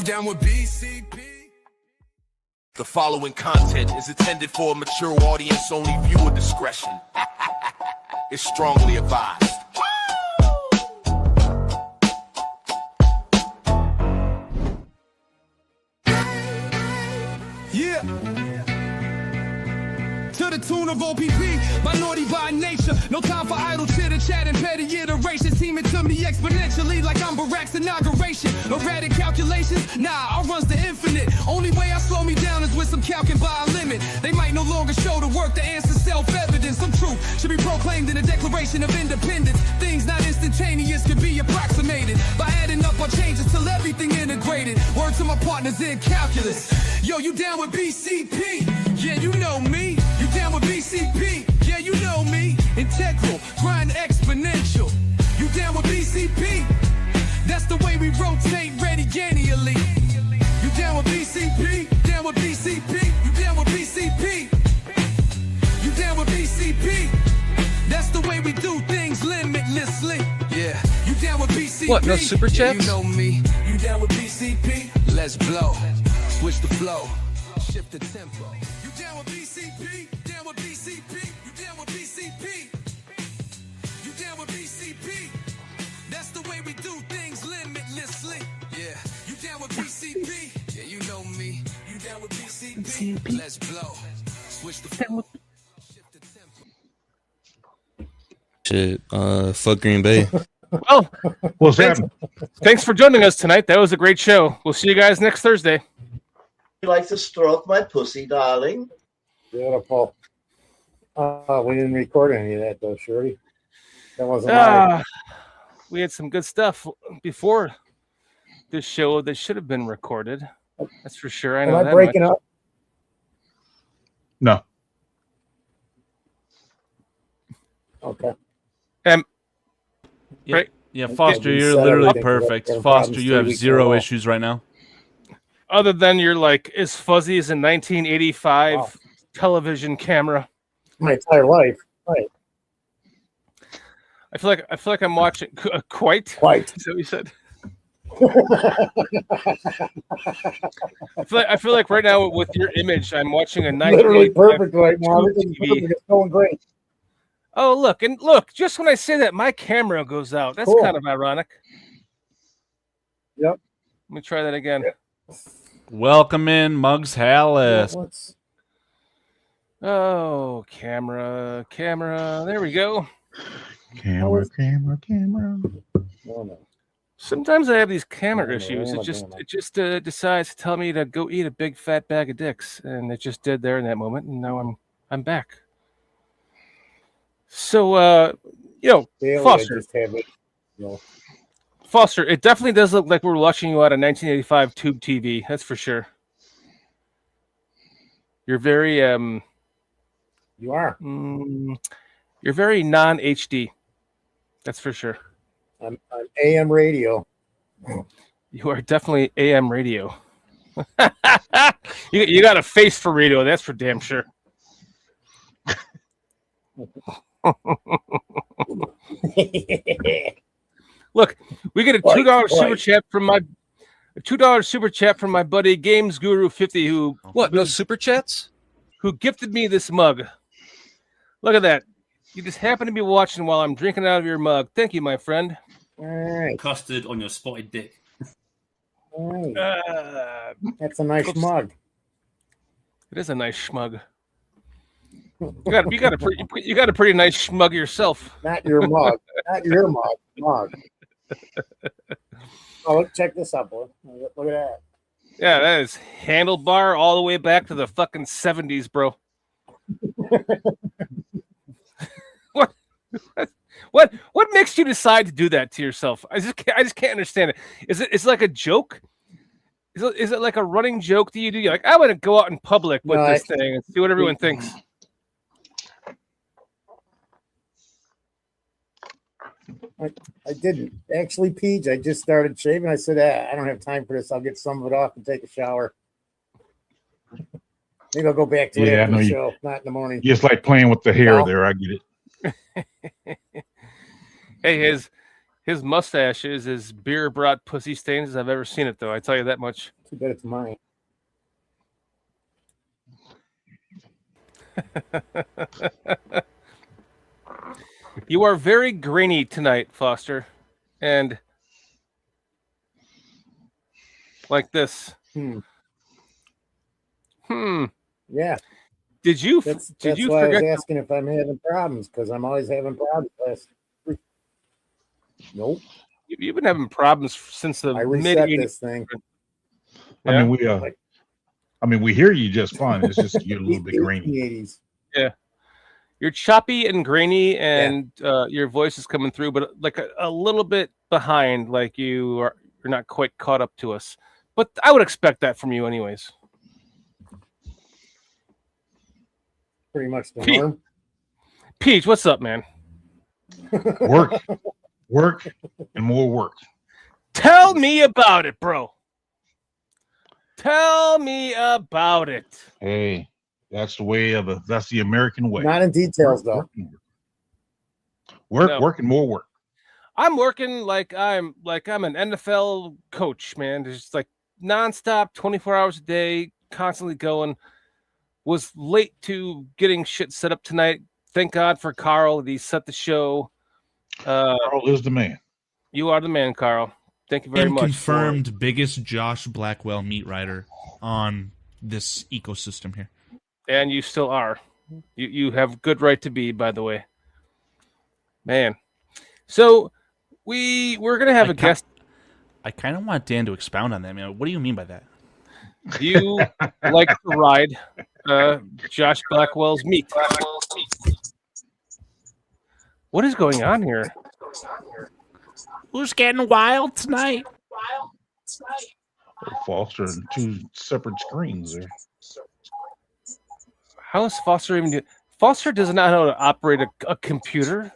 you down with BCP? The following content is intended for a mature audience. Only viewer discretion is strongly advised. Yeah. To the tune of OPP, minority by nature. No time for idle chitter chat and petty iterations. Teaming to me exponentially like I'm Barack's inauguration. Erratic calculations, nah, I runs the infinite. Only way I slow me down is with some calcing by a limit. They might no longer show the work to answer self-evident. Some truth should be proclaimed in the Declaration of Independence. Things not instantaneous can be approximated by adding up our changes till everything integrated. Word to my partners in calculus. Yo, you down with BCP? Yeah, you know me. You down with BCP? Yeah, you know me. Integral, grind exponential. You down with BCP? That's the way we rotate radiannually. You down with BCP? Down with BCP? You down with BCP? You down with BCP? That's the way we do things limitlessly. Yeah, you down with BCP? What, no super chats? Yeah, you know me. You down with BCP? Let's blow. Switch the flow. Shift the tempo. You down with BCP? Down with BCP? You down with BCP? You down with BCP? That's the way we do things limitlessly. Yeah, you down with BCP? Yeah, you know me. You down with BCP? Let's blow. Switch the flow. Shift the tempo. Shit, fuck Green Bay. Well, thanks for joining us tonight. That was a great show. We'll see you guys next Thursday. You like to stroke my pussy, darling? Beautiful. We didn't record any of that, though, Shorty. That wasn't live. We had some good stuff before this show that should have been recorded. That's for sure. I know Am I that breaking much. up? No. Okay. Yeah, Right. yeah, Foster, Yeah, you're said literally everything. perfect. There are Foster, problems you have 3 weeks in a zero row. issues right now. Other than you're like as fuzzy as a 1985 Wow. television camera. My entire life. Right. I feel like I'm watching quite. Quite. Is that what you said? I feel like right now with your image, I'm watching a Literally 1985 perfect right now. tube Everything's TV. perfect. It's going great. Oh, look! Just when I say that, my camera goes out. That's Cool. kind of ironic. Yep. Let me try that again. Welcome in, Muggs Hallis. What's Oh, camera. There we go. Camera. no. Sometimes I have these camera No, issues. no, It just decides to tell me to go eat a big fat bag of dicks, and it just did there in that moment. And now I'm back. So, Daily, Foster. I just have it. You know, Foster, it definitely does look like we're watching you out of 1985 tube TV. That's for sure. You're very you are. you're very non-HD. That's for sure. I'm AM radio. You are definitely AM radio. You got a face for radio. That's for damn sure. Look, we get a $2 super chat from my buddy Games Guru 50 who What? No super chats? who gifted me this mug. Look at that. You just happen to be watching while I'm drinking out of your mug. Thank you, my friend. All right. Custard on your spotted dick. All right. That's a nice mug. It is a nice schmug. You got a pretty nice schmug yourself. Not your mug. Not your mug. Mug. Oh, look, check this out, boy. Look at that. Yeah, that is handlebar all the way back to the fucking 70s, bro. What makes you decide to do that to yourself? I just can't understand it. Is it like a joke? Is it like a running joke that you do? You're like, I'm gonna go out in public with this thing and see what everyone thinks. I didn't. Actually, Peach, I just started shaving. I said, I don't have time for this. I'll get some of it off and take a shower. Maybe I'll go back to it after the show, not in the morning. Just like playing with the hair there. I get it. Hey, His mustache is as beer brought pussy stains as I've ever seen it, though. I tell you that much. Too bad it's mine. You are very grainy tonight, Foster, and like this. Yeah. Did you That's did you why I forget? was asking if I'm having problems, because I'm always having problems. Nope. You've been having problems since the I mid reset 80s. this thing. Yeah? I mean, we hear you just fine. It's just you're a little bit grainy. 80s. Yeah. You're choppy and grainy, and your voice is coming through, but like a little bit behind, like you're not quite caught up to us. But I would expect that from you, anyways. Pretty much the Pete. norm. Peach, what's up, man? Work, and more work. Tell me about it, bro. Tell me about it. Hey, that's the American way. Not in details, though. Work, and more work. I'm working like I'm an NFL coach, man. Just like nonstop, 24 hours a day, constantly going. Was late to getting shit set up tonight. Thank God for Carl. He set the show. Carl is the man. You are the man, Carl. Thank you very And much. confirmed biggest Josh Blackwell meat writer on this ecosystem here. And you still are. You have good right to be, by the way. Man. So we're gonna have a guest. I kind of want Dan to expound on that, man. What do you mean by that? You like to ride Josh Blackwell's meat. What is going on here? Who's getting wild tonight? Foster and two separate screens there. How is Foster even doing? Foster does not know how to operate a computer.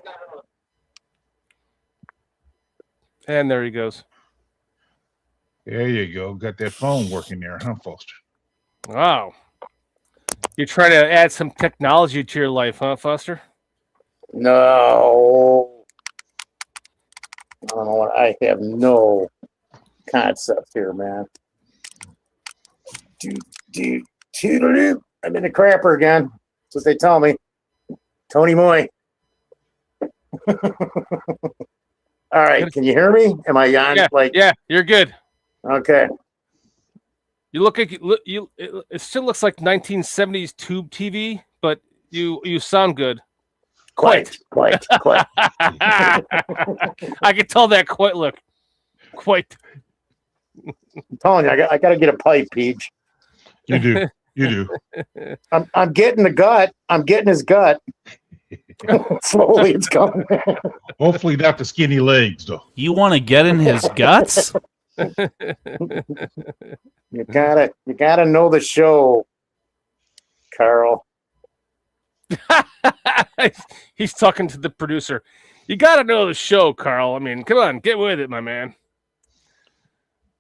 And there he goes. There you go. Got that phone working there, huh, Foster? Wow. You're trying to add some technology to your life, huh, Foster? No. I don't know what. I have no concept here, man. Toodaloo. I'm in the crapper again. That's what they tell me. Tony Moy. All right. Can you hear me? Am I on? Yeah, you're good. Okay. You look like it still looks like 1970s tube TV, but you sound good. Quite. I can tell that quite. I'm telling you, I got to get a pipe, Peach. You do. I'm getting the gut. I'm getting his gut. Slowly, it's coming. Hopefully not the skinny legs, though. You want to get in his guts? You gotta know the show, Carl. He's talking to the producer. You got to know the show, Carl. I mean, come on, get with it, my man.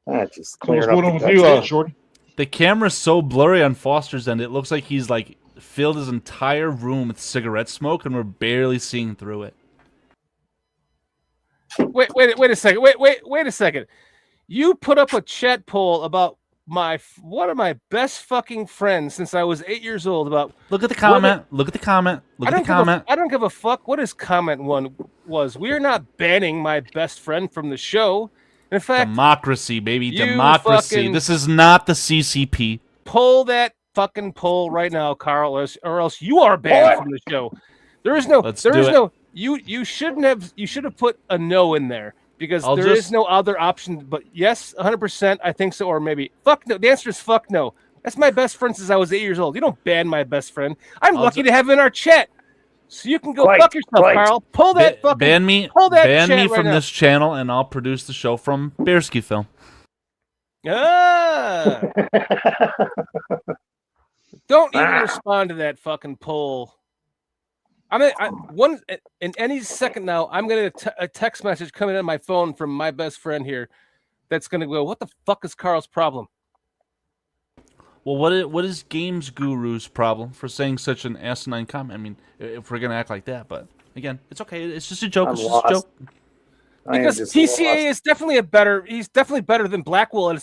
Just So what's clearing going up on the with you, guts. Shorty? The camera's so blurry on Foster's end, it looks like he's like filled his entire room with cigarette smoke, and we're barely seeing through it. Wait a second. Wait a second. You put up a chat poll about one of my best fucking friends since I was 8 years old about. Look at the comment. Look at the comment. Look at the comment. I don't give a fuck what his comment one was. We are not banning my best friend from the show. In fact, Democracy, baby. you Democracy. fucking- This is not the CCP. pull that fucking poll right now, Carl, or else you are banned from the show. There is no. Let's There do is it. no. You shouldn't have. You should have put a no in there because there is no other option. But yes, 100%. I think so, or maybe fuck no. The answer is fuck no. That's my best friend since I was 8 years old. You don't ban my best friend. I'm lucky to have him in our chat. So you can go fuck yourself, Carl. Pull that fucking ban me. Pull that ban chat me right from now. this channel, and I'll produce the show from Bearsky Film. Ah! Don't even respond to that fucking poll. In any second now, I'm gonna a text message coming in my phone from my best friend here. That's gonna go. What the fuck is Carl's problem? Well, what is Games Guru's problem for saying such an asinine comment? I mean, if we're gonna act like that, but again, it's okay. It's just a joke. It's just a joke. Because PCA is definitely he's definitely better than Blackwell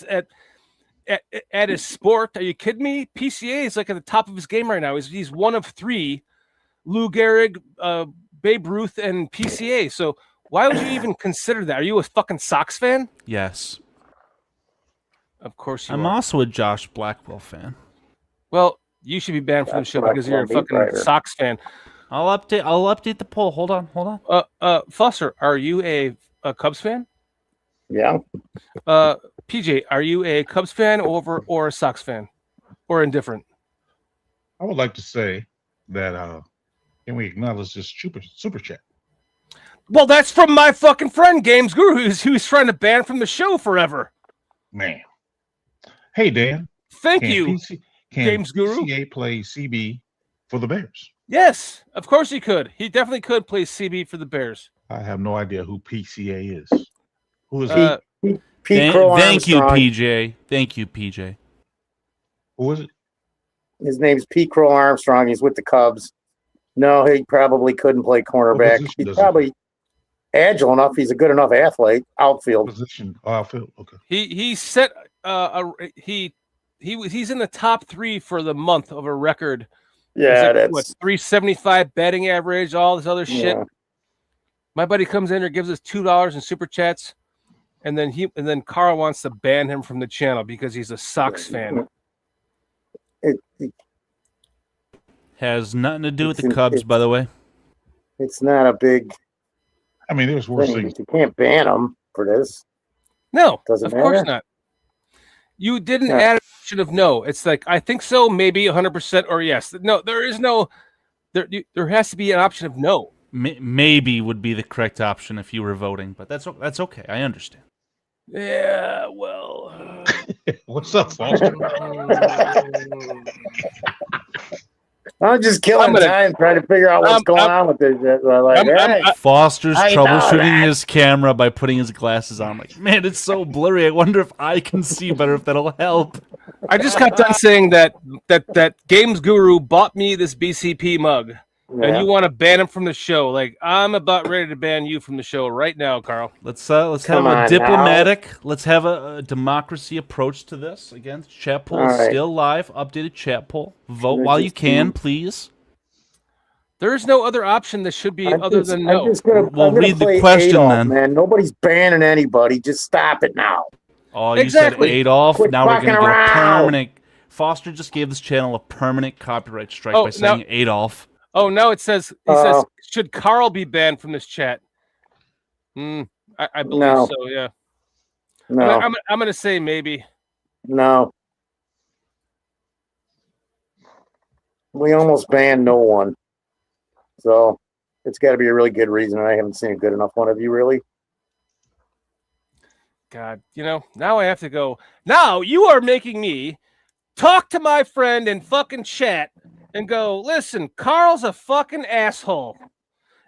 at his sport. Are you kidding me? PCA is like at the top of his game right now. He's one of three: Lou Gehrig, Babe Ruth, and PCA. So why would you even consider that? Are you a fucking Sox fan? Yes. Of course you I'm are. also a Josh Blackwell fan. Well, you should be banned from the show because you're a fucking Sox fan. I'll update the poll. Hold on. Foster, are you a Cubs fan? Yeah. PJ, are you a Cubs fan or a Sox fan? Or indifferent? I would like to say that can we acknowledge this super chat? Well, that's from my fucking friend Games Guru, who's trying to ban from the show forever. Man. Hey Dan. Thank you, Games Guru. PCA play CB for the Bears? Yes, of course he could. He definitely could play CB for the Bears. I have no idea who PCA is. Who is it? Thank you, PJ. Thank you, PJ. Who is it? His name's Pete Crow Armstrong. He's with the Cubs. No, he probably couldn't play cornerback. He's probably agile enough. He's a good enough athlete. Outfield position. Outfield. Okay. He's set. He's in the top 3 for the month of a record. Yeah, like, that's what, 375 batting average. All this other shit. Yeah. My buddy comes in here, gives us $2 in super chats, and then Carl wants to ban him from the channel because he's a Sox fan. It has nothing to do with the Cubs, by the way. It's not a big. I mean, there's worse things. You can't ban him for this. No, doesn't of matter. course not. You didn't add an option of no. It's like I think so, maybe 100% or yes. No, there is no. There has to be an option of no. Maybe would be the correct option if you were voting, but that's okay. I understand. Yeah, well. What's up, Foster? I'm just killing time trying to figure out what's going on with this. Foster's troubleshooting his camera by putting his glasses on. I'm like, man, it's so blurry. I wonder if I can see better, if that'll help. I just got done saying that Games Guru bought me this BCP mug. Yeah. And you want to ban him from the show? Like I'm about ready to ban you from the show right now, Carl. Let's have a diplomatic. Now. Let's have a democracy approach to this. Again, chat poll is still live. Updated chat poll. Vote while you can, please. There's no other option that should be other than no. We'll read the question Adolf, then. Man, nobody's banning anybody. Just stop it now. Oh, you said Adolf. Quit now we're going to get around. a permanent. Foster just gave this channel a permanent copyright strike by saying Adolf. Oh, no, it says, should Carl be banned from this chat? I believe so, yeah. No. I'm going to say maybe. No. We almost banned no one. So it's got to be a really good reason. I haven't seen a good enough one of you, really. God, now I have to go. Now you are making me talk to my friend in fucking chat and go, listen, Carl's a fucking asshole.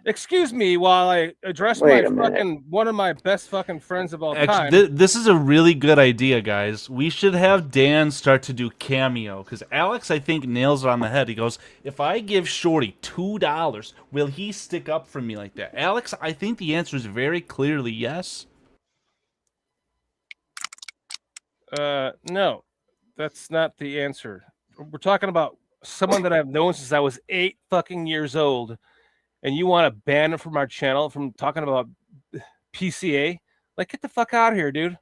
Excuse me while I address one of my best fucking friends of all time. This is a really good idea, guys. We should have Dan start to do cameo, because Alex, I think, nails it on the head. He goes, if I give Shorty $2, will he stick up for me like that? Alex, I think the answer is very clearly yes. No, that's not the answer. We're talking about someone that I've known since I was 8 fucking years old, and you want to ban him from our channel from talking about PCA? Like, get the fuck out of here, dude.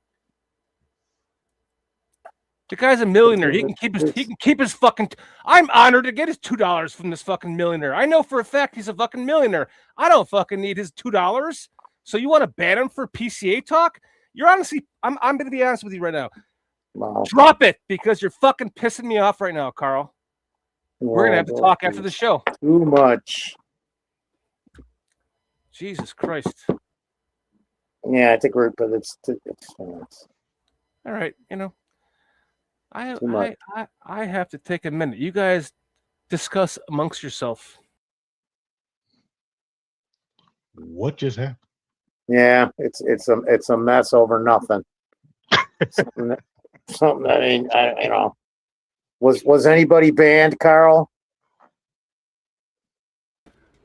The guy's a millionaire. He can keep his fucking. I'm honored to get his $2 from this fucking millionaire. I know for a fact he's a fucking millionaire. I don't fucking need his $2. So you want to ban him for PCA talk? You're honestly. I'm going to be honest with you right now. Wow. Drop it, because you're fucking pissing me off right now, Carl. We're gonna have to talk after the show. Too much. Jesus Christ. Yeah, I think but it's all right. I have to take a minute. You guys discuss amongst yourself. What just happened? Yeah, it's a mess over nothing. something. I mean, Was anybody banned, Carl?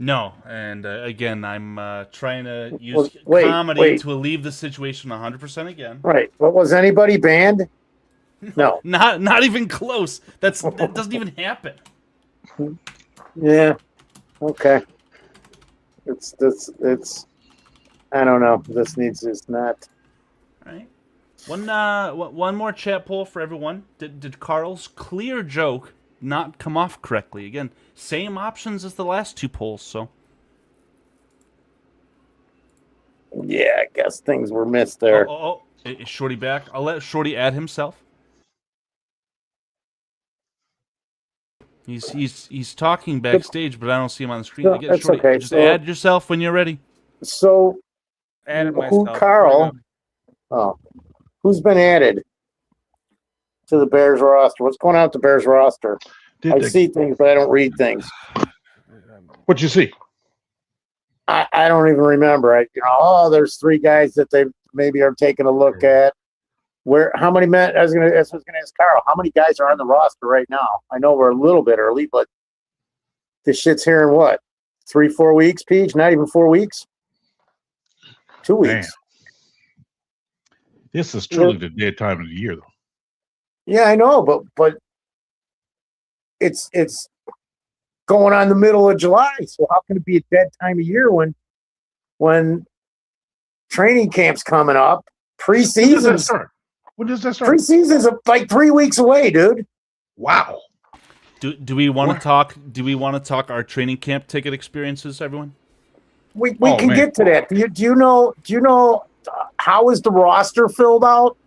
No, and again, I'm trying to use Wait, comedy wait. to alleviate the situation 100% again. Right. But was anybody banned? No. Not even close. That doesn't even happen. Yeah. Okay. It's. I don't know. This needs is not. All right. One more chat poll for everyone. Did Carl's clear joke not come off correctly? Again, same options as the last two polls. So. Yeah, I guess things were missed there. Is Shorty back? I'll let Shorty add himself. He's talking backstage, but I don't see him on the screen. No, Again, that's Shorty, okay. just So- add yourself when you're ready. So, Added who, myself. Carl? Oh, who's been added to the Bears roster? What's going on with the Bears roster? I see things, but I don't read things. What you see? I don't even remember. There's 3 guys that they maybe are taking a look at. How many men? I was gonna ask Carl. How many guys are on the roster right now? I know we're a little bit early, but this shit's here in what? 3-4 weeks, Peach? Not even 4 weeks. 2 weeks. Man. This is truly the dead time of the year, though. Yeah, I know, but it's going on the middle of July. So how can it be a dead time of year when training camp's coming up? Preseason's When does that start? Preseason's like 3 weeks away, dude. Wow. Do we want to talk? Do we want to talk our training camp ticket experiences, everyone? We can get to that. Do you know how is the roster filled out?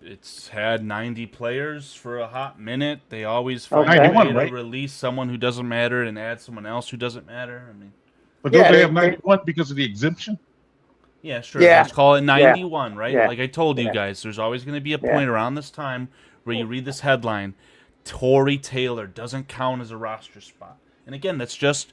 It's had 90 players for a hot minute. They always find Okay. a way 91, right? to release someone who doesn't matter and add someone else who doesn't matter. I mean, But don't Yeah, they they- have 91 because of the exemption? yeah, sure. Yeah. Let's call it 91, right? Yeah. Like I told you Yeah. guys, there's always going to be a Yeah. point around this time where you read this headline, Torrey Taylor doesn't count as a roster spot. And again, that's just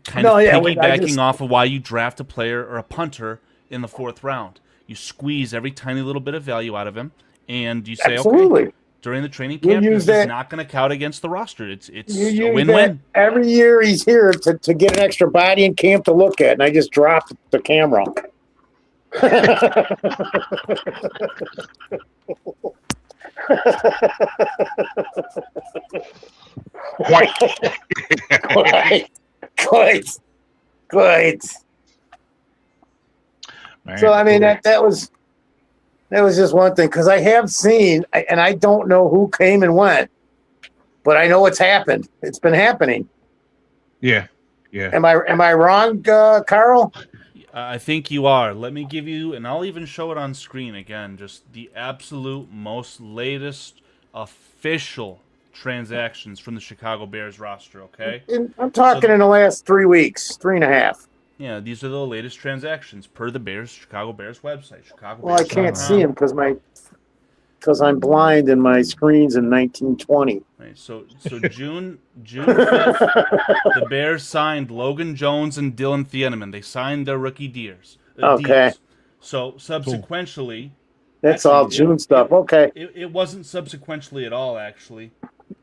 kind of piggybacking off of why you draft a player or a punter in the 4th round. You squeeze every tiny little bit of value out of him, and you say, Absolutely. okay, during the training You camp, use he's that- not going to count against the roster. It's You a use that win-win. every year he's here to get an extra body in camp to look at, and I just dropped the camera. Quite. Man, So I mean that was just one thing, because I have seen, and I don't know who came and went, but I know it's happened. It's been happening. Yeah. Am I wrong, Carl? I think you are. Let me give you, and I'll even show it on screen again, just the absolute most latest official transactions from the Chicago Bears roster, okay? I'm talking in the last 3 weeks, 3.5. Yeah, these are the latest transactions per the Chicago Bears website. Well, I can't see them because I'm blind and my screen's in 1920. Right, so June 5th, the Bears signed Logan Jones and Dylan Thieneman. They signed their rookie deals. Okay. So subsequently, That's all June stuff. Okay. it wasn't subsequently at all, actually.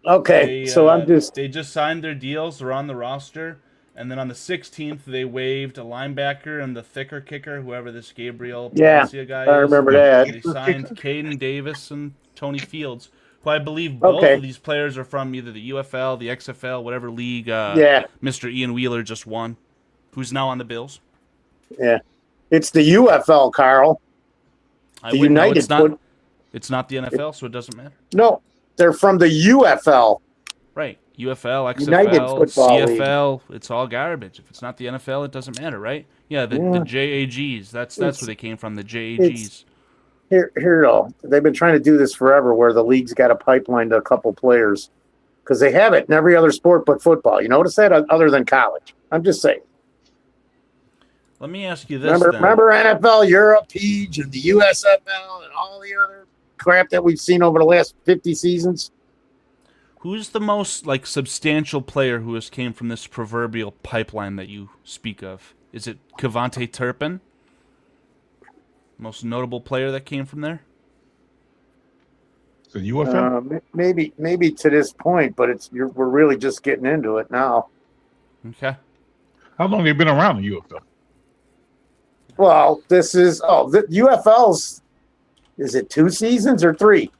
Okay. They just signed their deals. They're on the roster. And then on the 16th, they waived a linebacker and the thicker kicker, whoever this Gabriel Palencia guy is. I remember that. They signed Caden Davis and Tony Fields, who I believe both of these players are from either the UFL, the XFL, whatever league Mr. Ian Wheeler just won, who's now on the Bills. Yeah. It's the UFL, Carl. I The wouldn't know. United It's not the NFL, so it doesn't matter. No, they're from the UFL. Right. UFL, United XFL, Football CFL, it's all garbage. If it's not the NFL, it doesn't matter, right? Yeah, the JAGs. That's where they came from, the JAGs. Here, though. They've been trying to do this forever, where the league's got a pipeline to a couple players, because they have it in every other sport but football. You notice that, other than college? I'm just saying. Let me ask you this. Remember NFL, Europe, Page, and the USFL, and all the other crap that we've seen over the last 50 seasons? Who's the most substantial player who has came from this proverbial pipeline that you speak of? Is it Kevontae Turpin? Most notable player that came from there? The UFL? Maybe to this point, but we're really just getting into it now. Okay. How long have you been around the UFL? Well, this is the UFL's. Is it 2 seasons or 3?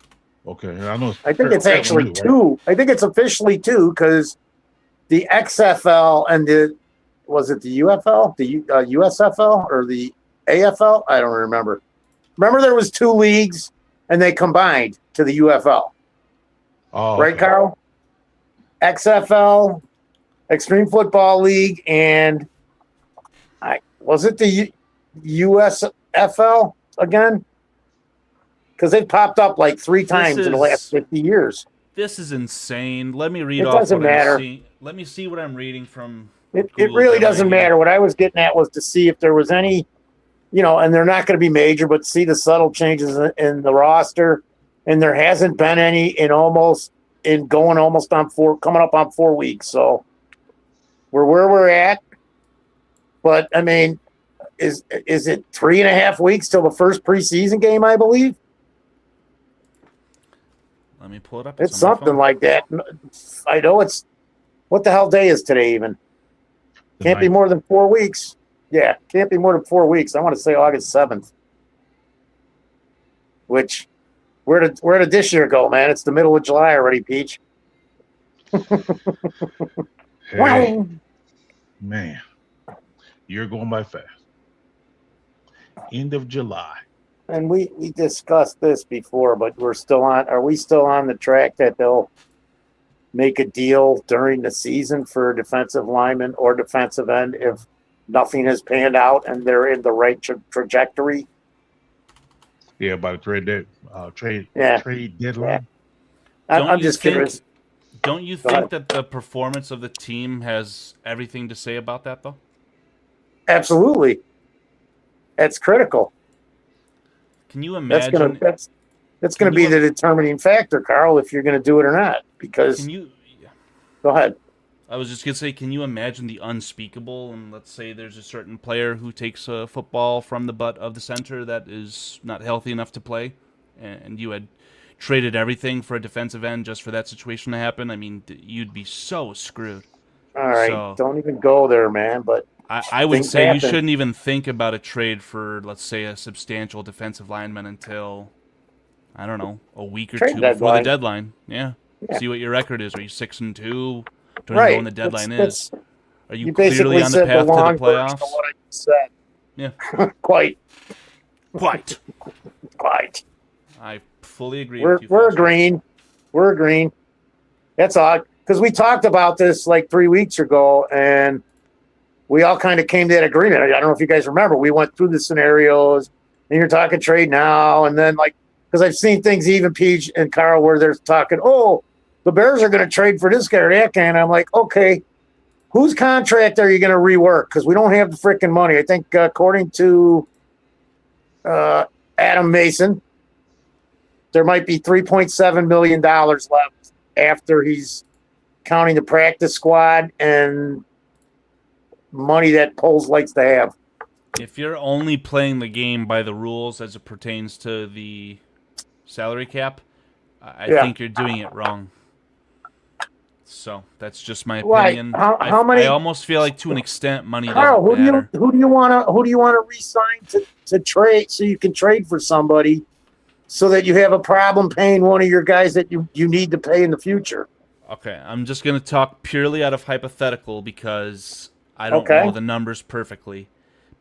Okay, I know. I think it's fairly actually new, right? 2. I think it's officially 2 because the XFL and was it the UFL, the USFL, or the AFL? I don't remember. Remember, there was 2 leagues and they combined to the UFL, Oh, right, okay. Carl? XFL, Extreme Football League, and was it the USFL again? Because they've popped up like 3 times in the last 50 years. This is insane. Let me read It off doesn't what I'm matter. seeing. Let me see what I'm reading from. It Google really Drive doesn't here. matter. What I was getting at was to see if there was any, and they're not going to be major, but see the subtle changes in the roster. And there hasn't been any coming up on 4 weeks. So we're where we're at. But I mean, is it 3.5 weeks till the first preseason game, I believe? Let me pull it up. It's on my something phone. like that. I know it's what the hell day is today even? The Can't be ninth. more than 4 weeks. Yeah, can't be more than 4 weeks. I want to say August 7th. Which where did this year go, man? It's the middle of July already, Peach. Hey, man, you're going by fast. End of July. And we discussed this before, but are we still on the track that they'll make a deal during the season for a defensive lineman or defensive end if nothing has panned out and they're in the right trajectory? Yeah, by the trade Yeah. deadline. I'm just curious. Don't you Go ahead. think that the performance of the team has everything to say about that, though? Absolutely. That's critical. Can you That's imagine? gonna be the determining factor, Carl, if you're gonna do it or not. Because Can you? go ahead. I was just gonna say, can you imagine the unspeakable? And let's say there's a certain player who takes a football from the butt of the center that is not healthy enough to play, and you had traded everything for a defensive end just for that situation to happen. I mean, you'd be so screwed. All right, So- don't even go there, man. But I would Things say you happen. shouldn't even think about a trade for, let's say, a substantial defensive lineman until, I don't know, a week or Trade 2 before the deadline. deadline. Yeah. Yeah. See what your record is. Are you 6-2? Don't even right, know when the deadline that's- is. Are you you clearly basically on the said path to the long version of playoffs? what I just said. Yeah. Quite. I fully agree We're with you. we're Foster. agreeing. We're agreeing. That's odd because we talked about this like 3 weeks ago, and we all kind of came to that agreement. I don't know if you guys remember. We went through the scenarios, and you're talking trade now, and then because I've seen things, even Peach and Carl, where they're talking, oh, the Bears are going to trade for this guy or that guy, and I'm like, okay, whose contract are you going to rework? Because we don't have the freaking money. I think according to Adam Mason, there might be $3.7 million left after he's counting the practice squad and money that Poles likes to have. If you're only playing the game by the rules as it pertains to the salary cap, I Yeah. think you're doing it wrong. So that's just my Right. opinion. How many- I almost feel like to an extent money Carl, doesn't matter. who do you want to re-sign to trade so you can trade for somebody so that you have a problem paying one of your guys that you need to pay in the future? Okay, I'm just going to talk purely out of hypothetical because I don't Okay. know the numbers perfectly.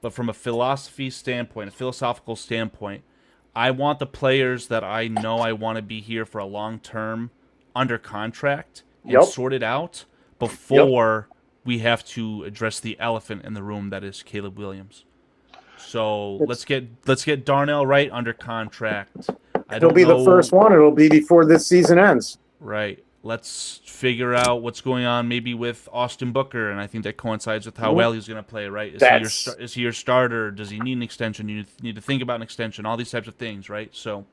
But from a philosophical standpoint, I want the players that I know I want to be here for a long term under contract and Yep. sorted out before we have to address the elephant in the room that is Caleb Williams. So let's get Darnell Wright under contract. It'll be the first one. It'll be before this season ends. Right. Let's figure out what's going on maybe with Austin Booker, and I think that coincides with how well he's going to play, right? Is he your starter? Does he need an extension? You need to think about an extension, all these types of things, right? So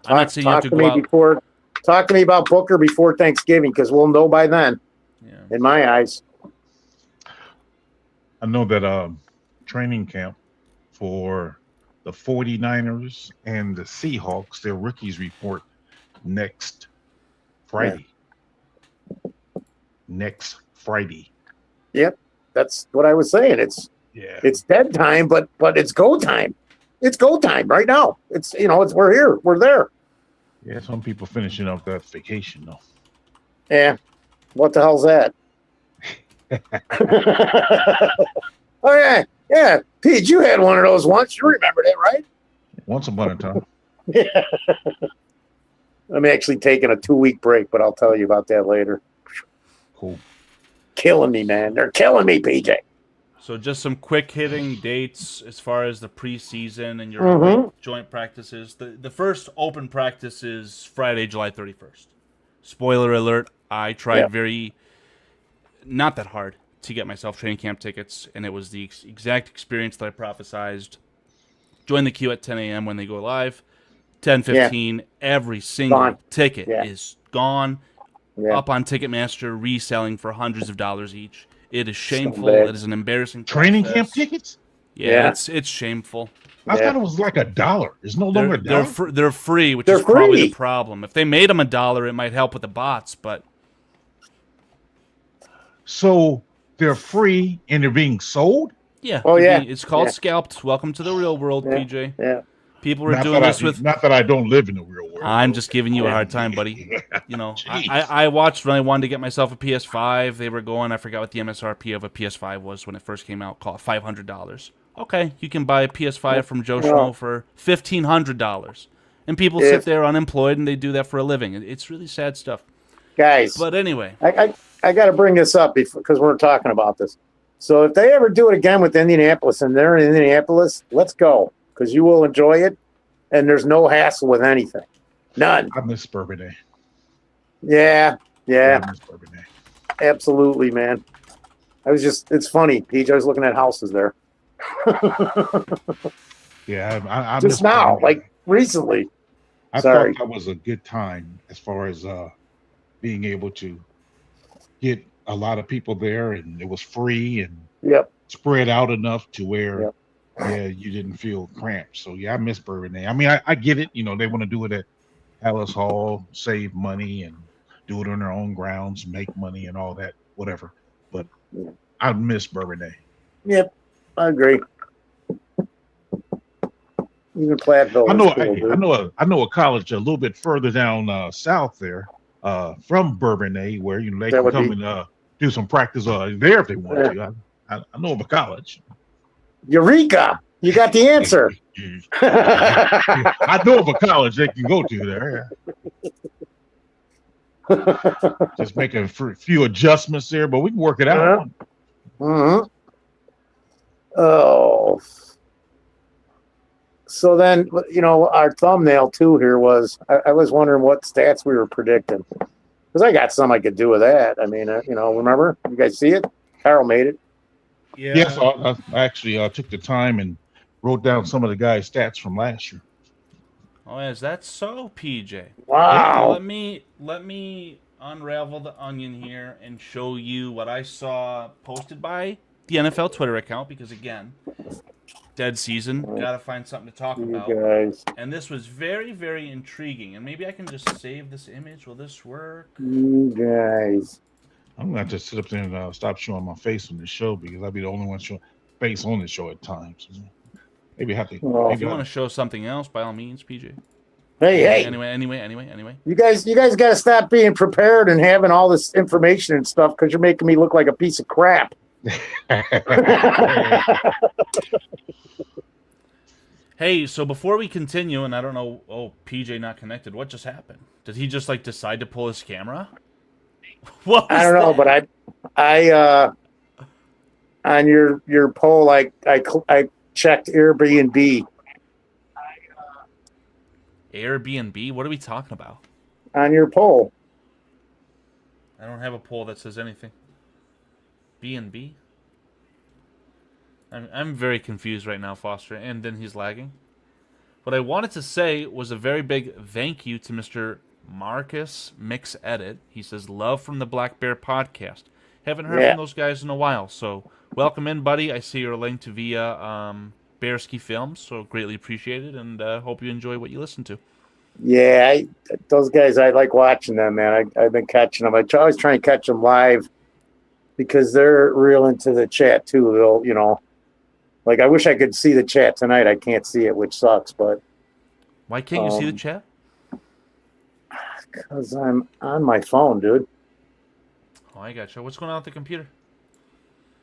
I'm not saying you have to go out. Talk to me about Booker before Thanksgiving because we'll know by then, Yeah. in my eyes. I know that training camp for the 49ers and the Seahawks, their rookies report next Friday. Next Friday. Yep, that's what I was saying. It's dead time, but it's go time. It's go time right now. It's we're here, we're there. Yeah, some people finishing up that vacation though. Yeah, what the hell's that? Oh yeah, Pete, you had one of those once. You remember that, right? Once upon a time. Yeah. I'm actually taking a 2-week break, but I'll tell you about that later. Cool. Killing me, man. They're killing me, PJ. So just some quick hitting dates as far as the preseason and your joint practices. The first open practice is Friday, July 31st. Spoiler alert, I tried not that hard to get myself training camp tickets, and it was the exact experience that I prophesized. Join the queue at 10 a.m. when they go live. 10:15, every single ticket is gone. Up on Ticketmaster, reselling for hundreds of dollars each. It is shameful. It is an embarrassing training process. camp tickets. Yeah, it's shameful. I thought it was like $1. It's no longer $1. They're free, which is probably the problem. If they made them $1, it might help with the bots. But so they're free and they're being sold. Yeah. Oh yeah. It's called Scalped. Welcome to the real world, PJ. Yeah. People were doing this with. Not that I don't live in the real world. I'm just giving you a hard time, buddy. You know, I watched when I wanted to get myself a PS5. They were going. I forgot what the MSRP of a PS5 was when it first came out. Call it $500. Okay, you can buy a PS5 from Joe Schmo for $1,500, and people sit there unemployed and they do that for a living. It's really sad stuff, guys. But anyway, I got to bring this up because we're talking about this. So if they ever do it again with Indianapolis and they're in Indianapolis, let's go. Because you will enjoy it, and there's no hassle with anything. None. I miss Bourbon Day. Yeah. I miss Bourbon Day. Absolutely, man. It's funny, PJ. I was looking at houses there. Yeah, I just now, like recently. I thought that was a good time as far as being able to get a lot of people there, and it was free and spread out enough to where you didn't feel cramped. So I miss Bourbon Day. I mean, I get it. You know, they want to do it at Alice Hall, save money, and do it on their own grounds, make money, and all that, whatever. But I miss Bourbon Day. Yep, I agree. Even Platteville. I know a college a little bit further down south there, from Bourbon Day, where they can come and do some practice there if they want to. I know of a college. Eureka! You got the answer. I know of a college they can go to there. Just make a few adjustments there, but we can work it out. Oh. So then, our thumbnail too here was, I was wondering what stats we were predicting. Because I got some I could do with that. I mean, remember? You guys see it? Carol made it. Yeah. Yes, I actually took the time and wrote down some of the guys' stats from last year. Oh, is that so, PJ? Wow. Let me unravel the onion here and show you what I saw posted by the NFL Twitter account, because again, dead season, gotta find something to talk about. Guys. And this was very, very intriguing. And maybe I can just save this image. Will this work? You guys. I'm gonna have to sit up there and stop showing my face on the show, because I'll be the only one showing face on the show at times. Maybe I have to. If you want to show something else, by all means, PJ. Hey. Anyway. You guys got to stop being prepared and having all this information and stuff, because you're making me look like a piece of crap. Hey, so before we continue, and I don't know, PJ not connected. What just happened? Did he just decide to pull his camera? I don't know, but I on your poll, I checked Airbnb. Airbnb? What are we talking about? On your poll. I don't have a poll that says anything. B&B? I'm very confused right now, Foster, and then he's lagging. What I wanted to say was a very big thank you to Mr. Marcus Mix Edit. He says, love from the Black Bear podcast. Haven't heard from those guys in a while, so welcome in, buddy. I see you're linked via Bearski Films, so greatly appreciated, and hope you enjoy what you listen to. Yeah, those guys, I like watching them, man. I've been catching them. I always try and catch them live because they're real into the chat too. They'll, like I wish I could see the chat tonight. I can't see it, which sucks. But why can't you see the chat? Because I'm on my phone, dude. Oh, I gotcha. What's going on with the computer?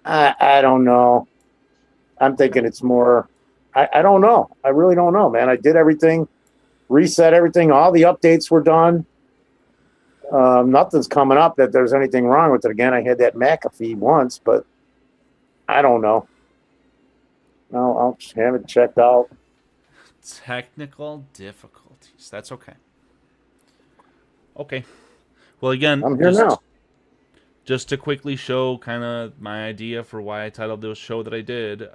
I don't know. I'm thinking it's more. I don't know. I really don't know, man. I did everything, reset everything. All the updates were done. Nothing's coming up that there's anything wrong with it. Again, I had that McAfee once, but I don't know. I'll have it checked out. Technical difficulties. That's okay. Okay. Well, again, I'm here now. Just to quickly show kind of my idea for why I titled this show that I did.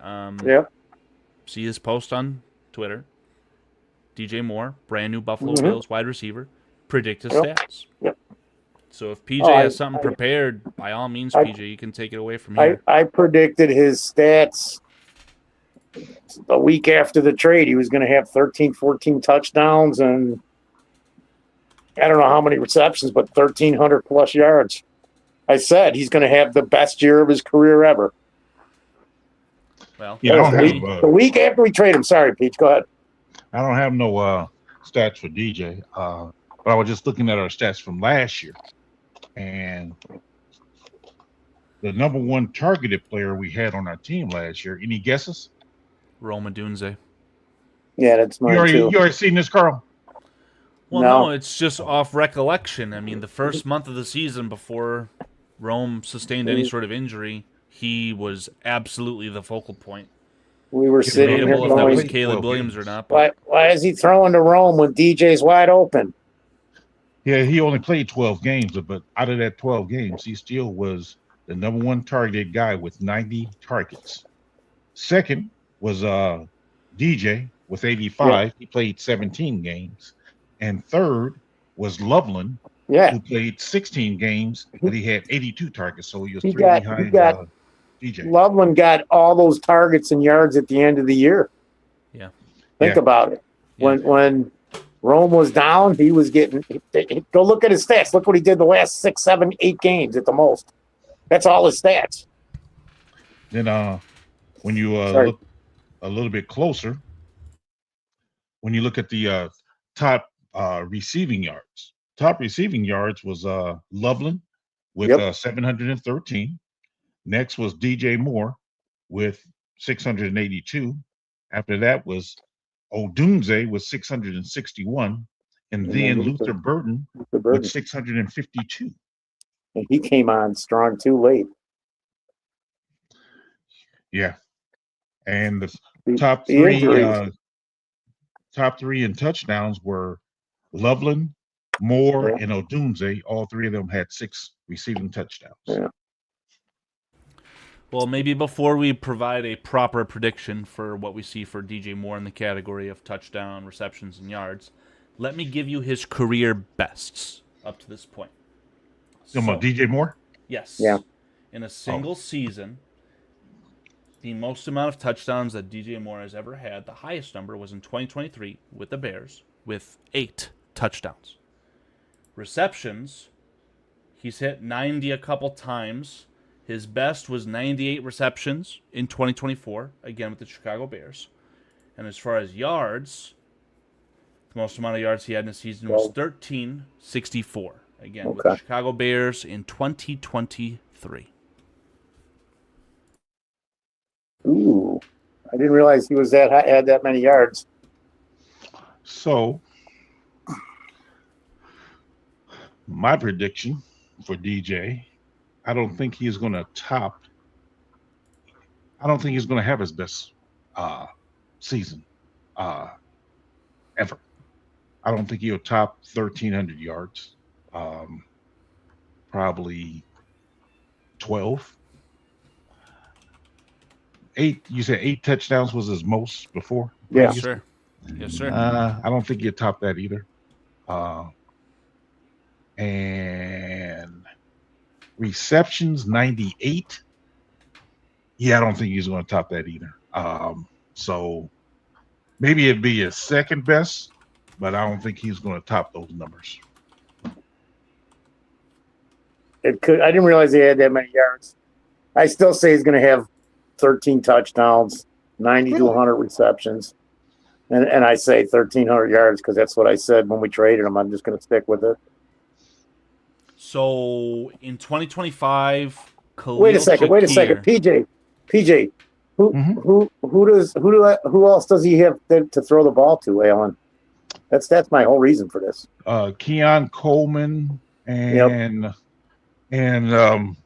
Yep. See his post on Twitter. DJ Moore, brand new Buffalo Bills wide receiver. Predict his stats. Yep. So if PJ has something prepared, by all means, PJ, you can take it away from here. I predicted his stats a week after the trade. He was going to have 13, 14 touchdowns and I don't know how many receptions, but 1,300 plus yards. I said he's going to have the best year of his career ever. Well, yeah, the week after we trade him. Sorry, Peach. Go ahead. I don't have no stats for DJ, but I was just looking at our stats from last year, and the number one targeted player we had on our team last year. Any guesses? Rome Odunze. Yeah, that's mine too. You already seen this, Carl? Well, no, it's just off recollection. I mean, the first month of the season before Rome sustained any sort of injury, he was absolutely the focal point. We were sitting here if that was Caleb Williams or not. Why is he throwing to Rome when DJ's wide open? Yeah, he only played 12 games, but out of that 12 games, he still was the number one targeted guy with 90 targets. Second was DJ with 85. Yeah. He played 17 games. And third was Loveland, who played 16 games, but he had 82 targets, so he was three behind DJ. Loveland got all those targets and yards at the end of the year. Yeah. Think about it. Yeah. When Rome was down, he was getting – go look at his stats. Look what he did the last 6, 7, 8 games at the most. That's all his stats. Then when you look a little bit closer, when you look at the top receiving yards. Top receiving yards was Loveland with 713. Next was DJ Moore with 682. After that was Odunze with 661. And then Luther Burden with 652. And he came on strong too late. Yeah. And the top three in touchdowns were Loveland, Moore, and Odunze. All three of them had 6 receiving touchdowns. Yeah. Well, maybe before we provide a proper prediction for what we see for DJ Moore in the category of touchdown, receptions, and yards, let me give you his career bests up to this point. DJ Moore? Yes. Yeah. In a single season, the most amount of touchdowns that DJ Moore has ever had, the highest number was in 2023 with the Bears, with 8 touchdowns. Receptions, he's hit 90 a couple times. His best was 98 receptions in 2024, again with the Chicago Bears. And as far as yards, the most amount of yards he had in a season was 1,364, again with the Chicago Bears in 2023. Ooh, I didn't realize he was had that many yards. So, my prediction for DJ, I don't think he's going to top. I don't think he's going to have his best season ever. I don't think he'll top 1,300 yards. Probably 12. 8. You said 8 touchdowns was his most before? Yeah, yes, sir. Yes, sir. I don't think he'll top that either. And receptions 98. Yeah, I don't think he's going to top that either. So maybe it'd be his second best, but I don't think he's going to top those numbers. It could. I didn't realize he had that many yards. I still say he's going to have 13 touchdowns, 90 to 100 receptions. And I say 1,300 yards because that's what I said when we traded him. I'm just going to stick with it. So in 2025, Wait a second. PJ, who else does he have to throw the ball to, Alan? That's my whole reason for this. Keon Coleman and Khalil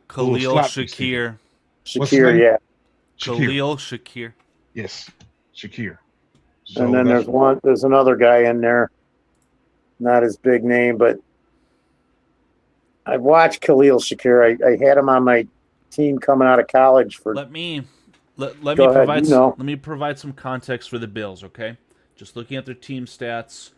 Shakir. Shakir, yeah. Khalil Shakir. Yes, Shakir. So and then there's another guy in there, not his big name, but I've watched Khalil Shakir. I had him on my team coming out of college for. Let me provide some context for the Bills, okay? Just looking at their team stats,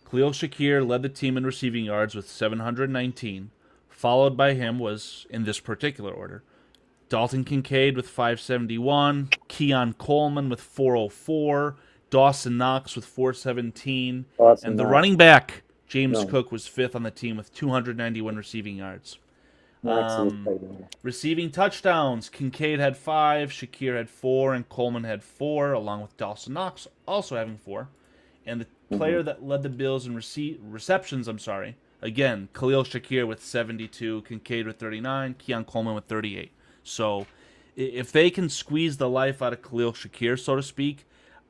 Khalil Shakir led the team in receiving yards with 719. Followed by him was, in this particular order, Dalton Kincaid with 571, Keon Coleman with 404, Dawson Knox with 417, and the running back, James Cook, was fifth on the team with 291 receiving yards. Receiving touchdowns, Kincaid had 5, Shakir had 4, and Coleman had 4, along with Dawson Knox also having 4. And the player that led the Bills in receptions, again, Khalil Shakir with 72, Kincaid with 39, Keon Coleman with 38. So if they can squeeze the life out of Khalil Shakir, so to speak,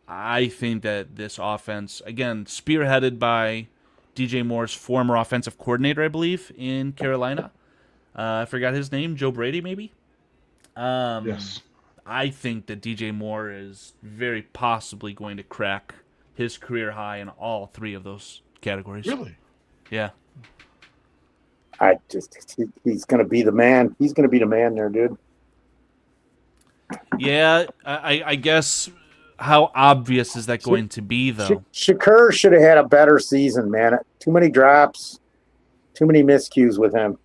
I think that this offense, again, spearheaded by DJ Moore's former offensive coordinator, I believe, in Carolina. I forgot his name, Joe Brady, maybe? Yes. I think that DJ Moore is very possibly going to crack his career high in all 3 of those categories. Really? Yeah. He's going to be the man. He's going to be the man there, dude. Yeah, I guess how obvious is that going to be, though? Shakur should have had a better season, man. Too many drops, too many miscues with him.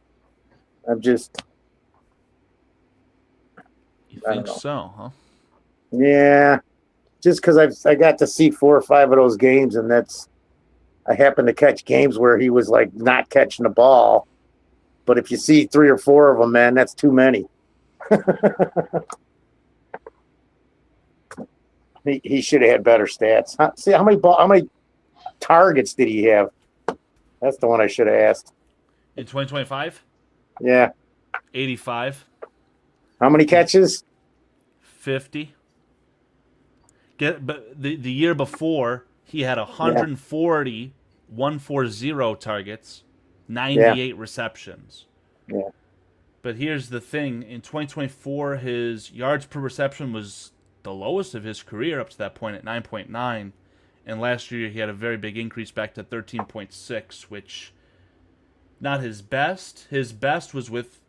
You think so, huh? Yeah. Just because I got to see 4 or 5 of those games, and I happened to catch games where he was like not catching the ball. But if you see 3 or 4 of them, man, that's too many. He should have had better stats. See how many targets did he have? That's the one I should have asked. In 2025? Yeah. 85. How many catches? 50. But the year before, he had 140 targets, 98 receptions. Yeah. But here's the thing. In 2024, his yards per reception was the lowest of his career up to that point at 9.9. And last year, he had a very big increase back to 13.6, which, not his best. His best was with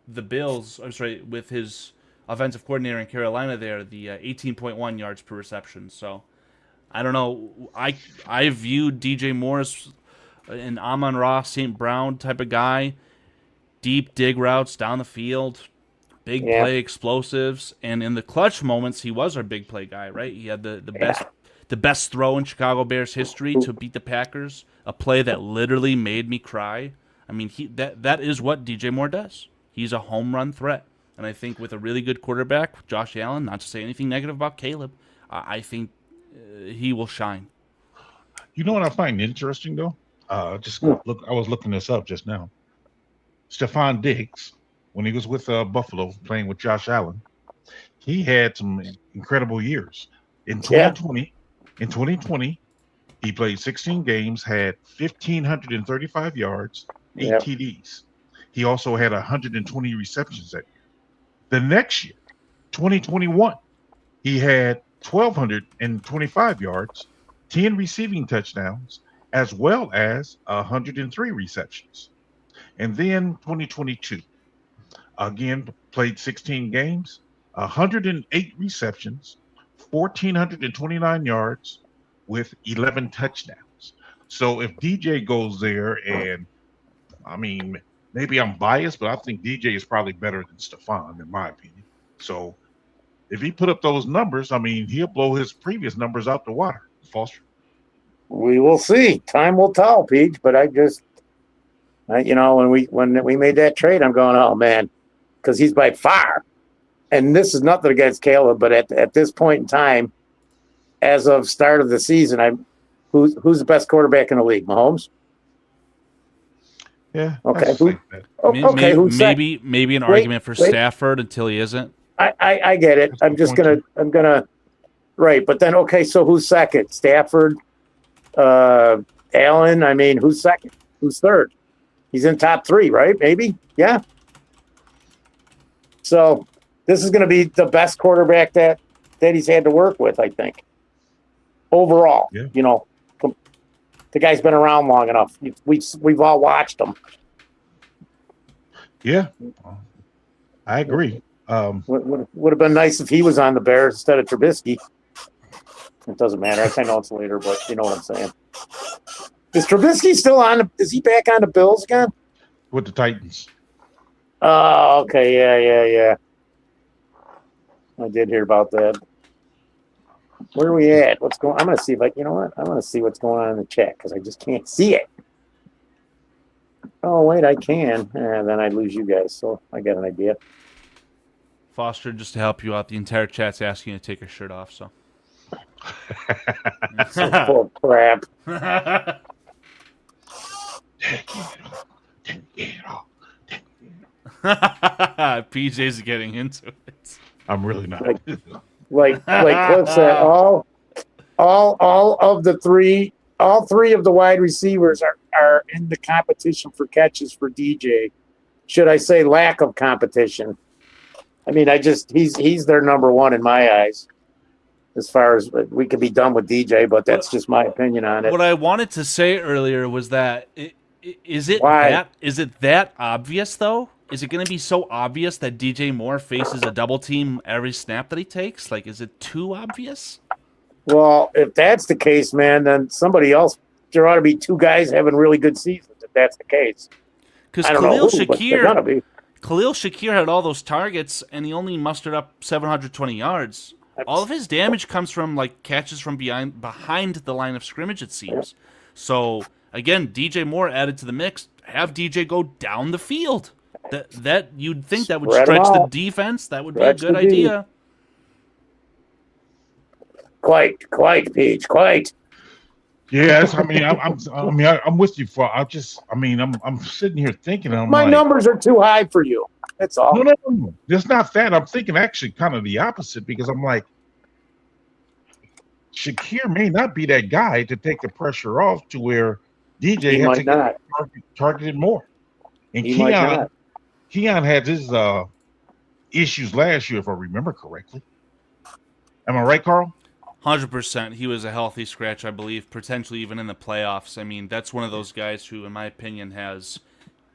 the Bills. With his offensive coordinator in Carolina there, the 18.1 yards per reception. So, I don't know. I viewed DJ Moore as an Amon-Ra St. Brown type of guy. Deep dig routes down the field, big play explosives, and in the clutch moments, he was our big play guy, right? He had the best throw in Chicago Bears history to beat the Packers, a play that literally made me cry. I mean, that is what DJ Moore does. He's a home run threat. And I think with a really good quarterback, Josh Allen, not to say anything negative about Caleb, I think he will shine. You know what I find interesting, though? I was looking this up just now. Stephon Diggs, when he was with Buffalo playing with Josh Allen, he had some incredible years. In 2020, he played 16 games, had 1,535 yards, 8 TDs. He also had 120 receptions that year. The next year, 2021, he had 1,225 yards, 10 receiving touchdowns, as well as 103 receptions. And then 2022, again, played 16 games, 108 receptions, 1,429 yards with 11 touchdowns. So if DJ goes there, and I mean, maybe I'm biased, but I think DJ is probably better than Stephon, in my opinion. So if he put up those numbers, I mean, he'll blow his previous numbers out the water. Foster. We will see. Time will tell, Pete. But when we made that trade, I'm going, oh man, because he's by far. And this is nothing against Caleb, but at this point in time, as of start of the season, who's the best quarterback in the league? Mahomes? Yeah. Okay. Maybe an argument for Stafford until he isn't. I get it. I'm gonna right, but then so who's second? Stafford, Allen. I mean, who's second? Who's third? He's in top 3, right? Maybe. Yeah. So this is going to be the best quarterback that he's had to work with, I think. Overall, the guy's been around long enough. We've all watched him. Yeah, I agree. Would have been nice if he was on the Bears instead of Trubisky. It doesn't matter. I know it's later, but you know what I'm saying. Is Trubisky still on? Is he back on the Bills again? With the Titans. Oh, okay. Yeah. I did hear about that. Where are we at? What's going on? I'm going to see if I, you know what? I'm going to see what's going on in the chat because I just can't see it. Oh, wait, I can. And then I'd lose you guys. So I got an idea. Foster, just to help you out, the entire chat's asking you to take your shirt off. So. So full of crap. PJ's getting into it. I'm really not. Like Cliff said, all of the three, all three of the wide receivers are in the competition for catches for DJ. Should I say lack of competition? I mean, he's their number one in my eyes. As far as we could be done with DJ, but that's just my opinion on it. What I wanted to say earlier was that is it that obvious though? Is it going to be so obvious that DJ Moore faces a double team every snap that he takes? Like, is it too obvious? Well, if that's the case, man, then somebody else. There ought to be 2 guys having really good seasons. If that's the case, because Khalil Shakir had all those targets and he only mustered up 720 yards. All of his damage comes from like catches from behind the line of scrimmage, it seems. So again, DJ Moore added to the mix. Have DJ go down the field. That you'd think that would stretch the defense. That would be a good idea. Quite, Peach, quite. Yes, I mean, I'm with you. I'm sitting here thinking. My numbers are too high for you. That's all. No. It's not that. I'm thinking actually kind of the opposite because I'm like, Shakir may not be that guy to take the pressure off to where DJ has to get targeted more. And Keon had his issues last year, if I remember correctly. Am I right, Carl? 100%. He was a healthy scratch, I believe, potentially even in the playoffs. I mean, that's one of those guys who, in my opinion, has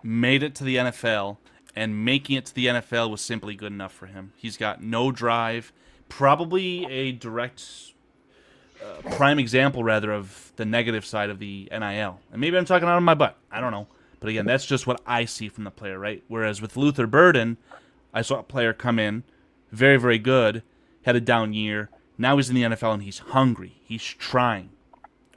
made it to the NFL, and making it to the NFL was simply good enough for him. He's got no drive, probably a direct prime example, rather, of the negative side of the NIL. And maybe I'm talking out of my butt. I don't know. But again, that's just what I see from the player, right? Whereas with Luther Burden, I saw a player come in, very, very good, had a down year. Now he's in the NFL and he's hungry. He's trying.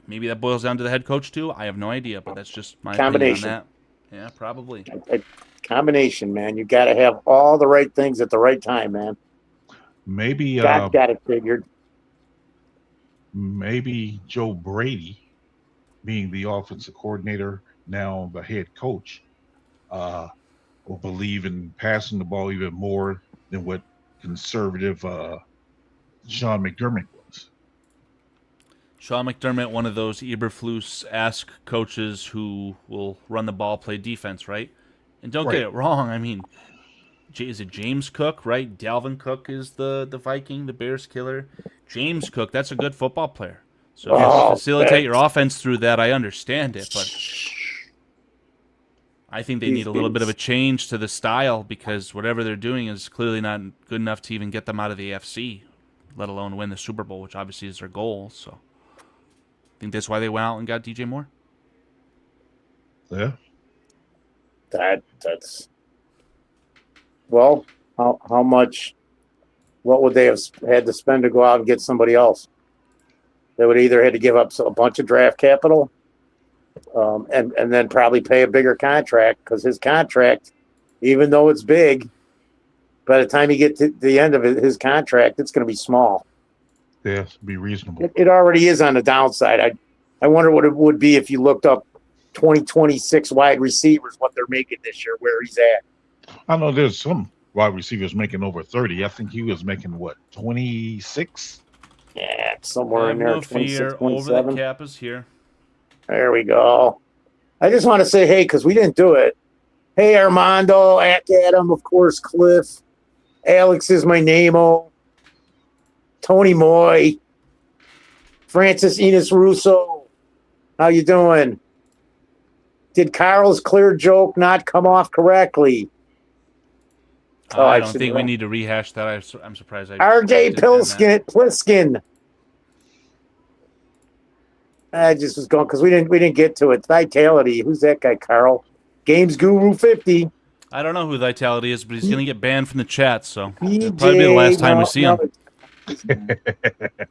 Maybe that boils down to the head coach too. I have no idea, but that's just my opinion on that. Yeah, probably. A combination, man. You got to have all the right things at the right time, man. Maybe God got it figured. Maybe Joe Brady, being the offensive coordinator, now the head coach, will believe in passing the ball even more than what conservative Sean McDermott was. Sean McDermott, one of those Eberflus-esque coaches who will run the ball, play defense, right? And don't get it wrong. I mean, is it James Cook, right? Dalvin Cook is the Viking, the Bears killer. James Cook, that's a good football player. So if you facilitate your offense through that, I understand it, but I think they need a little bit of a change to the style because whatever they're doing is clearly not good enough to even get them out of the AFC, let alone win the Super Bowl, which obviously is their goal. So I think that's why they went out and got DJ Moore. Yeah. That's well, how much, what would they have had to spend to go out and get somebody else? They would either had to give up a bunch of draft capital and then probably pay a bigger contract because his contract, even though it's big, by the time you get to the end of his contract, it's going to be small. Yes, be reasonable. It already is on the downside. I wonder what it would be if you looked up 2026 wide receivers, what they're making this year, where he's at. I know there's some wide receivers making over 30. I think he was making what, 26? Yeah, somewhere in there. No fear. 26, Over 27. the cap is here. There we go. I just want to say, hey, because we didn't do it. Hey, Armando, Adam, of course, Cliff. Alex is my name-o. Tony Moy. Francis Enos Russo. How you doing? Did Carl's clear joke not come off correctly? I don't think we need to rehash that. I'm surprised. RJ Pliskin. I just was going because we didn't get to it. Vitality. Who's that guy, Carl? Games Guru 50. I don't know who Vitality is, but he's going to get banned from the chat, so it'll BJ, probably be the last time we see him.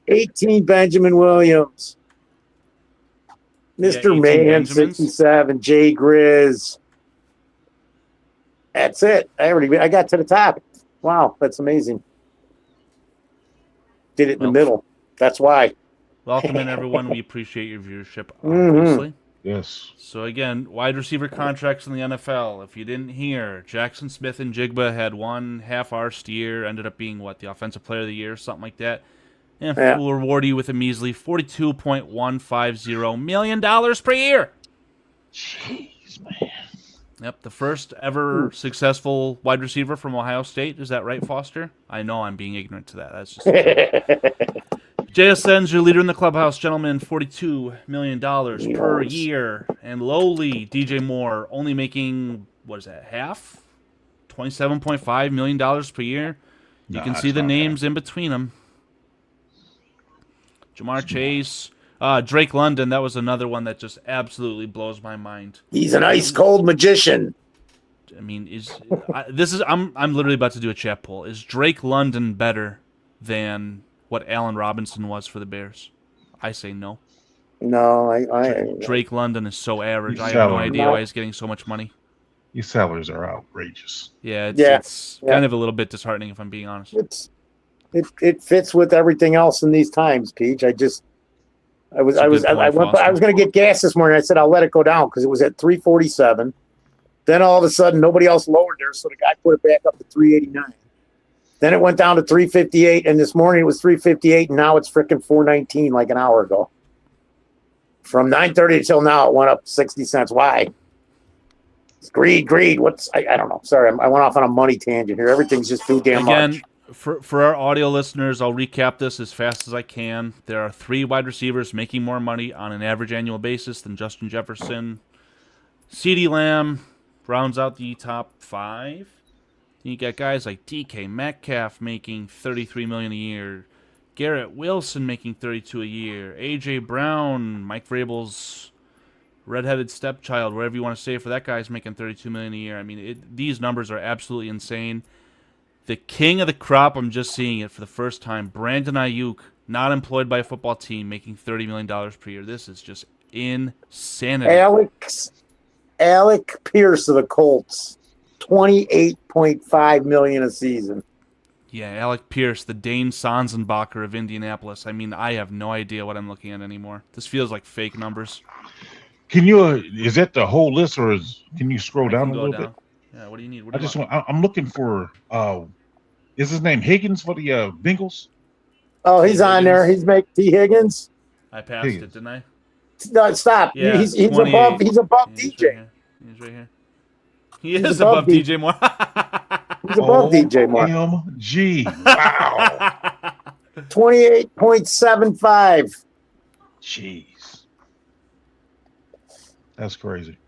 18 Benjamin Williams. Mr. 18 Mayhem Benjamins. 67. Jay Grizz. That's it. I got to the top. Wow, that's amazing. Did it in the middle. That's why. Welcome in, everyone. We appreciate your viewership, obviously. Yes. So, again, wide receiver contracts in the NFL. If you didn't hear, Jackson Smith and Jigba had one half-arsed year, ended up being, the Offensive Player of the Year, something like that. Yeah. We'll reward you with a measly $42.150 million per year. Jeez, man. Yep, the first ever successful wide receiver from Ohio State. Is that right, Foster? I know I'm being ignorant to that. That's just JSN's your leader in the clubhouse, gentlemen. $42 million per year. And lowly DJ Moore only making, half? $27.5 million per year. You can see the names in between them. Jamar Chase. Drake London, that was another one that just absolutely blows my mind. He's an ice cold magician. I mean, I'm literally about to do a chat poll. Is Drake London better than what Allen Robinson was for the Bears? I say no. No, Drake London is so average. I have no idea why he's getting so much money. These salaries are outrageous. Yeah, it's kind of a little bit disheartening if I'm being honest. It fits with everything else in these times, Peach. I was going to get gas this morning. I said I'll let it go down because it was at 347. Then all of a sudden nobody else lowered there, so the guy put it back up to 389. Then it went down to 358, and this morning it was 358, and now it's freaking 419 like an hour ago. From 9:30 until now, it went up 60 cents. Why? It's greed. I don't know. Sorry, I went off on a money tangent here. Everything's just too damn much. For our audio listeners, I'll recap this as fast as I can. There are 3 wide receivers making more money on an average annual basis than Justin Jefferson. CeeDee Lamb rounds out the top 5. You got guys like DK Metcalf making $33 million a year. Garrett Wilson making $32 a year. AJ Brown, Mike Vrabel's redheaded stepchild, whatever you want to say for that guy's making $32 million a year. I mean, these numbers are absolutely insane. The king of the crop, I'm just seeing it for the first time. Brandon Ayuk, not employed by a football team, making $30 million per year. This is just insanity. Alec Pierce of the Colts, $28.5 million a season. Yeah, Alec Pierce, the Dane Sanzenbacher of Indianapolis. I mean, I have no idea what I'm looking at anymore. This feels like fake numbers. Can you? Is that the whole list, or can you scroll down a little bit? Yeah. What do you need? I'm looking for. Is his name Higgins for the Bengals? Oh, he's on there. He's T. Higgins. I passed it, didn't I? No, stop. Yeah, he's above. He's above DJ. He's right here. He is above DJ Moore. He's above DJ Moore. MG. Wow. 28.75. Jeez. That's crazy.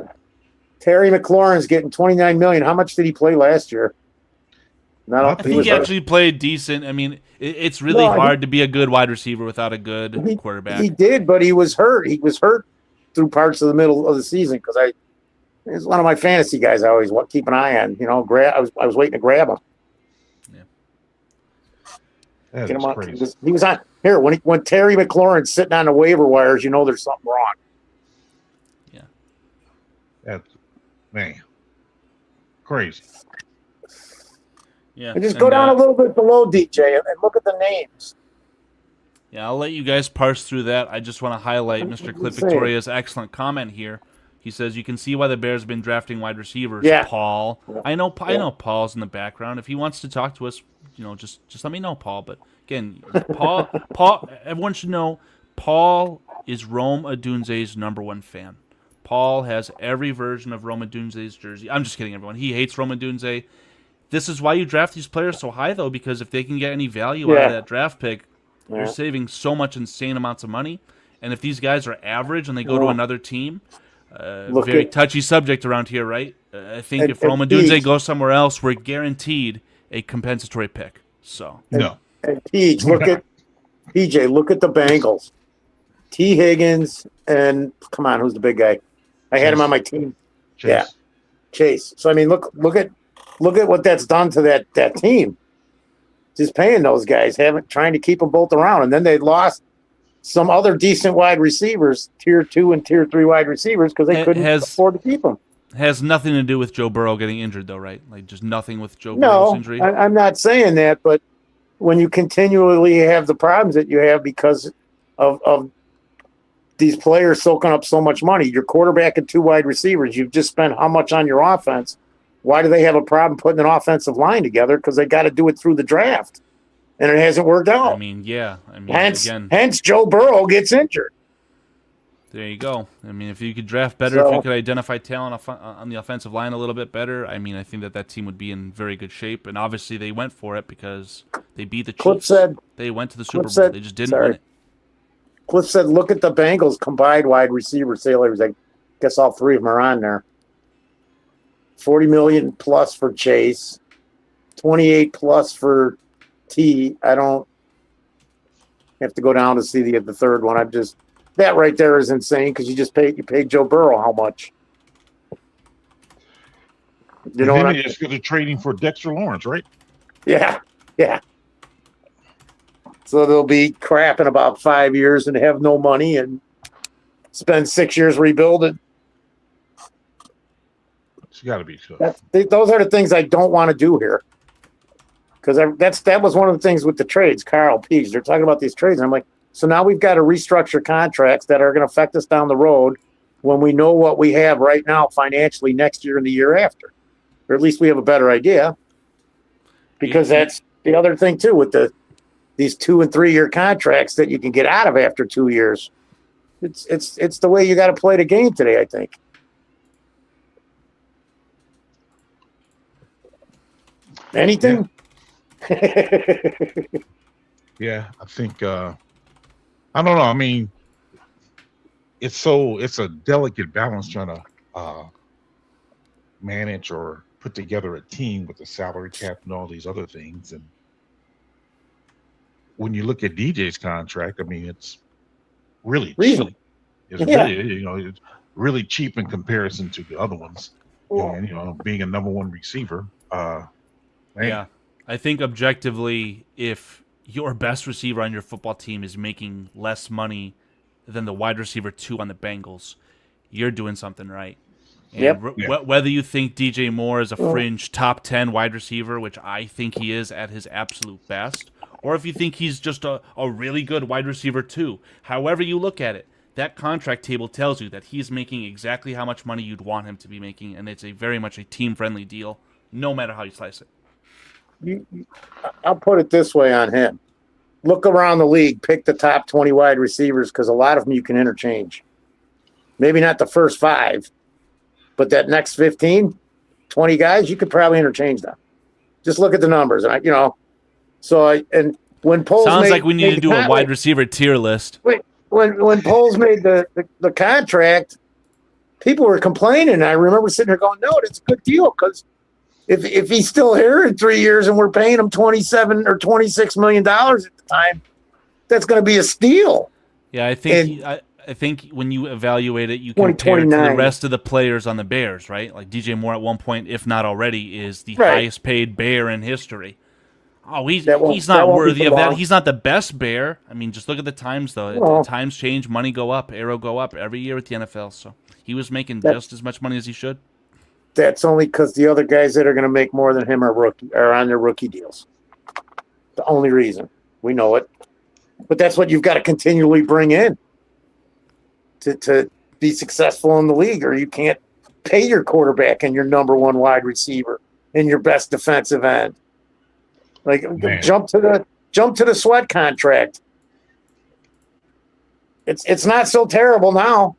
Terry McLaurin's getting $29 million. How much did he play last year? I think he actually played decent. I mean, it's really hard to be a good wide receiver without a good quarterback. He did, but he was hurt. He was hurt through parts of the middle of the season because he's one of my fantasy guys. I always keep an eye on. I was waiting to grab him. Yeah, get him on. He was on here when Terry McLaurin's sitting on the waiver wires. There's something wrong. Yeah, that's man, crazy. Yeah. And just go down a little bit below DJ and look at the names. Yeah, I'll let you guys parse through that. I just want to highlight Mr. Clip Victoria's excellent comment here. He says, you can see why the Bears have been drafting wide receivers, Paul. Yeah. I know Paul's in the background. If he wants to talk to us, just let me know, Paul. But again, Paul, everyone should know, Paul is Rome Odunze's #1 fan. Paul has every version of Rome Odunze's jersey. I'm just kidding, everyone. He hates Rome Odunze. This is why you draft these players so high, though, because if they can get any value out of that draft pick, you're saving so much insane amounts of money. And if these guys are average and they go to another team, very touchy subject around here, right? I think if Rome Odunze goes somewhere else, we're guaranteed a compensatory pick. So And PJ, look at the Bengals. T. Higgins and come on, who's the big guy? I had him on my team. Chase. Yeah, Chase. So I mean, look at what that's done to that team. Just paying those guys, trying to keep them both around, and then they lost some other decent wide receivers, tier 2 and tier 3 wide receivers, because they couldn't afford to keep them. Has nothing to do with Joe Burrow getting injured, though, right? Like just nothing with Joe Burrow's injury. I'm not saying that, but when you continually have the problems that you have because of these players soaking up so much money, your quarterback and 2 wide receivers, you've just spent how much on your offense? Why do they have a problem putting an offensive line together? Because they got to do it through the draft, and it hasn't worked out. I mean, hence Joe Burrow gets injured. There you go. I mean, if you could draft better, if you could identify talent on the offensive line a little bit better, I mean, I think that team would be in very good shape. And obviously, they went for it because they beat the Chiefs. They went to the Super Bowl. They just didn't win it. Cliff said, "Look at the Bengals combined wide receiver salaries. I guess all 3 of them are on there. $40 million plus for Chase, 28 plus for T. I don't have to go down to see the third one. I'm just that right there is insane because you paid Joe Burrow how much? You know, what just going to trading for Dexter Lawrence, right? Yeah. So they'll be crap in about 5 years and have no money and spend 6 years rebuilding. It's got to be so. Those are the things I don't want to do here. Because that was one of the things with the trades, Carl Peach. They're talking about these trades. And I'm like, so now we've got to restructure contracts that are going to affect us down the road when we know what we have right now financially next year and the year after. Or at least we have a better idea. Because that's the other thing, too, with these 2 and 3 year contracts that you can get out of after 2 years. It's the way you got to play the game today, I think. Anything? Yeah, I think I don't know. I mean, it's a delicate balance trying to manage or put together a team with the salary cap and all these other things. And when you look at DJ's contract, I mean, it's really cheap. It's really, it's really cheap in comparison to the other ones. And being a #1 receiver. Yeah, I think objectively, if your best receiver on your football team is making less money than the wide receiver 2 on the Bengals, you're doing something right. And whether you think DJ Moore is a fringe top 10 wide receiver, which I think he is at his absolute best, or if you think he's just a really good wide receiver 2, however you look at it, that contract table tells you that he's making exactly how much money you'd want him to be making, and it's very much a team-friendly deal, no matter how you slice it. I'll put it this way on him. Look around the league, pick the top 20 wide receivers because a lot of them you can interchange. Maybe not the first 5, but that next 15, 20 guys, you could probably interchange them. Just look at the numbers. And and when Poles sounds like we need to do a wide receiver tier list. Wait, when Poles made the contract, people were complaining. I remember sitting there going, no, it's a good deal because if he's still here in 3 years and we're paying him $27 or $26 million at the time, that's going to be a steal. Yeah, I think when you evaluate it, you compare it to the rest of the players on the Bears, right? Like DJ Moore at one point, if not already, is the highest paid Bear in history. Oh, he's not worthy of that. He's not the best Bear. I mean, just look at the times, though. Times change, money go up, arrow go up every year with the NFL. So he was making just as much money as he should. that's only because the other guys that are going to make more than him are on their rookie deals. The only reason. We know it. But that's what you've got to continually bring in to be successful in the league, or you can't pay your quarterback and your number one wide receiver and your best defensive end. Like, jump to the Sweat contract. It's not so terrible now.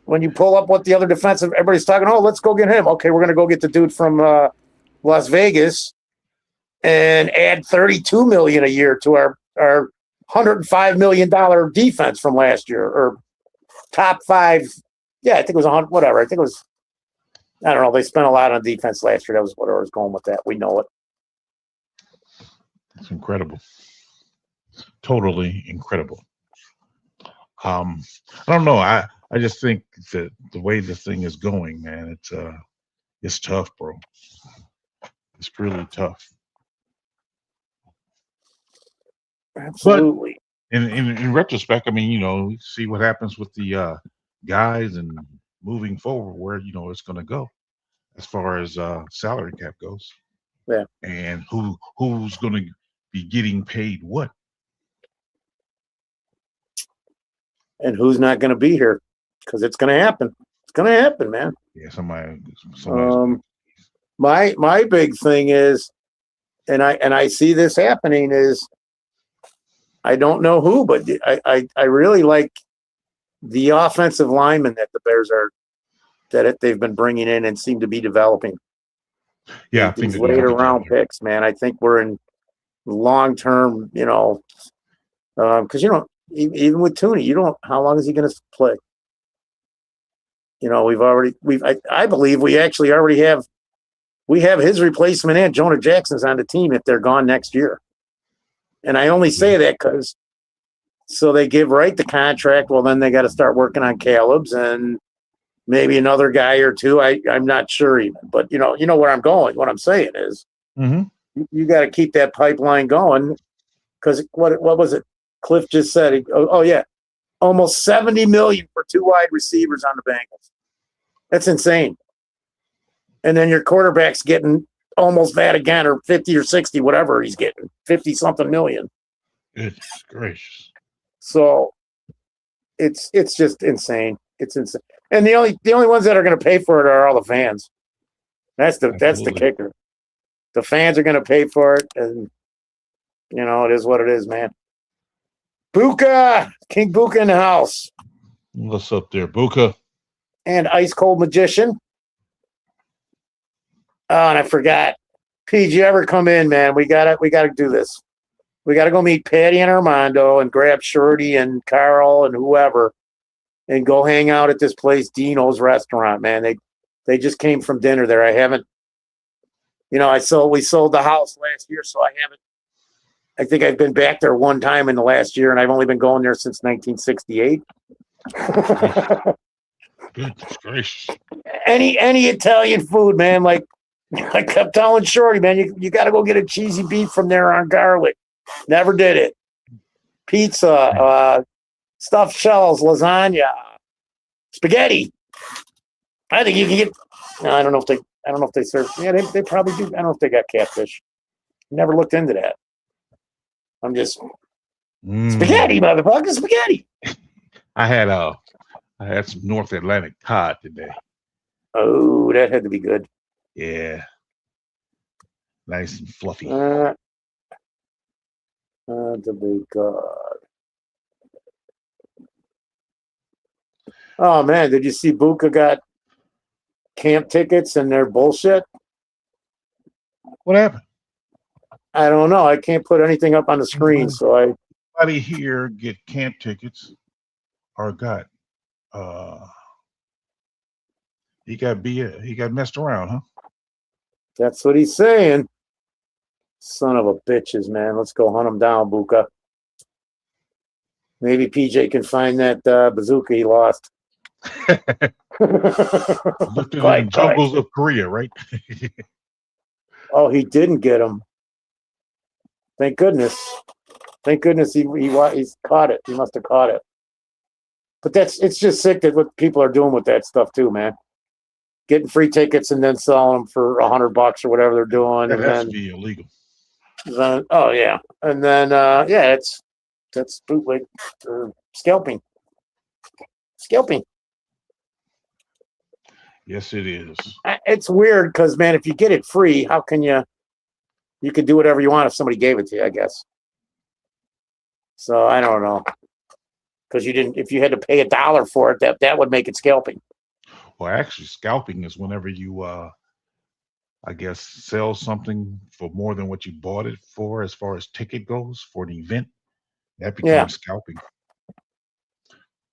When you pull up what the other defensive, everybody's talking, oh, let's go get him. Okay, we're going to go get the dude from Las Vegas and add $32 million a year to our $105 million defense from last year, or top 5. Yeah, I think it was 100, whatever. I think it was, I don't know. They spent a lot on defense last year. That was what I was going with that. We know it. It's incredible. Totally incredible. I don't know. I just think that the way this thing is going, man, it's tough, bro. It's really tough. Absolutely. But in retrospect, I mean, you see what happens with the guys and moving forward, where it's going to go as far as salary cap goes. Yeah. And who's going to be getting paid what? And who's not going to be here? Because it's going to happen. It's going to happen, man. Yeah, somebody. My big thing is, and I see this happening, is I don't know who, but I really like the offensive linemen that the Bears they've been bringing in and seem to be developing. Yeah, I think these later round picks, man. I think we're in long term, because even with Tooney, how long is he going to play? I believe we actually already have his replacement, and Jonah Jackson's on the team if they're gone next year. And I only say that because so they give Wright the contract. Well, then they got to start working on Caleb's and maybe another guy or two. I'm not sure even, but you know where I'm going. What I'm saying is, you got to keep that pipeline going, because what was it? Cliff just said, oh yeah, almost $70 million for 2 wide receivers on the Bengals. That's insane. And then your quarterback's getting almost that again, or 50 or 60, whatever he's getting, 50 something million. Goodness gracious. So it's just insane. It's insane. And the only ones that are going to pay for it are all the fans. That's the kicker. The fans are going to pay for it, and it is what it is, man. Buka, King Buka in the house. What's up there, Buka? And Ice Cold Magician. Oh, and I forgot. Pete, you ever come in, man? We gotta do this. We gotta go meet Patty and Armando and grab Shorty and Carl and whoever, and go hang out at this place, Dino's Restaurant, man. They just came from dinner there. I haven't, we sold the house last year, so I think I've been back there one time in the last year, and I've only been going there since 1968. Goodness gracious. Any Italian food, man, like I kept telling Shorty, man, you got to go get a cheesy beef from there on garlic. Never did it. Pizza, stuffed shells, lasagna, spaghetti. I think you can get. No, I don't know if they serve. Yeah, they probably do. I don't know if they got catfish. Never looked into that. I'm just spaghetti, motherfucker, spaghetti. I had some North Atlantic cod today. Oh, that had to be good. Yeah, nice and fluffy. To be good. Oh man, did you see Buka got camp tickets and they're bullshit? What happened? I don't know. I can't put anything up on the screen, so Anybody here get camp tickets or got he got messed around, huh? That's what he's saying. Son of a bitches, man. Let's go hunt him down, Buka. Maybe PJ can find that bazooka he lost. Looked in the jungles of Korea, right? Oh, he didn't get him. Thank goodness. Thank goodness he's caught it. He must have caught it. But it's just sick that what people are doing with that stuff too, man. getting free tickets and then selling them for $100 or whatever they're doing. That And has then, to be illegal. oh yeah, and then that's bootleg scalping. Scalping. Yes, it is. It's weird because, man, if you get it free, how can you could do whatever you want if somebody gave it to you, I guess. So I don't know. Because if you had to pay $1 for it, that would make it scalping. Well, actually, scalping is whenever you, I guess, sell something for more than what you bought it for, as far as ticket goes for an event. That becomes scalping.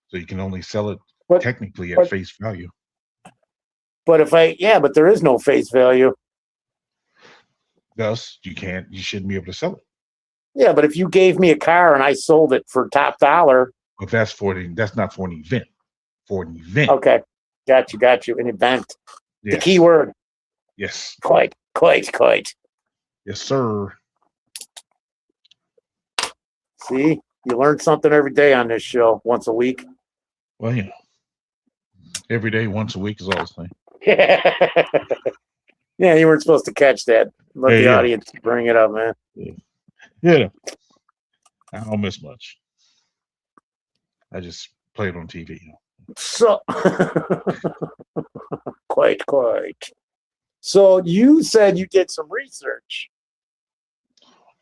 So you can only sell it technically at face value. But but there is no face value. Thus, you shouldn't be able to sell it. Yeah, but if you gave me a car and I sold it for top dollar. But that's not for an event. For an event. Okay. Got you. An event. Yes. The key word. Yes. Quite. Yes, sir. See, you learn something every day on this show, once a week. Well, every day, once a week is all the same. Yeah, you weren't supposed to catch that. Let the audience bring it up, man. Yeah. I don't miss much. I just play it on TV. So, quite. So you said you did some research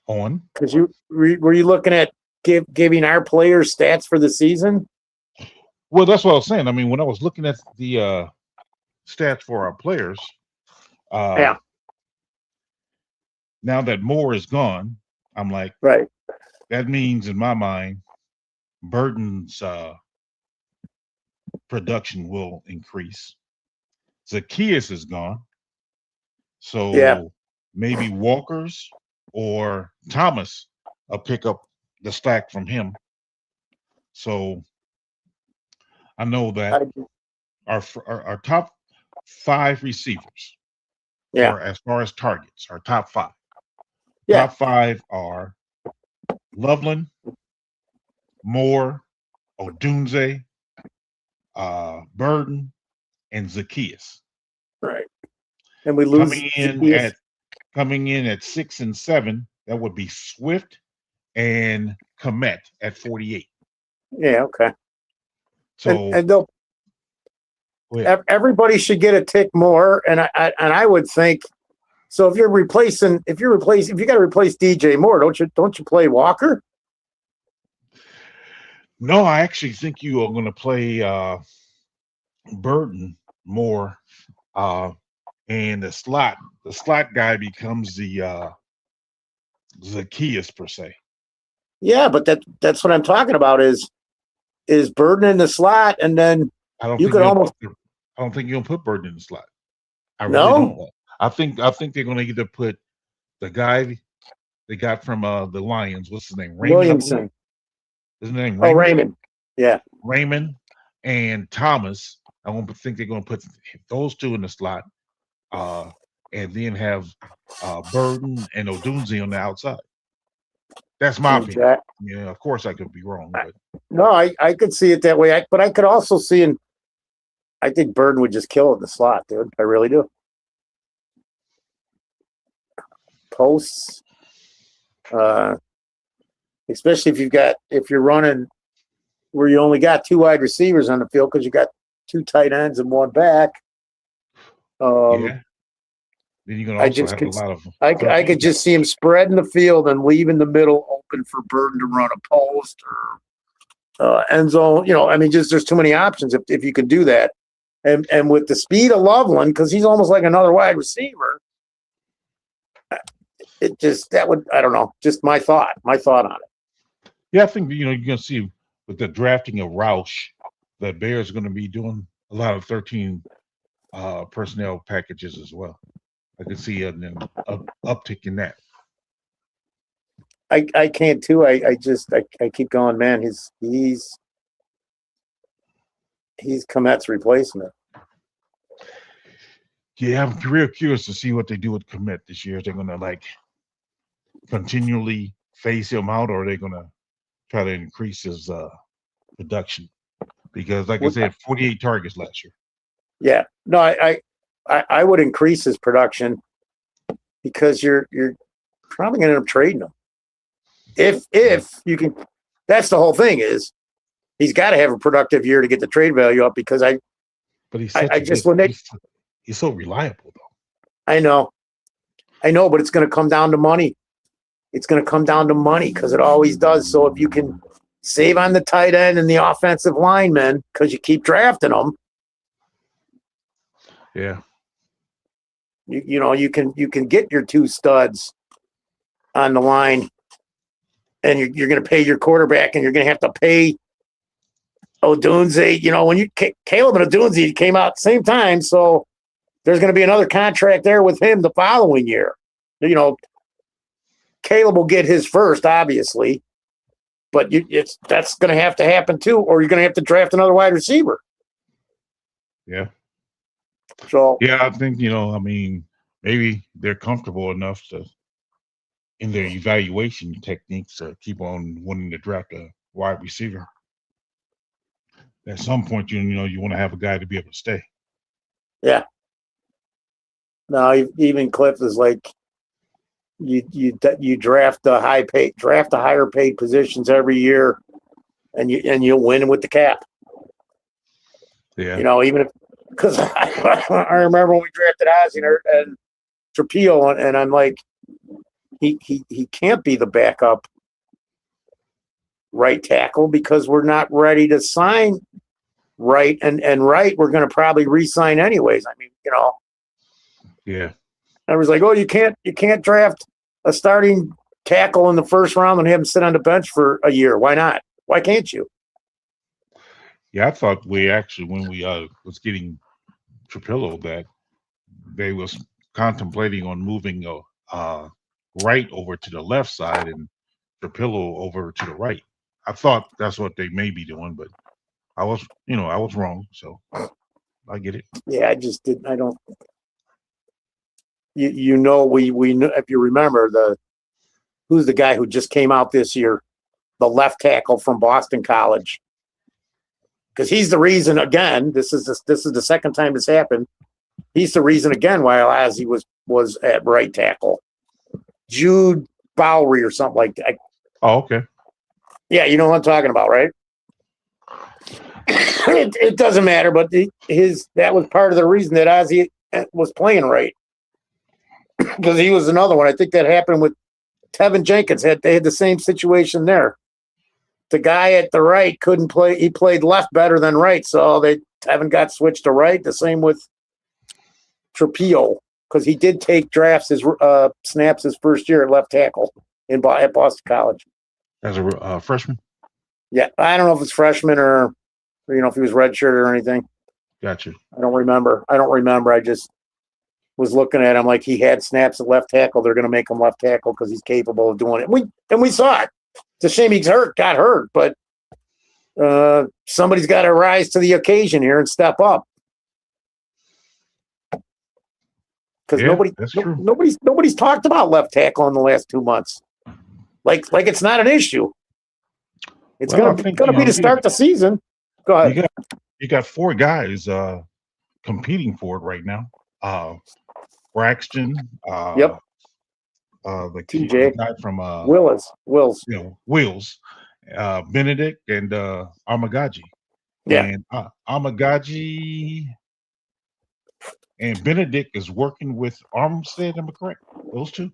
on because were you looking at giving our players stats for the season? Well, that's what I was saying. I mean, when I was looking at the stats for our players, now that Moore is gone, I'm like, right. That means, in my mind, Burton's production will increase. Zacchaeus is gone, so maybe Walker's or Thomas will pick up the slack from him. So I know that our top 5 receivers, or as far as targets, our top 5. Top 5 are Loveland, Moore, Odunze, Burton, and Zacchaeus. Right. And we lose coming in at 6 and 7. That would be Swift and Komet at 48. Yeah. Okay. So and they'll. Everybody should get a tick more, and I would think. So if you got to replace DJ Moore, don't you play Walker? No, I actually think you are going to play Burton more, and the slot guy becomes the Zacchaeus per se. Yeah, but that's what I'm talking about is Burton in the slot, and then I don't think you'll put Burton in the slot. I really don't. I think they're going to either put the guy they got from the Lions. What's his name? Raymond Williamson. His name Raymond? Oh, Raymond. Yeah. Raymond and Thomas. I don't think they're going to put those 2 in the slot, and then have Burton and Odunze on the outside. That's my opinion. Yeah, of course I could be wrong. But. No, I could see it that way. But I could also see I think Burton would just kill it in the slot, dude. I really do. Posts, especially if you're running where you only got 2 wide receivers on the field because you got 2 tight ends and 1 back. Then you can also have a lot of. I could just see him spreading the field and leaving the middle open for Burton to run a post or end zone. I mean, just there's too many options if you can do that. And with the speed of Loveland, because he's almost like another wide receiver. I don't know, just my thought on it. Yeah, I think you're going to see with the drafting of Roush, the Bears are going to be doing a lot of 13 personnel packages as well. I can see an uptick in that. I can't too. I keep going, man. He's Komet's replacement. Yeah, I'm real curious to see what they do with Komet this year. They're going to continually phase him out, or are they going to try to increase his production? Because, like I said, 48 targets last year. Yeah, no, I would increase his production because you're probably going to end up trading him. If you can, that's the whole thing is he's got to have a productive year to get the trade value up because But he's he's so reliable though. I know, but it's going to come down to money. It's going to come down to money because it always does. So if you can save on the tight end and the offensive linemen because you keep drafting them, yeah, you can get your 2 studs on the line, and you're going to pay your quarterback, and you're going to have to pay Odunze. When Caleb and Odunze came out at the same time, so there's going to be another contract there with him the following year. Caleb will get his first, obviously, but that's going to have to happen too, or you're going to have to draft another wide receiver. Yeah. So yeah, I think maybe they're comfortable enough in their evaluation techniques to keep on wanting to draft a wide receiver. At some point, you want to have a guy to be able to stay. Yeah. No, even Cliff is like, you draft the higher paid positions every year, and you'll win with the cap. Yeah. Even if, because I remember when we drafted Ozzie and Trapillo, and I'm like, he can't be the backup right tackle because we're not ready to sign Wright, and Wright we're going to probably re-sign anyways. I mean, Yeah. I was like, oh, you can't draft a starting tackle in the first round and have him sit on the bench for a year. Why not? Why can't you? Yeah, I thought when we was getting Trapillo, that they was contemplating on moving Wright over to the left side and Trapillo over to the right. I thought that's what they may be doing, but I was wrong. So I get it. Yeah, I just didn't. I don't. We know, if you remember, who's the guy who just came out this year, the left tackle from Boston College, because he's the reason again. This is the second time this happened. He's the reason again why Ozzie was at right tackle. Jude Bowery or something like that. Oh, okay. Yeah, you know what I'm talking about, right? It doesn't matter, but that was part of the reason that Ozzie was playing right. Because he was another one. I think that happened with Tevin Jenkins. They had the same situation there. The guy at the right couldn't play. He played left better than right, so Tevin got switched to right. The same with Trapillo, because he did take snaps his first year at left tackle at Boston College as a freshman. Yeah, I don't know if it's freshman or if he was redshirt or anything. Gotcha. I don't remember. I just was looking at him like he had snaps at left tackle. They're going to make him left tackle because he's capable of doing it. And we saw it. It's a shame he's got hurt, but somebody's got to rise to the occasion here and step up. Because nobody's talked about left tackle in the last 2 months. Like it's not an issue. It's going to be to start the season. Go ahead. You got 4 guys competing for it right now. Braxton. Yep. The TJ guy from Wills. Wills. Benedict and Amagaji. Yeah. And Amagaji and Benedict is working with Armstead. Am I correct? Those two.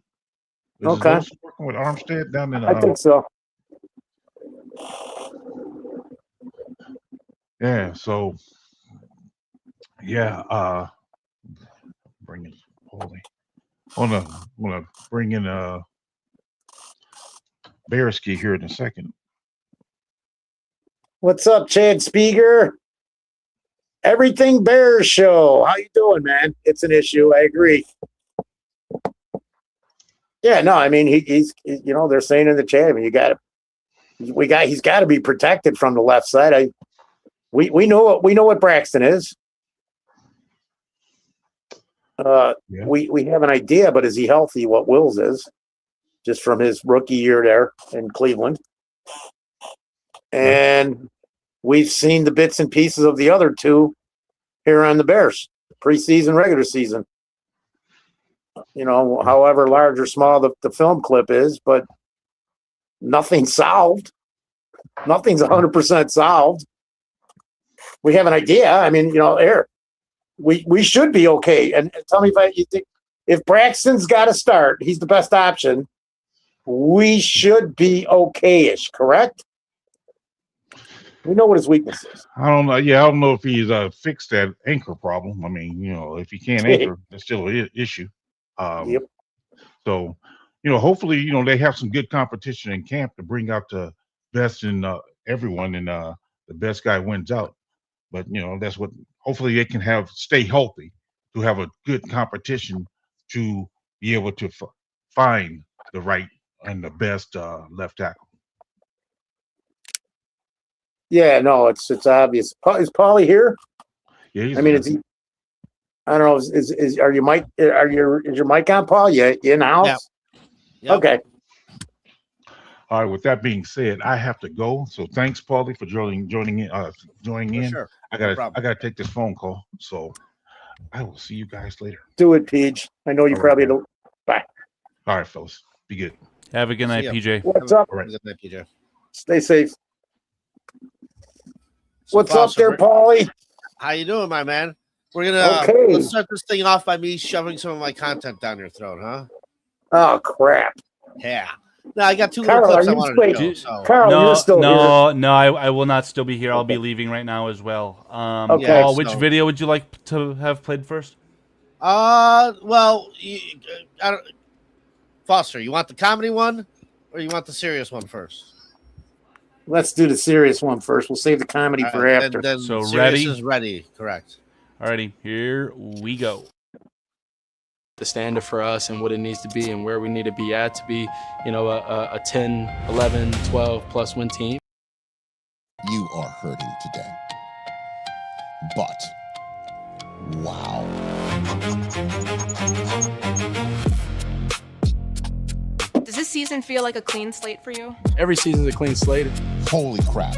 Okay. Those working with Armstead down in. I think so. Yeah. So. Yeah. Bring it. Holy. I wanna bring in Bearski here in a second. What's up, Chad Spieger? Everything Bears show. How you doing, man? It's an issue. I agree. Yeah, no, I mean he's they're saying in the chat. I mean he's got to be protected from the left side. We know what Braxton is. We have an idea, but is he healthy? What Wills is, just from his rookie year there in Cleveland, and we've seen the bits and pieces of the other two here on the Bears. preseason, regular season. You know, however large or small the film clip is, but nothing's solved. Nothing's 100% solved. We have an idea. I mean, you know, we should be okay. And tell me you think if Braxton's got to start, he's the best option. We should be okay-ish, correct? We know what his weakness is. I don't know. Yeah, I don't know if he's fixed that anchor problem. I mean, you know, if he can't anchor, that's still an issue. Yep. So, you know, hopefully, you know, they have some good competition in camp to bring out the best in everyone, and the best guy wins out. But you know, that's what. Hopefully, they can stay healthy to have a good competition to be able to find the right and the best left tackle. Yeah, no, it's obvious. Is Paulie here? Yeah, I mean, I don't know. Is your mic on, Paul? You in house? Yep. Okay. All right. With that being said, I have to go. So thanks, Paulie, for joining in. Sure. I gotta take this phone call. So I will see you guys later. Do it, Peach. I know you All probably right. don't. Bye. All right, fellas. Be good. Have a good night, ya. PJ. What's up? All right. Good night, PJ. Stay safe. So, What's up Foster, there, Paulie? How you doing, my man? We're gonna Okay. let's start this thing off by me shoving some of my content down your throat, huh? Oh crap, Yeah. No, I got two Carl, little clips are I you wanted straight? to show. So. Carl, you're still here. No, I will not still be here. I'll be Okay. leaving right now as well. Okay. Paul, which So- video would you like to have played first? Well, I don't, Foster, you want the comedy one or you want the serious one first? Let's do the serious one first. We'll save the comedy All for right, after. Then So serious ready? is ready, correct. Alrighty, here we go. The standard for us and what it needs to be and where we need to be at to be, you know, a 10, 11, 12 plus win team. You are hurting today. But, wow. Does this season feel like a clean slate for you? Every season's a clean slate. Holy crap.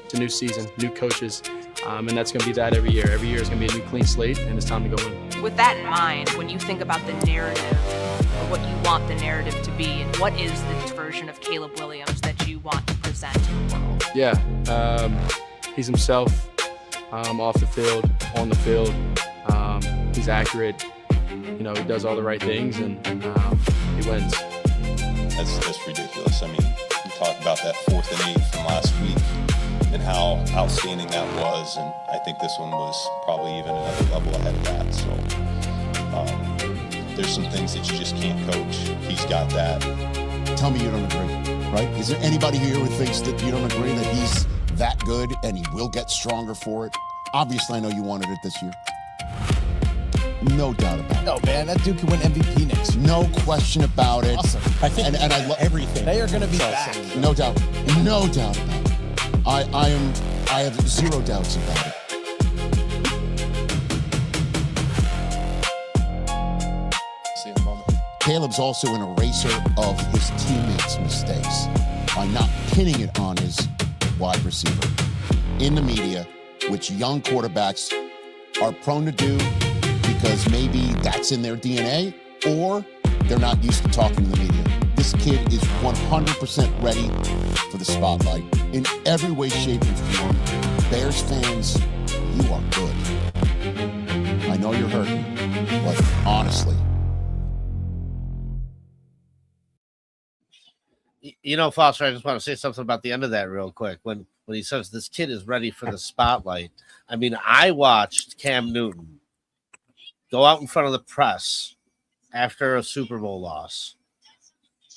It's a new season, new coaches, and that's going to be that every year. Every year is going to be a new clean slate, and it's time to go win. With that in mind, when you think about the narrative or what you want the narrative to be, what is the version of Caleb Williams that you want to present to the world? Yeah, he's himself off the field, on the field. He's accurate. You know, he does all the right things, and he wins. That's ridiculous. I mean, you talked about that 4th and 8 from last week and how outstanding that was, and I think this one was probably even another level ahead of that. So there's some things that you just can't coach. He's got that. Tell me you don't agree, right? Is there anybody here who thinks that you don't agree that he's that good and he will get stronger for it? Obviously, I know you wanted it this year. No doubt about it. No, man, that dude can win MVP next year. No question about it. Awesome. I think and I love everything. They are going to be back. No doubt. No doubt about it. I have zero doubts about it. See you in a moment. Caleb's also an eraser of his teammates' mistakes by not pinning it on his wide receiver. In the media, which young quarterbacks are prone to do because maybe that's in their DNA or they're not used to talking to the media. This kid is 100% ready for the spotlight in every way, shape, and form. Bears fans, you are good. I know you're hurting, but honestly. You know, Foster, I just want to say something about the end of that real quick. When he says this kid is ready for the spotlight, I mean, I watched Cam Newton go out in front of the press after a Super Bowl loss,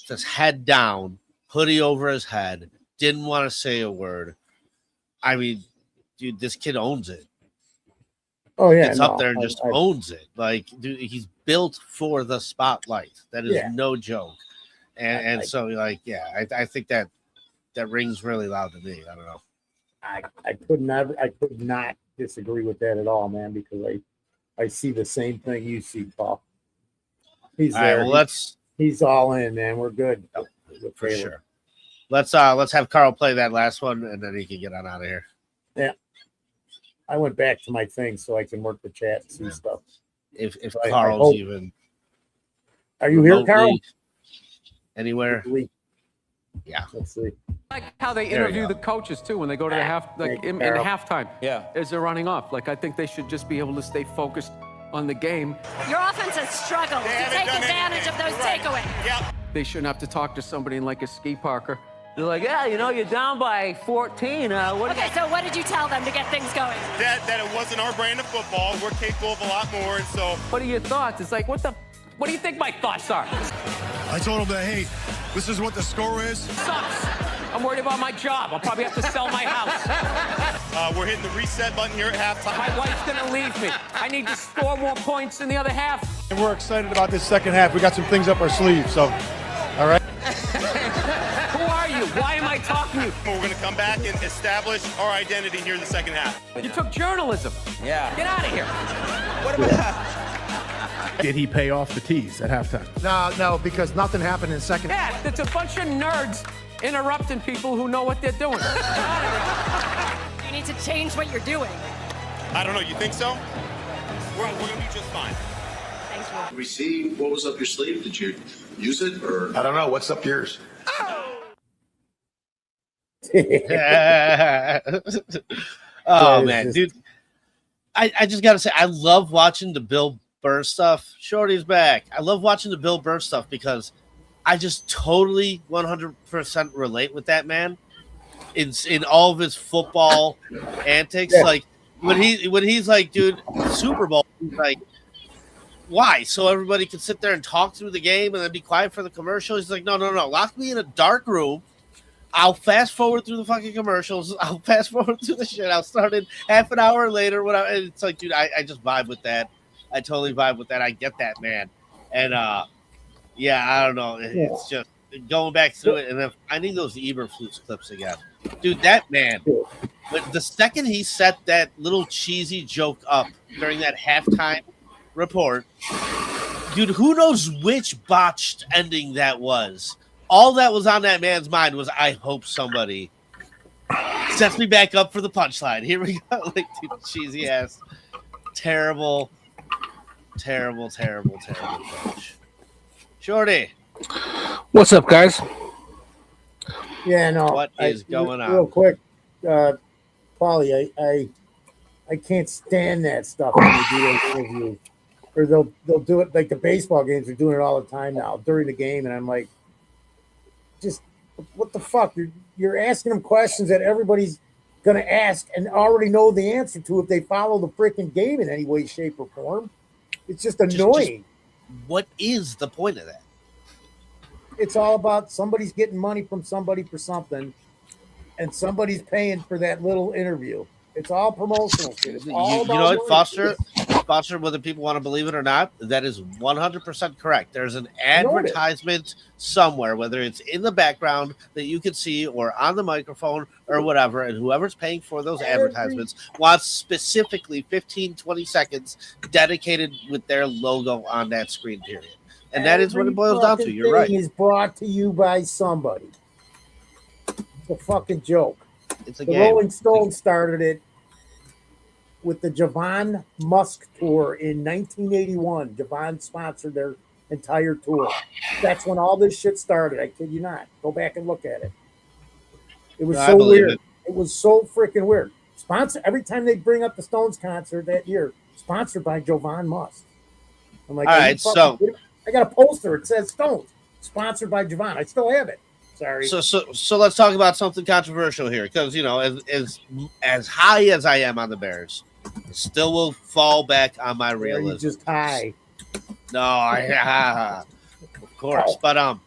just head down, hoodie over his head, didn't want to say a word. I mean, dude, this kid owns it. Oh yeah, Gets up there and just owns it. Like, dude, he's built for the spotlight. That is no joke. And so, like, yeah, I think that rings really loud to me. I don't know. I could not disagree with that at all, man, because I see the same thing you see, Paul. He's all there. Right, well, he's all in, man. We're good. For sure. Let's have Carl play that last one, and then he can get on out of here. Yeah. I went back to my thing so I can work the chat and see stuff. If I Carl's hope- even. Are you here, Carl? remotely Anywhere? Yeah. Let's see. Like how they There we interview go. the coaches too when they go to the Thank you, in Carol. halftime. Yeah. As they're running off. Like I think they should just be able to stay focused on the game. Your offense has struggled to take advantage of those takeaways. Yep. They shouldn't have to talk to somebody in like a ski parker. They're like, yeah, you're down by 14. Okay, so what did you tell them to get things going? That it wasn't our brand of football. We're capable of a lot more, and so. What are your thoughts? It's like, what do you think my thoughts are? I told them that, hey, this is what the score is. Sucks. I'm worried about my job. I'll probably have to sell my house. We're hitting the reset button here at halftime. My wife's gonna leave me. I need to score more points in the other half. And we're excited about this second half. We got some things up our sleeve, so, all right. Who are you? Why am I talking to you? We're going to come back and establish our identity here in the second half. You took journalism. Yeah. Get out of here. What about Did he pay off the tees at halftime? No, because nothing happened in second. Yeah, it's a bunch of nerds interrupting people who know what they're doing. You need to change what you're doing. I don't know. You think so? We're going to be just fine. Thanks, Will. We see what was up your sleeve. Did you use it or? I don't know. What's up yours? Oh man, dude. I just gotta say, I love watching the Bill Burr stuff. Shorty's back. I love watching the Bill Burr stuff because I just totally 100% relate with that man in all of his football antics. Yeah. Like when he's like, dude, Super Bowl, he's like, why? So everybody can sit there and talk through the game and then be quiet for the commercial. He's like, no, lock me in a dark room. I'll fast forward through the fucking commercials. I'll fast forward through the shit. I'll start in half an hour later. Whatever. And it's like, dude, I just vibe with that. I totally vibe with that. I get that, man. And yeah, I don't know. It's just going back through it. And then I need those Eberflus clips again, dude. That man. But the second he set that little cheesy joke up during that halftime report, dude, who knows which botched ending that was? All that was on that man's mind was, I hope somebody sets me back up for the punchline. Here we go. Like, dude, cheesy ass. Terrible coach. Shorty. What's up, guys? Yeah, no. What is going on? Real quick, Paulie, I can't stand that stuff when they do those interviews. Or they'll do it like the baseball games are doing it all the time now during the game, and I'm like, just what the fuck? You're asking them questions that everybody's gonna ask and already know the answer to if they follow the freaking game in any way, shape, or form. It's just annoying. What is the point of that? It's all about somebody's getting money from somebody for something, and somebody's paying for that little interview. It's all promotional shit. It's all You know what, money. Foster, whether people want to believe it or not, that is 100% correct. There's an advertisement somewhere, whether it's in the background that you can see or on the microphone or whatever, and whoever's paying for those advertisements wants specifically 15, 20 seconds dedicated with their logo on that screen, period. And that is what it boils down to. You're right. Everything is brought to you by somebody. It's a fucking joke. It's a the game. Rolling Stones started it with the Javon Musk tour in 1981. Javon sponsored their entire tour. That's when all this shit started. I kid you not. Go back and look at it. It was so weird. It was so freaking weird. Sponsor every time they bring up the Stones concert that year, sponsored by Javon Musk. I'm like, all right, so I got a poster. It says Stones, sponsored by Javon. I still have it. Sorry. So let's talk about something controversial here, because as high as I am on the Bears, I still will fall back on my realism. You're just high. No, of course, but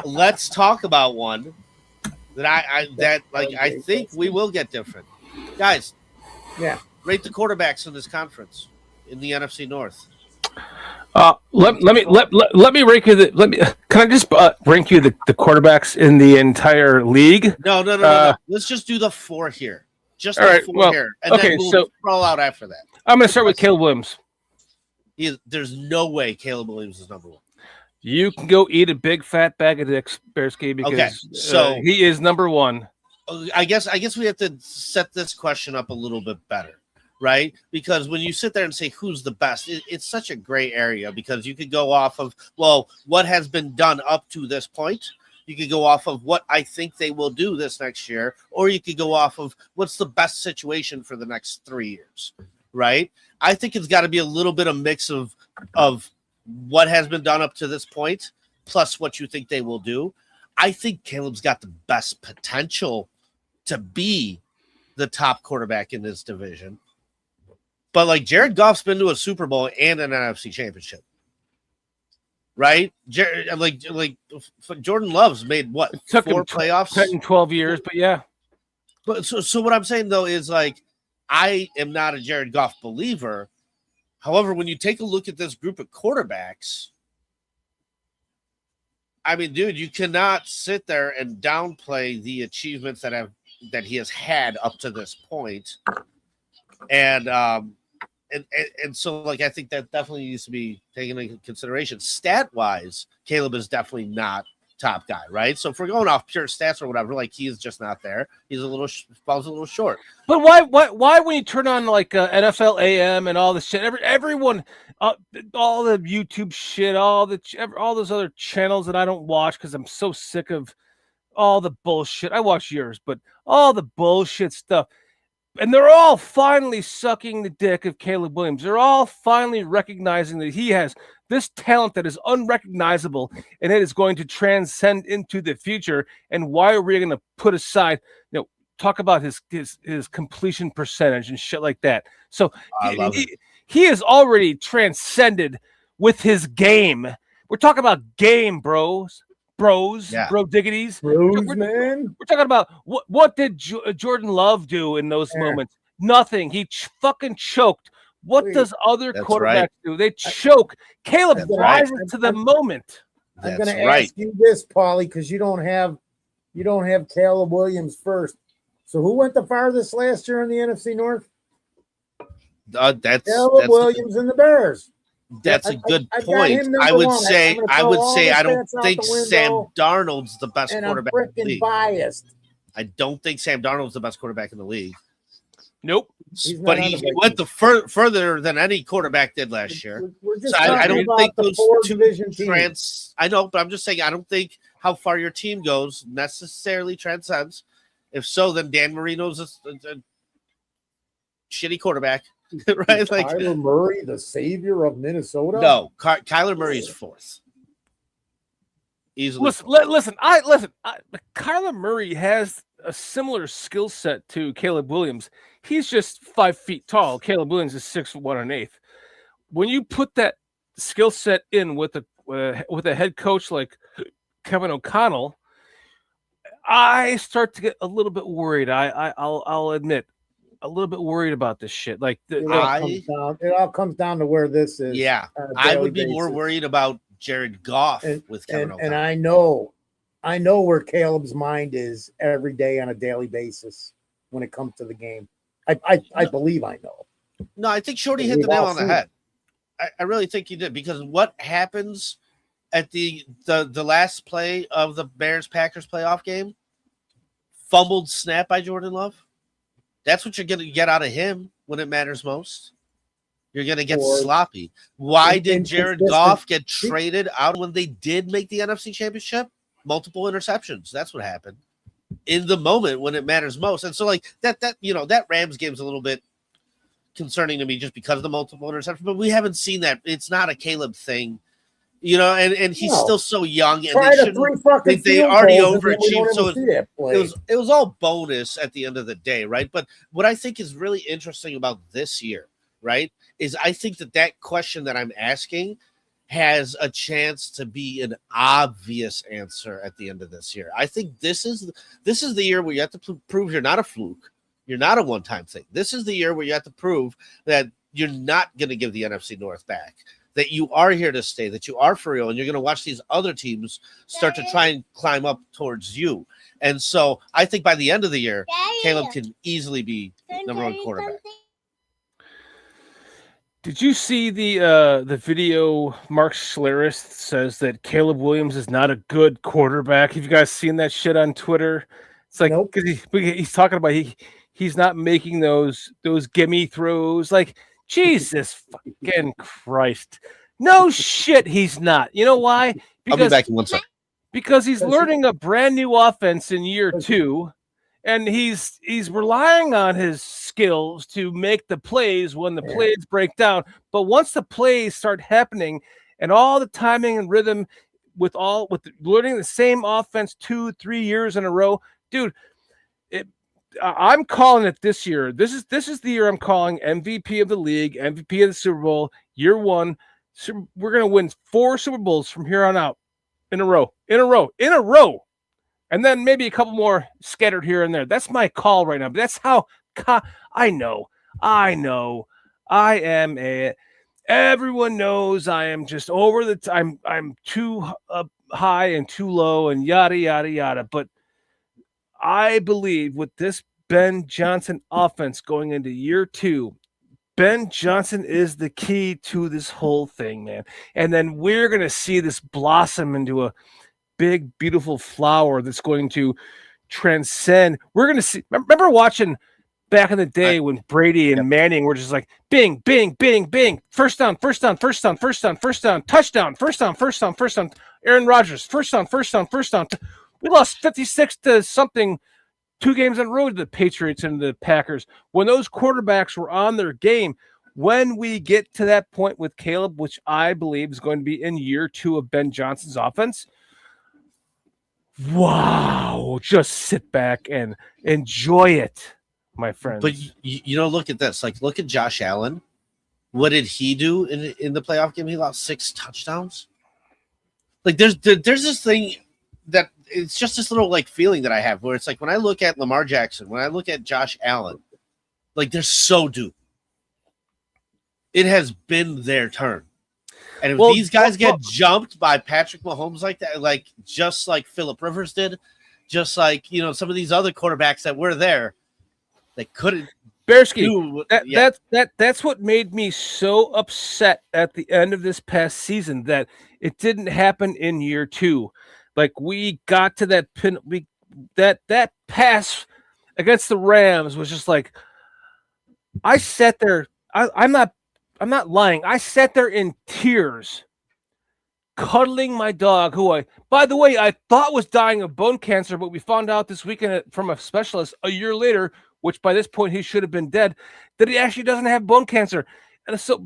let's talk about one that I think we will get different, guys. Yeah, rate the quarterbacks in this conference in the NFC North. Let me rank you can I just rank you the quarterbacks in the entire league? No. Let's just do the four here. Just all right, here. And then we'll roll out after that. I'm gonna start with Caleb Williams. There's no way Caleb Williams is number one. You can go eat a big fat bag of dicks, Bearski, because he is number one. I guess we have to set this question up a little bit better, right? Because when you sit there and say who's the best, it's such a gray area because you could go off of, well, what has been done up to this point. You could go off of what I think they will do this next year, or you could go off of what's the best situation for the next 3 years, right? I think it's got to be a little bit of mix of what has been done up to this point, plus what you think they will do. I think Caleb's got the best potential to be the top quarterback in this division. But like Jared Goff's been to a Super Bowl and an NFC championship. Right? Like Jordan Love's made what? It took 4 him playoffs? 10, 12 years, but yeah. But so what I'm saying though is like I am not a Jared Goff believer. However, when you take a look at this group of quarterbacks, I mean, dude, you cannot sit there and downplay the achievements that he has had up to this point. And so, like, I think that definitely needs to be taken into consideration. Stat-wise, Caleb is definitely not top guy, right? So if we're going off pure stats or whatever, like, he is just not there. He's falls a little short. But why when you turn on like NFL AM and all this shit, everyone, all the YouTube shit, all those other channels that I don't watch because I'm so sick of all the bullshit. I watch yours, but all the bullshit stuff. And they're all finally sucking the dick of Caleb Williams. They're all finally recognizing that he has this talent that is unrecognizable and it is going to transcend into the future. And why are we going to put aside, talk about his completion percentage and shit like that? So he is already transcended with his game. We're talking about game, bros, yeah. Bro diggities. Man. We're talking about what did Jordan Love do in those moments? Nothing. He fucking choked. What does other quarterbacks do? They choke. Caleb rises to the moment. I'm going to ask you this, Paulie, because you don't have Caleb Williams first. So who went the farthest last year in the NFC North? Caleb Williams and the Bears. That's a good point. I would say I don't think Sam Darnold's the best quarterback in the league. Biased. I don't think Sam Darnold's the best quarterback in the league. Nope. But he went further than any quarterback did last year. So I don't think those two I know, but I'm just saying I don't think how far your team goes necessarily transcends. If so, then Dan Marino's a shitty quarterback. Right, like Kyler Murray, the savior of Minnesota. No, Kyler Murray's fourth. Easily. Listen. Kyler Murray has a similar skill set to Caleb Williams. He's just 5 feet tall. Caleb Williams is 6'1" and 1/8. When you put that skill set in with a head coach like Kevin O'Connell, I start to get a little bit worried. I'll admit. A little bit worried about this shit. Like it all comes down to where this is. Yeah, I would be more worried about Jared Goff with Kevin O'Connell. And I know where Caleb's mind is every day on a daily basis when it comes to the game. I believe I know. No, I think Shorty hit the nail on the head. I really think he did because what happens at the last play of the Bears-Packers playoff game? Fumbled snap by Jordan Love. That's what you're going to get out of him when it matters most. You're going to get sloppy. Why did Jared Goff get traded out when they did make the NFC Championship? Multiple interceptions. That's what happened in the moment when it matters most. And so, like that Rams game's a little bit concerning to me just because of the multiple interceptions. But we haven't seen that. It's not a Caleb thing. And he's still so young, and they already overachieved. So it was all bonus at the end of the day, right? But what I think is really interesting about this year, right, is I think that question that I'm asking has a chance to be an obvious answer at the end of this year. I think this is the year where you have to prove you're not a fluke, you're not a one-time thing. This is the year where you have to prove that you're not going to give the NFC North back. That you are here to stay, that you are for real, and you're going to watch these other teams start to try and climb up towards you. And so I think by the end of the year, Caleb can easily be number one quarterback. Did you see the video? Mark Schlereth says that Caleb Williams is not a good quarterback. Have you guys seen that shit on Twitter? It's like because he's talking about he's not making those gimme throws. Like Jesus fucking Christ, no shit, he's not. You know why? I'll be back in 1 second. Because he's learning a brand new offense in year 2, and he's relying on his skills to make the plays when the plays break down. But once the plays start happening, and all the timing and rhythm with learning the same offense 2-3 years in a row, dude. I'm calling it this year. This is the year I'm calling MVP of the league, MVP of the Super Bowl, year 1. So we're gonna win 4 Super Bowls from here on out, in a row, and then maybe a couple more scattered here and there. That's my call right now. But that's how I know. I am a. Everyone knows I am just over the. I'm too high and too low and yada yada yada. But I believe with this Ben Johnson offense going into year 2, Ben Johnson is the key to this whole thing, man. And then we're going to see this blossom into a big, beautiful flower that's going to transcend. We're going to see. Remember watching back in the day when Brady and Manning were just like, bing, bing, bing, bing. First down, first down, first down, first down, first down, touchdown, first down, first down, first down. Aaron Rodgers, first down, first down, first down. We lost 56 to something 2 games on the road to the Patriots and the Packers. When those quarterbacks were on their game, when we get to that point with Caleb, which I believe is going to be in year 2 of Ben Johnson's offense, wow, just sit back and enjoy it, my friends. But look at this. Like, look at Josh Allen. What did he do in the playoff game? He lost 6 touchdowns. Like, there's this thing that it's just this little like feeling that I have where it's like when I look at Lamar Jackson, when I look at Josh Allen, like they're so due. It has been their turn. And if these guys get jumped by Patrick Mahomes like that, like just like Phillip Rivers did, just like some of these other quarterbacks that were there, they couldn't. Bearski, that's what made me so upset at the end of this past season that it didn't happen in year 2. Like we got to that pin, that pass against the Rams was just like I sat there. I'm not lying. I sat there in tears, cuddling my dog, who by the way, I thought was dying of bone cancer, but we found out this weekend from a specialist a year later, which by this point he should have been dead, that he actually doesn't have bone cancer. And so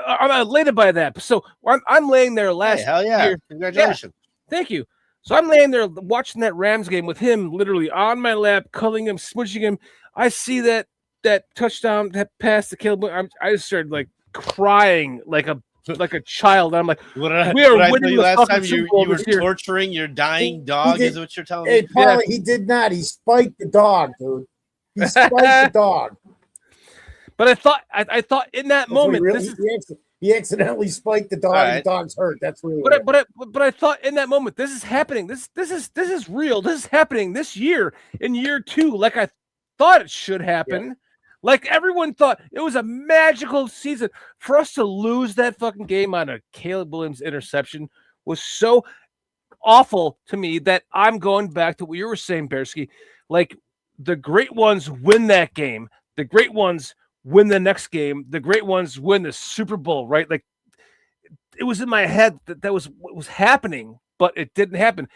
I'm elated by that. So I'm laying there last year. Congratulations. Yeah, thank you. So I'm laying there watching that Rams game with him literally on my lap, cuddling him, smooching him. I see that touchdown, that pass to Caleb. I just started like crying like a child. I'm like, we are winning the last time Super you Bowl were this year. torturing your dying dog, is what you're telling me? Hey, Paulie, he did not. He spiked the dog, dude. He spiked the dog. But I thought in that moment, he accidentally spiked the dog. Right. The dog's hurt. That's really. But I thought in that moment, this is happening. This is real. This is happening this year in year 2, like I thought it should happen. Yeah. Like everyone thought it was a magical season. For us to lose that fucking game on a Caleb Williams interception was so awful to me that I'm going back to what you were saying, Bearski. Like the great ones win that game. The great ones win the next game. The great ones win the Super Bowl, right? Like it was in my head that was what was happening, but it didn't happen.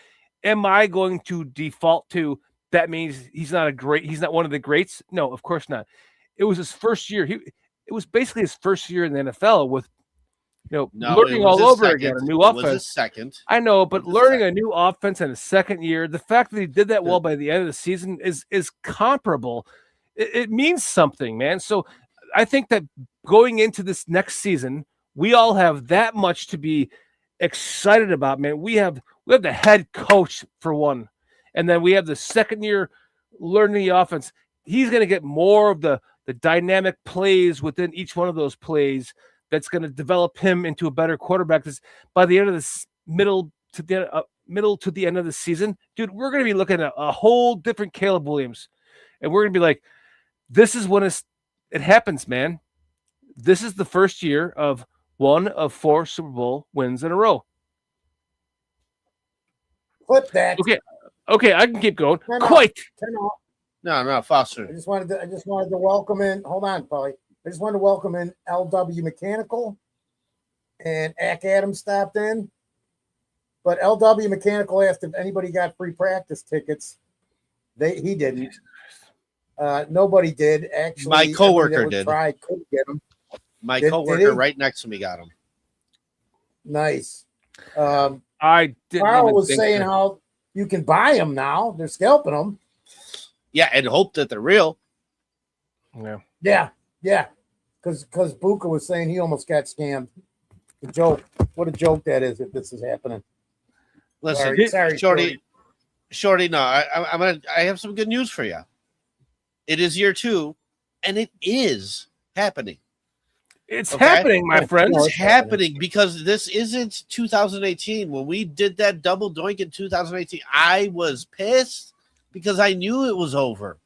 Am I going to default to that means he's not one of the greats? No, of course not. It was his first year. It was basically his first year in the NFL with, learning all over again, a new offense. Was his second. I know, but learning a new offense in a second year, the fact that he did that well by the end of the season is comparable. It means something, man. So I think that going into this next season, we all have that much to be excited about, man. We have the head coach for one, and then we have the second year learning the offense. He's going to get more of the dynamic plays within each one of those plays that's going to develop him into a better quarterback. Because by the end of this middle to the end of the season, dude, we're going to be looking at a whole different Caleb Williams, and we're going to be like, this is when it happens, man. This is the first year of 1 of 4 Super Bowl wins in a row. Flip that. Okay, I can keep going. Time out. Quite. Time out. No, Foster. I just wanted to welcome in. Hold on, Polly. I just wanted to welcome in LW Mechanical, and Ack Adams stopped in. But LW Mechanical asked if anybody got free practice tickets. He didn't. Nobody did. Actually, My coworker did. Couldn't get them. My Did coworker he? right next to me got them. Nice. I didn't. Carl even was think saying so. how you can buy them now. They're scalping them. Yeah, and hope that they're real. Yeah. Yeah. Because Buka was saying he almost got scammed. The joke. What a joke that is if this is happening. Listen, Sorry, Shorty. No, I have some good news for you. It is year 2, and it is happening. It's happening, my friend. It's happening because this isn't 2018. When we did that double doink in 2018, I was pissed because I knew it was over.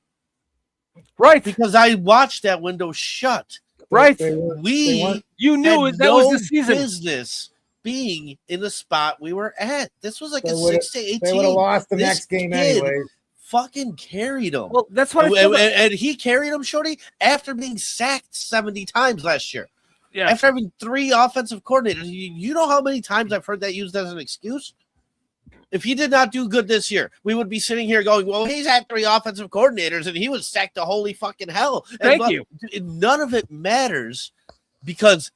Right. Because I watched that window shut. Right. You knew that was the season. Business being in the spot we were at. This was like They a would've- 6 to 18. They would have lost the This next game kid anyway. Fucking carried him. Well, that's what I and, feel and he carried him, Shorty, after being sacked 70 times last year. Yeah. After having 3 offensive coordinators. You know how many times I've heard that used as an excuse? If he did not do good this year, we would be sitting here going, well, he's had 3 offensive coordinators and he was sacked to holy fucking hell. Thank you. None of it matters because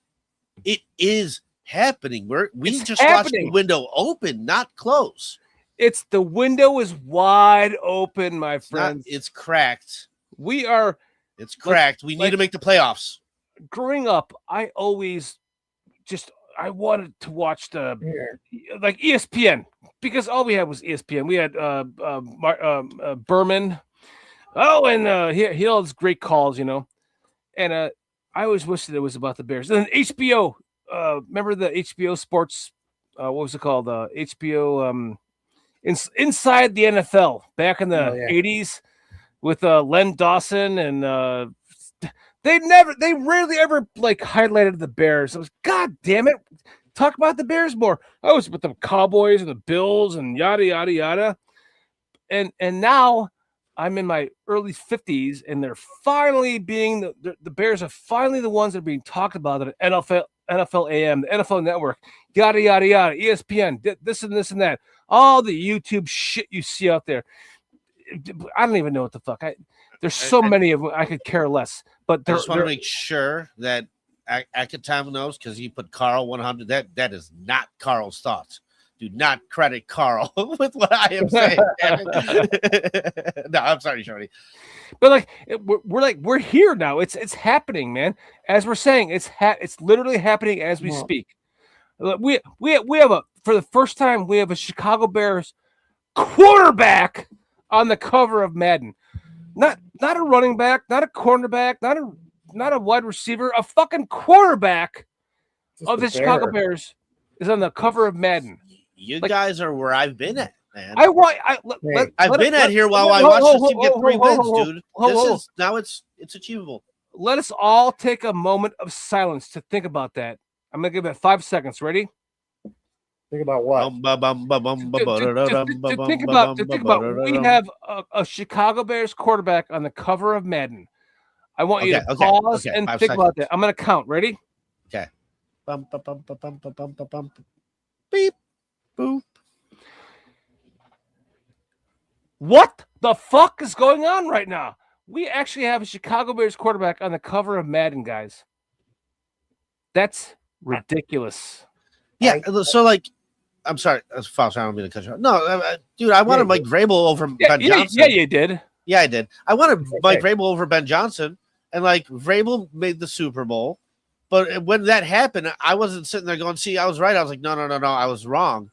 it is happening. We It's just watched happening. the window open, not close. It's the window is wide open, my friends. It's cracked. We are. It's cracked. We need to make the playoffs. Growing up, I always I wanted to watch the like ESPN because all we had was ESPN. We had Berman. Oh, and he had all these great calls, and I always wished that it was about the Bears. And then HBO. Remember the HBO Sports? What was it called? HBO. Inside the NFL back in the 80s with Len Dawson and they rarely ever like highlighted the Bears. I was, God damn it, talk about the Bears more. I was with the Cowboys and the Bills and yada yada yada. And now I'm in my early 50s and they're finally being the Bears are finally the ones that are being talked about at NFL AM, the NFL Network, yada yada yada, ESPN, this and this and that. All the YouTube shit you see out there. I don't even know what the fuck. There's so many of them, I could care less. But I just want to make sure that Akatam knows because he put Carl 100. That is not Carl's thoughts. Do not credit Carl with what I am saying. No, I'm sorry, Shorty. But we're here now. It's happening, man. As we're saying, it's literally happening as we speak. We have for the first time we have a Chicago Bears quarterback on the cover of Madden. Not a running back, not a cornerback, not a wide receiver, a fucking quarterback of the Chicago Bears is on the cover of Madden. You guys are where I've been at, man. I've been at here while I watched this team get 3 wins, dude. Now it's achievable. Let us all take a moment of silence to think about that. I'm gonna give it 5 seconds. Ready? Think about what? To think about. We have a Chicago Bears quarterback on the cover of Madden. I want you to pause and think about that. I'm gonna count. Ready? Okay. Beep. Boop. What the fuck is going on right now? We actually have a Chicago Bears quarterback on the cover of Madden, guys. That's ridiculous. Yeah. So, like, I'm sorry. I don't mean to cut you off. No, dude, I wanted Mike Vrabel over Ben Johnson. Yeah, you did. Yeah, I did. I wanted Mike Vrabel over Ben Johnson, and like Vrabel made the Super Bowl. But when that happened, I wasn't sitting there going, see, I was right. I was like, no, I was wrong.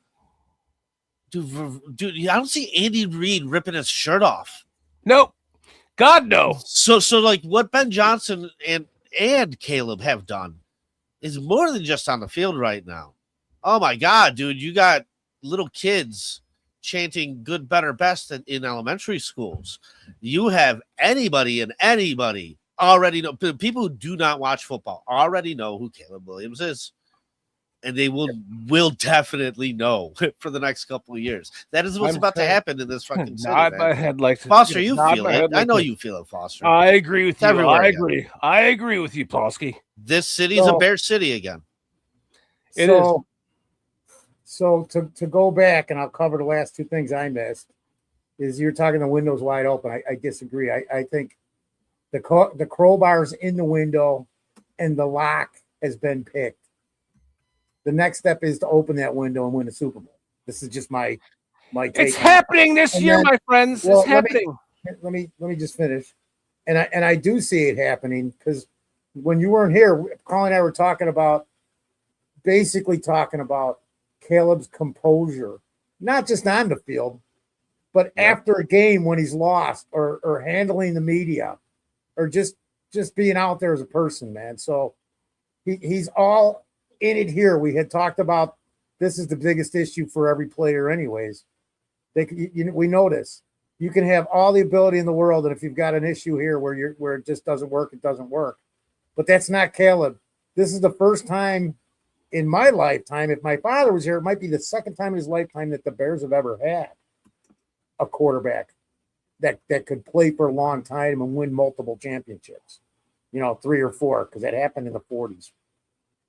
Dude, I don't see Andy Reid ripping his shirt off. Nope. God, no. So like what Ben Johnson and Caleb have done is more than just on the field right now. Oh my God, dude, you got little kids chanting good, better, best in elementary schools. You have anybody already know. People who do not watch football already know who Caleb Williams is. and they will definitely know for the next couple of years. That is what's about to happen in this fucking city. Nod my head like Foster, you feel it. I know you feel it, Foster. I agree with It's you. everywhere I again. agree. I agree with you, Plosky. This city's a bear city again. It is. So to go back, and I'll cover the last two things I missed, is you're talking the windows wide open. I disagree. I think the crowbar's in the window and the lock has been picked. The next step is to open that window and win a Super Bowl. This is just my take. It's happening this year, my friends. It's happening. Let me just finish. And I do see it happening because when you weren't here, Colin and I were basically talking about Caleb's composure, not just on the field, but after a game when he's lost or handling the media or just being out there as a person, man. So he's all in it here. We had talked about this is the biggest issue for every player anyways. We know this. You can have all the ability in the world, and if you've got an issue here where it just doesn't work, it doesn't work. But that's not Caleb. This is the first time in my lifetime. If my father was here, it might be the second time in his lifetime that the Bears have ever had a quarterback that could play for a long time and win multiple championships. 3 or 4, because that happened in the 40s.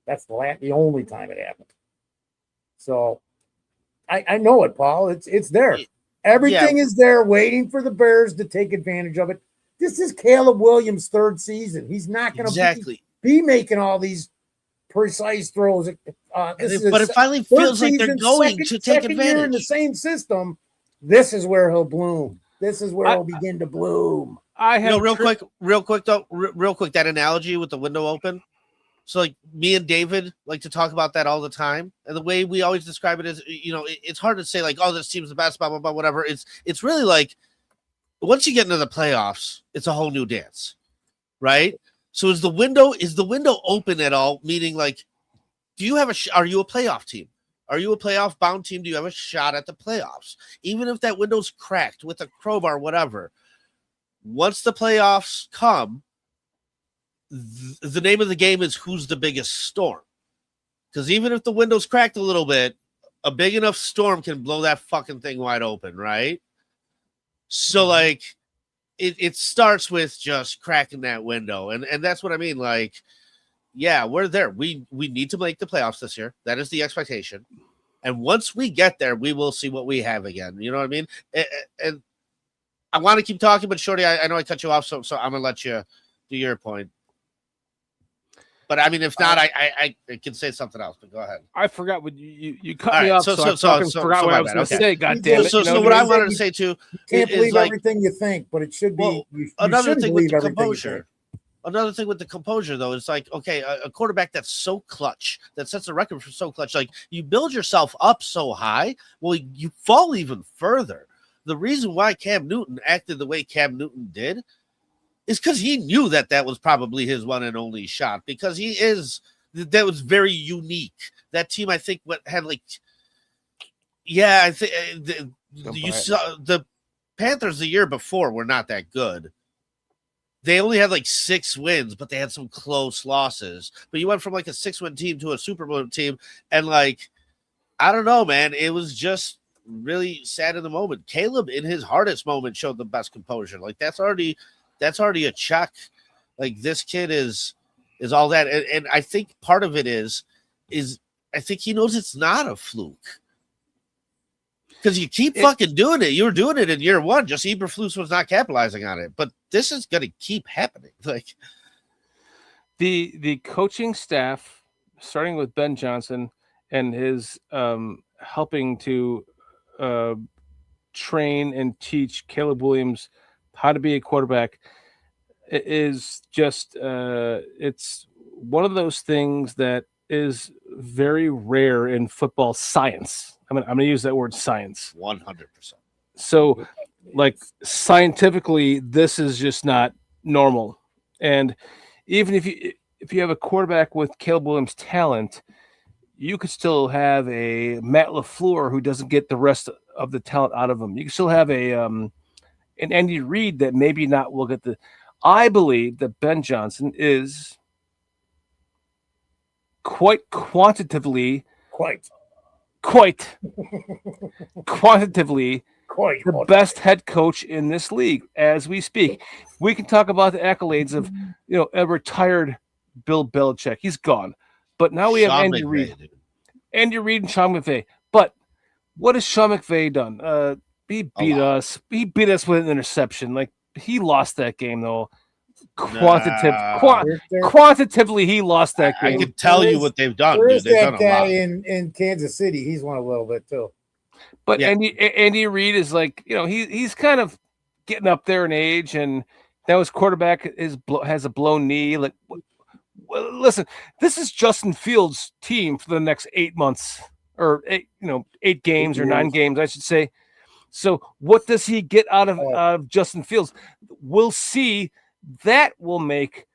That's the only time it happened. So I know it, Paul. It's there. Everything is there waiting for the Bears to take advantage of it. This is Caleb Williams' third season. He's not going to be making all these precise throws. But it finally feels like they're going to take advantage. Year in the same system. This is where he'll bloom. This is where he'll begin to bloom. Real quick, that analogy with the window open. So like me and David like to talk about that all the time. And the way we always describe it is, it's hard to say like, oh, this team's the best, blah, blah, blah, whatever. It's really like once you get into the playoffs, it's a whole new dance, right? So is the window open at all? Meaning like, are you a playoff team? Are you a playoff bound team? Do you have a shot at the playoffs? Even if that window's cracked with a crowbar, whatever. Once the playoffs come, the name of the game is who's the biggest storm. Because even if the window's cracked a little bit, a big enough storm can blow that fucking thing wide open, right? So like it starts with just cracking that window. And that's what I mean. Like, yeah, we're there. We need to make the playoffs this year. That is the expectation. And once we get there, we will see what we have again. You know what I mean? And I want to keep talking, but Shorty, I know I cut you off, so I'm gonna let you do your point. But I mean, if not, I can say something else. But go ahead. I forgot what you cut me off. So I forgot what I was going to say. God damn it! So what I wanted to say too, you can't believe everything you think, but it should be. Another thing with the composure. Another thing with the composure, though, is like, okay, a quarterback that's so clutch, that sets a record for so clutch, like you build yourself up so high, well, you fall even further. The reason why Cam Newton acted the way Cam Newton did is because he knew that was probably his one and only shot, because that was very unique. That team, I think, had like, I think you saw the Panthers the year before were not that good. They only had like 6 wins, but they had some close losses. But you went from like a 6-win team to a Super Bowl team, and like, I don't know, man, it was just really sad in the moment. Caleb, in his hardest moment, showed the best composure. Like that's already a check. Like this kid is all that, and I think part of it is I think he knows it's not a fluke. Because you keep fucking doing it. You were doing it in year 1. Just Eberflus was not capitalizing on it. But this is going to keep happening. Like the coaching staff, starting with Ben Johnson and his helping to train and teach Caleb Williams how to be a quarterback, is just it's one of those things that is very rare in football science. I'm going to use that word science. 100%. So, like, scientifically, this is just not normal. And even if you have a quarterback with Caleb Williams' talent, you could still have a Matt LaFleur who doesn't get the rest of the talent out of him. You can still have an Andy Reid that maybe not will get the. I believe that Ben Johnson is quite quantitatively, quite quantitatively quite the best head coach in this league as we speak. We can talk about the accolades of a retired Bill Belichick. He's gone, but now we have Sean Andy McVay, Reid. dude. Andy Reid and Sean McVay. But what has Sean McVay done? He beat us. He beat us with an interception. Like he lost that game though. Quantitatively, he lost that I game. can tell you what they've done. There Dude. is They've that done a guy lot. in Kansas City. He's won a little bit too. But Yeah. Andy Reid is like, he's kind of getting up there in age, and now his quarterback has a blown knee. Like, listen, this is Justin Fields' team for the next 8 months, or 8 games or 9 games, I should say. So, what does he get out of Justin Fields? We'll see. That will make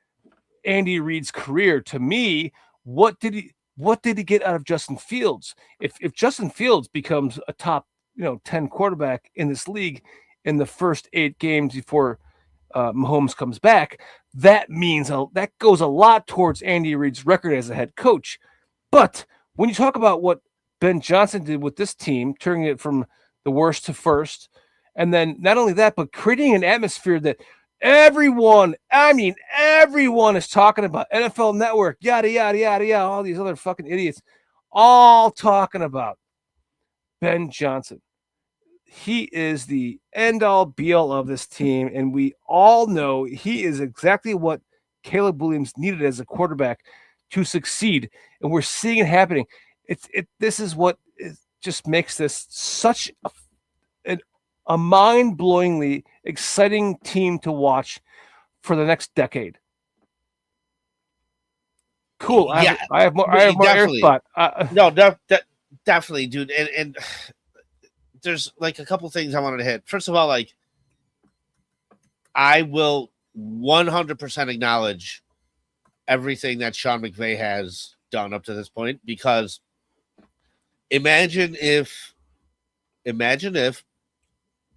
Andy Reid's career. To me, what did he get out of Justin Fields? If Justin Fields becomes a top 10 quarterback in this league in the first 8 games before Mahomes comes back, that means that goes a lot towards Andy Reid's record as a head coach. But when you talk about what Ben Johnson did with this team, turning it from the worst to first, and then not only that, but creating an atmosphere that everyone is talking about, NFL Network, yada, yada, yada, yada, all these other fucking idiots, all talking about Ben Johnson. He is the end-all, be-all of this team, and we all know he is exactly what Caleb Williams needed as a quarterback to succeed, and we're seeing it happening. This is what just makes this such a mind-blowingly exciting team to watch for the next decade. Cool. I have more air spot. Definitely, dude. And there's like a couple things I wanted to hit. First of all, like I will 100% acknowledge everything that Sean McVay has done up to this point, because imagine if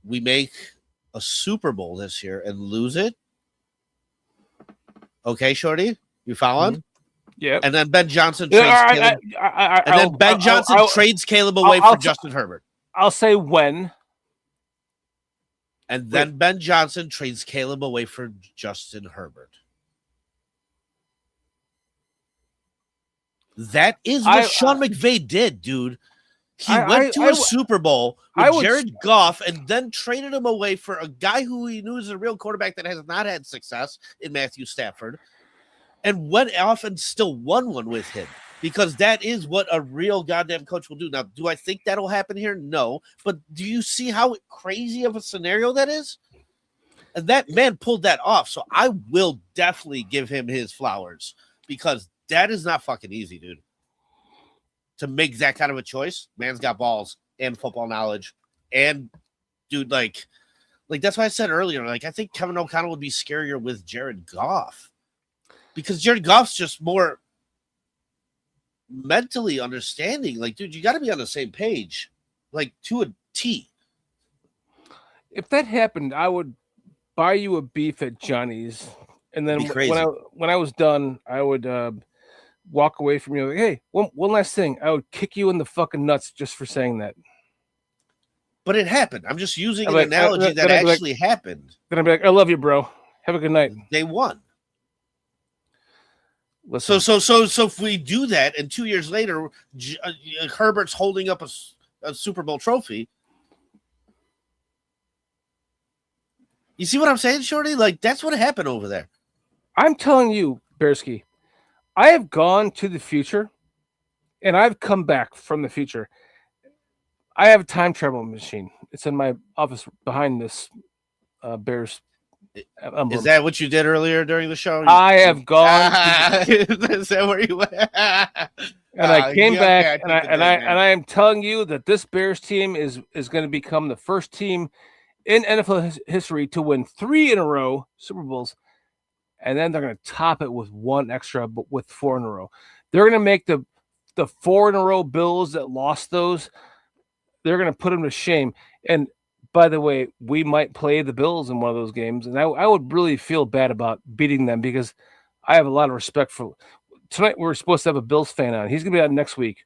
we make a Super Bowl this year and lose it. Okay, Shorty, you following? Mm-hmm. Yeah. And then Ben Johnson trades Caleb away for Justin Herbert. I'll say when. And then Ben Johnson trades Caleb away for Justin Herbert. That is what Sean McVay did, dude. He went to a Super Bowl with Jared Goff and then traded him away for a guy who he knew is a real quarterback that has not had success in Matthew Stafford, and went off and still won one with him, because that is what a real goddamn coach will do. Now, do I think that'll happen here? No. But do you see how crazy of a scenario that is? And that man pulled that off. So I will definitely give him his flowers, because that is not fucking easy, dude. To make that kind of a choice, man's got balls and football knowledge, and dude, like that's why I said earlier, like I think Kevin O'Connell would be scarier with Jared Goff, because Jared Goff's just more mentally understanding. Like, dude, you got to be on the same page, like to a T. If that happened, I would buy you a beef at Johnny's, and then when I was done, I would walk away from you like, hey, one last thing. I would kick you in the fucking nuts just for saying that. But it happened. I'm just using an analogy that actually happened. Then I'd be like, I love you, bro. Have a good night. They won. Listen. So if we do that, and 2 years later, Herbert's holding up a Super Bowl trophy. You see what I'm saying, Shorty? Like, that's what happened over there. I'm telling you, Bearski, I have gone to the future, and I've come back from the future. I have a time travel machine. It's in my office behind this Bears emblem. Is that what you did earlier during the show? I have gone. Is that where you went? And I came back, and I am telling you that this Bears team is going to become the first team in NFL history to win 3 in a row Super Bowls. And then they're going to top it with 1 extra, but with 4 in a row. They're going to make the 4 in a row Bills that lost those. They're going to put them to shame. And by the way, we might play the Bills in one of those games, and I would really feel bad about beating them, because I have a lot of respect for tonight we're supposed to have a Bills fan on. He's gonna be on next week.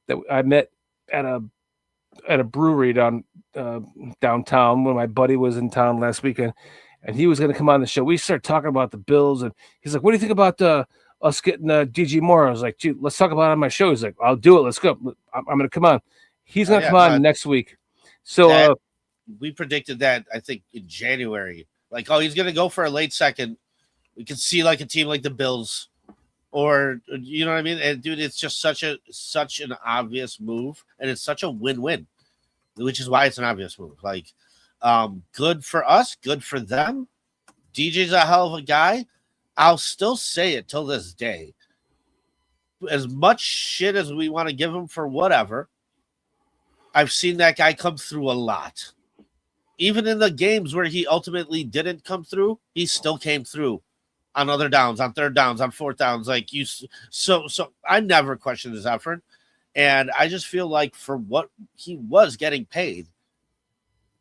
That I met at a brewery downtown when my buddy was in town last weekend, and he was gonna come on the show. We started talking about the Bills, and he's like, "What do you think about us getting DJ Moore?" I was like, "Dude, let's talk about it on my show." He's like, "I'll do it. Let's go. I'm gonna come on." He's gonna come on next week. So we predicted that I think in January. Like, oh, he's gonna go for a late second. We could see like a team like the Bills, or you know what I mean. And dude, it's just such an obvious move, and it's such a win-win, which is why it's an obvious move. Like, good for us, good for them. DJ's a hell of a guy. I'll still say it till this day. As much shit as we want to give him for whatever, I've seen that guy come through a lot. Even in the games where he ultimately didn't come through, he still came through on other downs, on third downs, on fourth downs. Like you, so I never questioned his effort, and I just feel like for what he was getting paid,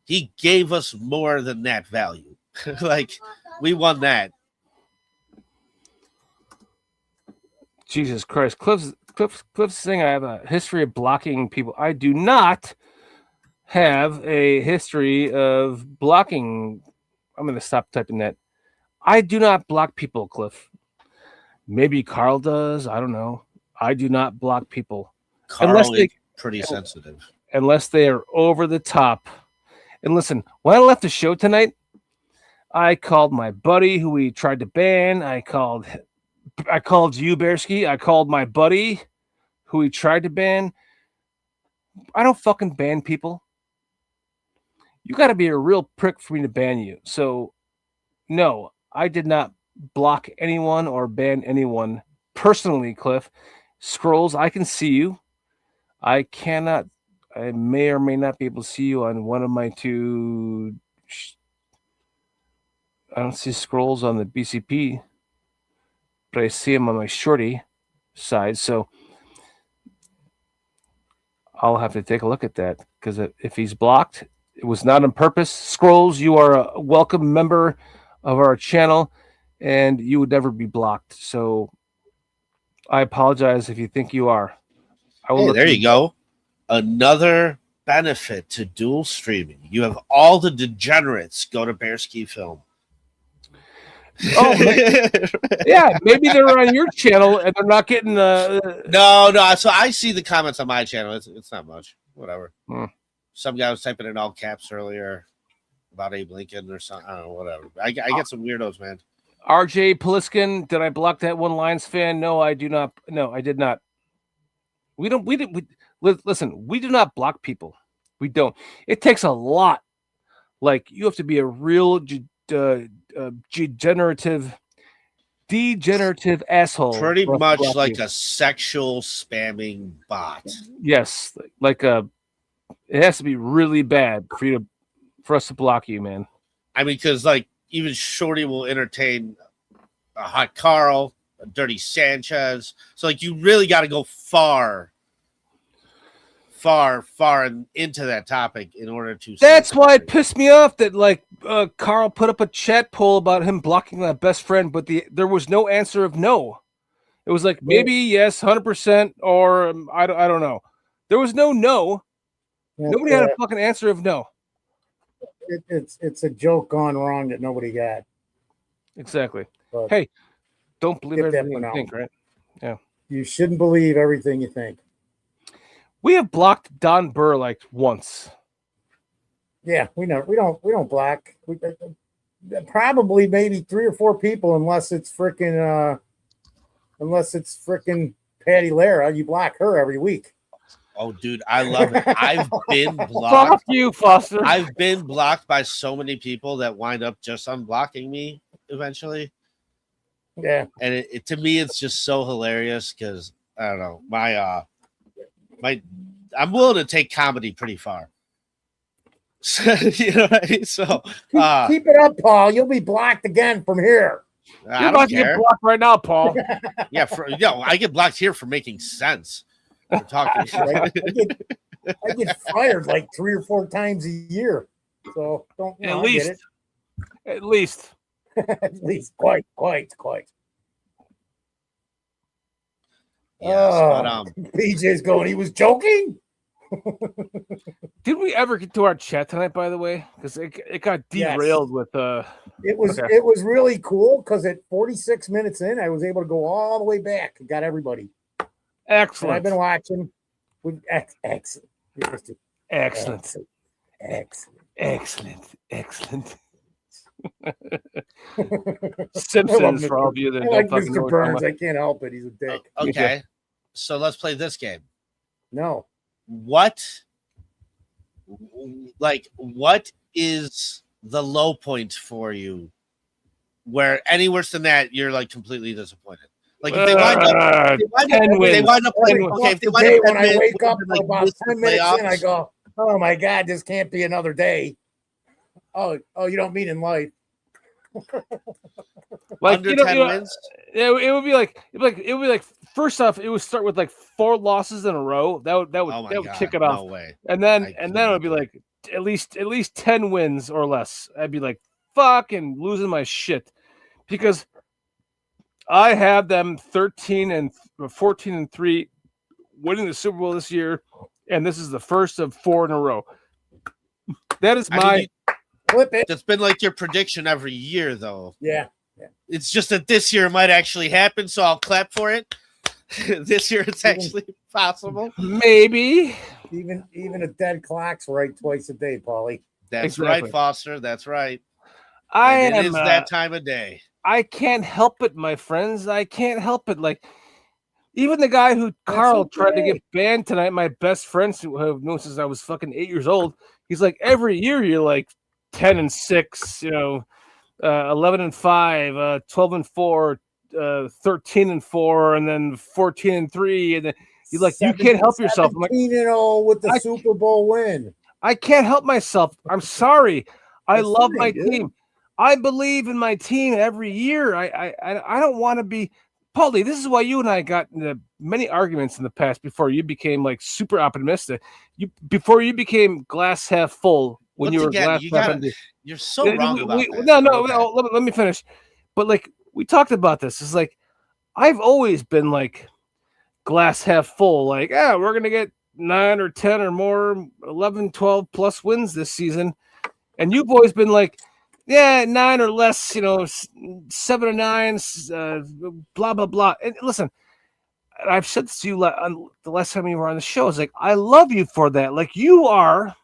he gave us more than that value. Like we won that. Jesus Christ, Cliff's saying I have a history of blocking people. I do not have a history of blocking. I'm going to stop typing that. I do not block people, Cliff. Maybe Carl does. I don't know. I do not block people. Carl is pretty sensitive. Unless they are over the top. And listen, when I left the show tonight, I called my buddy who we tried to ban. I called you, Bearski. I called my buddy who we tried to ban. I don't fucking ban people. You got to be a real prick for me to ban you. So, no, I did not block anyone or ban anyone personally, Cliff. Scrolls, I can see you. I may or may not be able to see you on one of my two. I don't see scrolls on the BCP, but I see him on my shorty side. So I'll have to take a look at that, because if he's blocked, it was not on purpose. Scrolls, you are a welcome member of our channel, and you would never be blocked. So I apologize if you think you are. Hey, there you go. Another benefit to dual streaming. You have all the degenerates go to Bearski Film. Oh, yeah, maybe they're on your channel and they're not getting No. So I see the comments on my channel. It's not much. Whatever. Some guy was typing in all caps earlier about Abe Lincoln or something. I don't know. Whatever. I get some weirdos, man. RJ Pliskin, did I block that one Lions fan? No, I do not. No, I did not. Listen, we do not block people. We don't. It takes a lot. Like, you have to be a real degenerative asshole. Pretty much like a sexual spamming bot. Yes, it has to be really bad for us to block you, man. I mean, because like even Shorty will entertain a hot Carl, a dirty Sanchez. So like you really got to go far into that topic in order to. That's why it pissed me off that Carl put up a chat poll about him blocking my best friend, but there was no answer of no. It was like maybe yes, 100%, or I don't know. There was no. Nobody had a fucking answer of no. It's a joke gone wrong that nobody got. Exactly. But hey, don't believe everything you think, right? Yeah. You shouldn't believe everything you think. We have blocked Don Burr like once. Yeah, we don't block. Probably maybe 3 or 4 people, unless it's frickin' Patty Lara. You block her every week. Oh, dude, I love it. I've been blocked. Fuck you, Foster. I've been blocked by so many people that wind up just unblocking me eventually. Yeah, and it to me, it's just so hilarious because I don't know I'm willing to take comedy pretty far. You know what I mean? So keep it up, Paul. You'll be blocked again from here. You're about to get blocked right now, Paul. Yeah, I get blocked here for making sense. For talking. I get fired like 3 or 4 times a year. So don't at least. At least. At least quite. Yes, but PJ's going. He was joking. Did we ever get to our chat tonight? By the way, because it got derailed with It was okay. it was really cool because at 46 minutes in, I was able to go all the way back and got everybody. Excellent. And I've been watching with excellent. Simpsons for all of you that I don't like fucking know Mr. what I'm Burns. talking I can't help it. He's a dick. okay. So let's play this game. No. What is the low point for you? Where any worse than that, you're like completely disappointed. Like if they wind up, playing, okay, if they wind up when I wins, wake up like, about miss the 10 minutes in, I playoffs. go, oh my God, this can't be another day. Oh, you don't mean in life. Like Under 10 wins? It would be like first off, it would start with like 4 losses in a row. That would God, kick it off. no way. And then it would be like at least 10 wins or less. I'd be like fucking losing my shit because I have them 14-3 winning the Super Bowl this year, and this is the first of 4 in a row. That is flip it. That's been like your prediction every year, though. Yeah. It's just that this year it might actually happen, so I'll clap for it. This year it's actually possible. Maybe. Even a dead clock's right twice a day, Paulie. That's Exactly. right, Foster. That's right. It is that time of day. I can't help it, my friends. I can't help it. Like even the guy who Carl tried to get banned tonight, my best friends who have known since I was fucking 8 years old. He's like, every year you're like 10-6, 11-5, 12-4, 13-4, and then 14-3, and then you can't help yourself. I'm like 17-0 with the Super Bowl win. I can't help myself. I'm sorry. I That's love fine, my dude. team. I believe in my team every year. I don't want to be Paulie. This is why you and I got into many arguments in the past before you became like super optimistic. Before you became glass half full when Once you were again, glass half empty. you're so wrong about that. No. Let me finish. But like we talked about this. It's like I've always been like glass half full. Like we're gonna get 9 or 10 or more, 11, 12 plus wins this season, and you've always been like, 9 or less, 7 or 9, blah blah blah. And listen, I've said this to you the last time you were on the show. It's like I love you for that. Like you are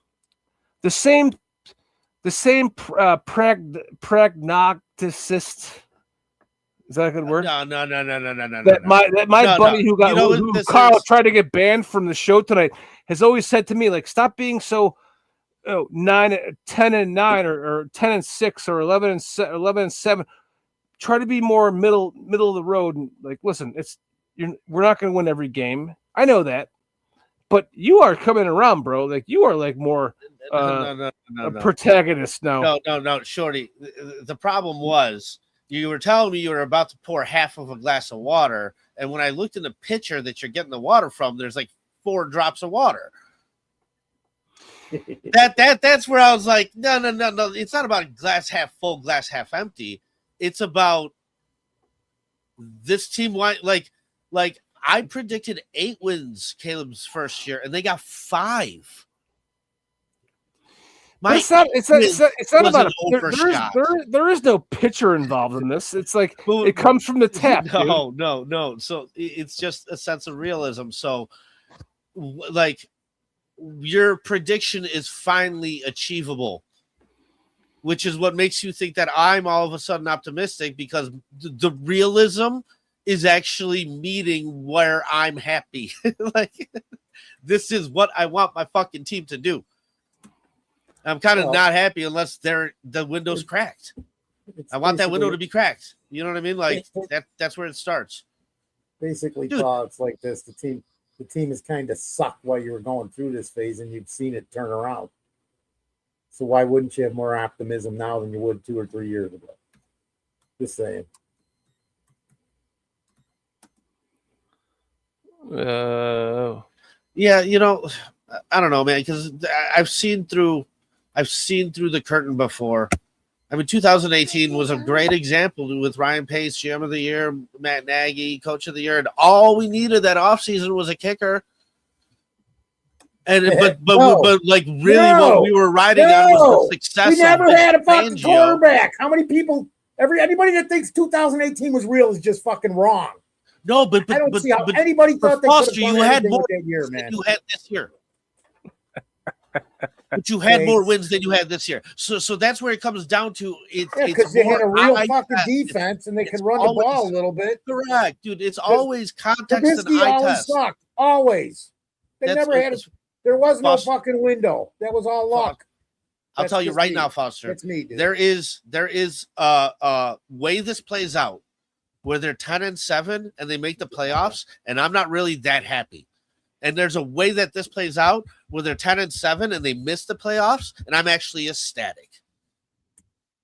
the same pragmaticist. Is that a good word? No. My buddy who Carl tried to get banned from the show tonight has always said to me, like, stop being so 10-9 or 10-6 or 11-7. Try to be more middle of the road. And like, listen, we're not going to win every game. I know that, but you are coming around, bro. Like you are like more no. protagonist now. No, Shorty. The problem was you were telling me you were about to pour half of a glass of water, and when I looked in the pitcher that you're getting the water from, there's like 4 drops of water. That's where I was like, no. It's not about glass half full, glass half empty. It's about this team. Like I predicted 8 wins Caleb's first year, and they got 5. It's not about there is no pitcher involved in this. It's like it comes from the tap. No. So it's just a sense of realism. So like your prediction is finally achievable, which is what makes you think that I'm all of a sudden optimistic because the realism is actually meeting where I'm happy. Like this is what I want my fucking team to do. I'm kind of not happy unless the window's cracked. I want that window to be cracked. You know what I mean? Like that's where it starts. Basically, Paul, it's like this. The team has kind of sucked while you were going through this phase, and you've seen it turn around. So why wouldn't you have more optimism now than you would 2 or 3 years ago? Just saying. Yeah, I don't know, man, because I've seen through the curtain before, I mean, 2018 was a great example with Ryan Pace, GM of the year, Matt Nagy, Coach of the year, and all we needed that offseason was a kicker. And but like really, what we were riding on was the success. We never of had a fucking Fangio. quarterback. How many people? Anybody that thinks 2018 was real is just fucking wrong. No, but I don't see how anybody thought they Foster, could have you done had anything more with that year, than man. you had this year. But you had more wins than you had this year. So that's where it comes down to. Because they had a real fucking defense and they could run the ball a little bit. Correct, dude. It's always context and Trubisky eye always test. sucked. Always. They That's- never had there was no Foster- fucking window. That was all luck. I'll tell you just right me. now, Foster. That's me, dude. There is way this plays out where they're 10-7 and they make the playoffs, and I'm not really that happy. And there's a way that this plays out where they're 10-7 and they miss the playoffs, and I'm actually ecstatic.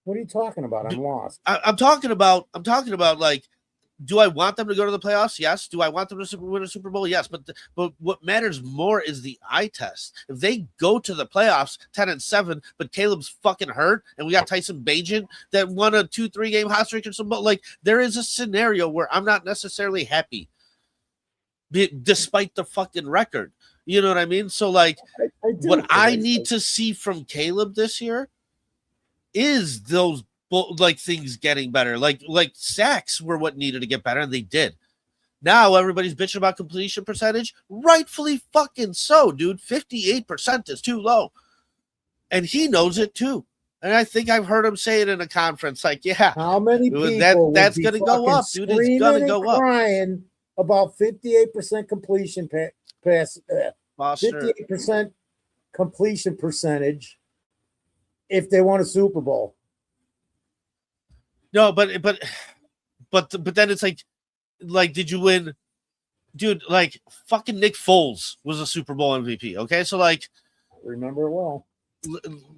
What are you talking about? I'm lost. I'm talking about like, do I want them to go to the playoffs? Yes. Do I want them to win a Super Bowl? Yes. But what matters more is the eye test. If they go to the playoffs 10-7, but Caleb's fucking hurt, and we got Tyson Bagent that won a 2-3 game hot streak or something, like there is a scenario where I'm not necessarily happy, despite the fucking record. You know what I mean? So like, what I need to see from Caleb this year is those like things getting better, like sacks were what needed to get better, and they did. Now everybody's bitching about completion percentage, rightfully fucking so, dude. 58% is too low, and he knows it too. And I think I've heard him say it in a conference, like, yeah, how many people that's gonna go up, dude. It's gonna go up. Crying about 58% completion pass, 58% completion percentage if they won a Super Bowl. No, but then it's like, did you win, dude? Like fucking Nick Foles was a Super Bowl MVP. Okay, so like, remember it well.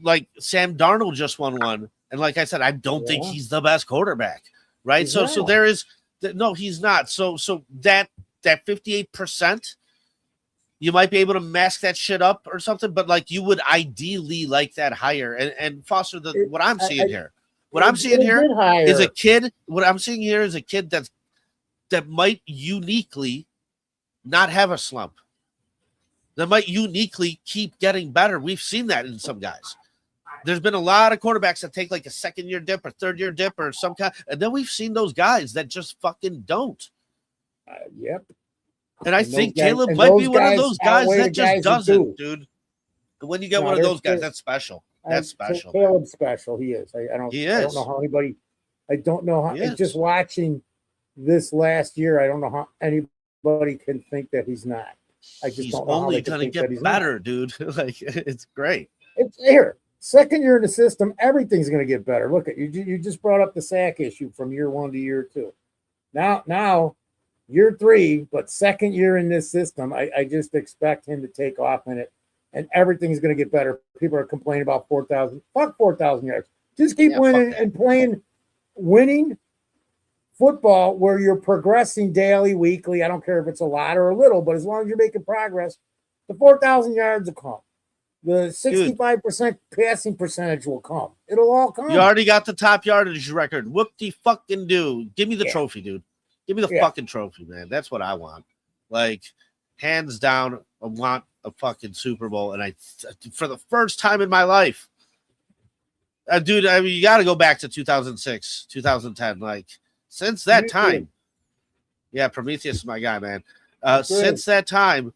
Like Sam Darnold just won one, and like I said, I don't think he's the best quarterback, right? He's so not. there is no, he's not. So that 58%, you might be able to mask that shit up or something, but like you would ideally like that higher. And Foster, what I'm seeing here. What I'm seeing here is a kid. What I'm seeing here is a kid that might uniquely not have a slump. That might uniquely keep getting better. We've seen that in some guys. There's been a lot of quarterbacks that take like a second-year dip or third-year dip or some kind, and then we've seen those guys that just fucking don't. Yep. And I think Caleb might be one of those guys that just doesn't, dude. When you get one of those guys, that's special. That's special. Caleb's special. He is. I don't know how anybody. I don't know how. Just watching this last year, I don't know how anybody can think that he's not. I just don't know. He's only going to get better, dude. Like it's great. It's here. Second year in the system, everything's going to get better. Look at you. You just brought up the sack issue from year 1 to year 2. Now year 3, but second year in this system, I just expect him to take off in it. And everything's going to get better. People are complaining about 4,000. Fuck 4,000 yards. Just keep winning and playing winning football where you're progressing daily, weekly. I don't care if it's a lot or a little, but as long as you're making progress, the 4,000 yards will come. The 65% passing percentage will come. It'll all come. You already got the top yardage record. Whoop-de-fucking-do. Give me the trophy, dude. Give me the fucking trophy, man. That's what I want. Like, hands down, I want a fucking Super Bowl, and for the first time in my life, dude. I mean, you got to go back to 2006, 2010. Like since that time, yeah, Prometheus is my guy, man. Since that time,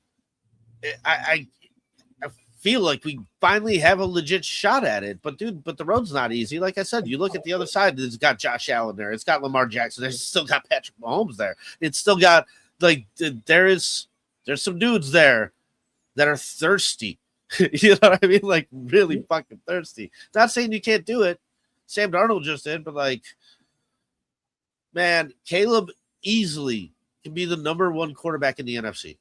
I feel like we finally have a legit shot at it. But dude, the road's not easy. Like I said, you look at the other side. It's got Josh Allen there. It's got Lamar Jackson. It's still got Patrick Mahomes there. It's still got like there's some dudes there that are thirsty. You know what I mean? Like really fucking thirsty. Not saying you can't do it. Sam Darnold just did, but like, man, Caleb easily can be the number 1 quarterback in the NFC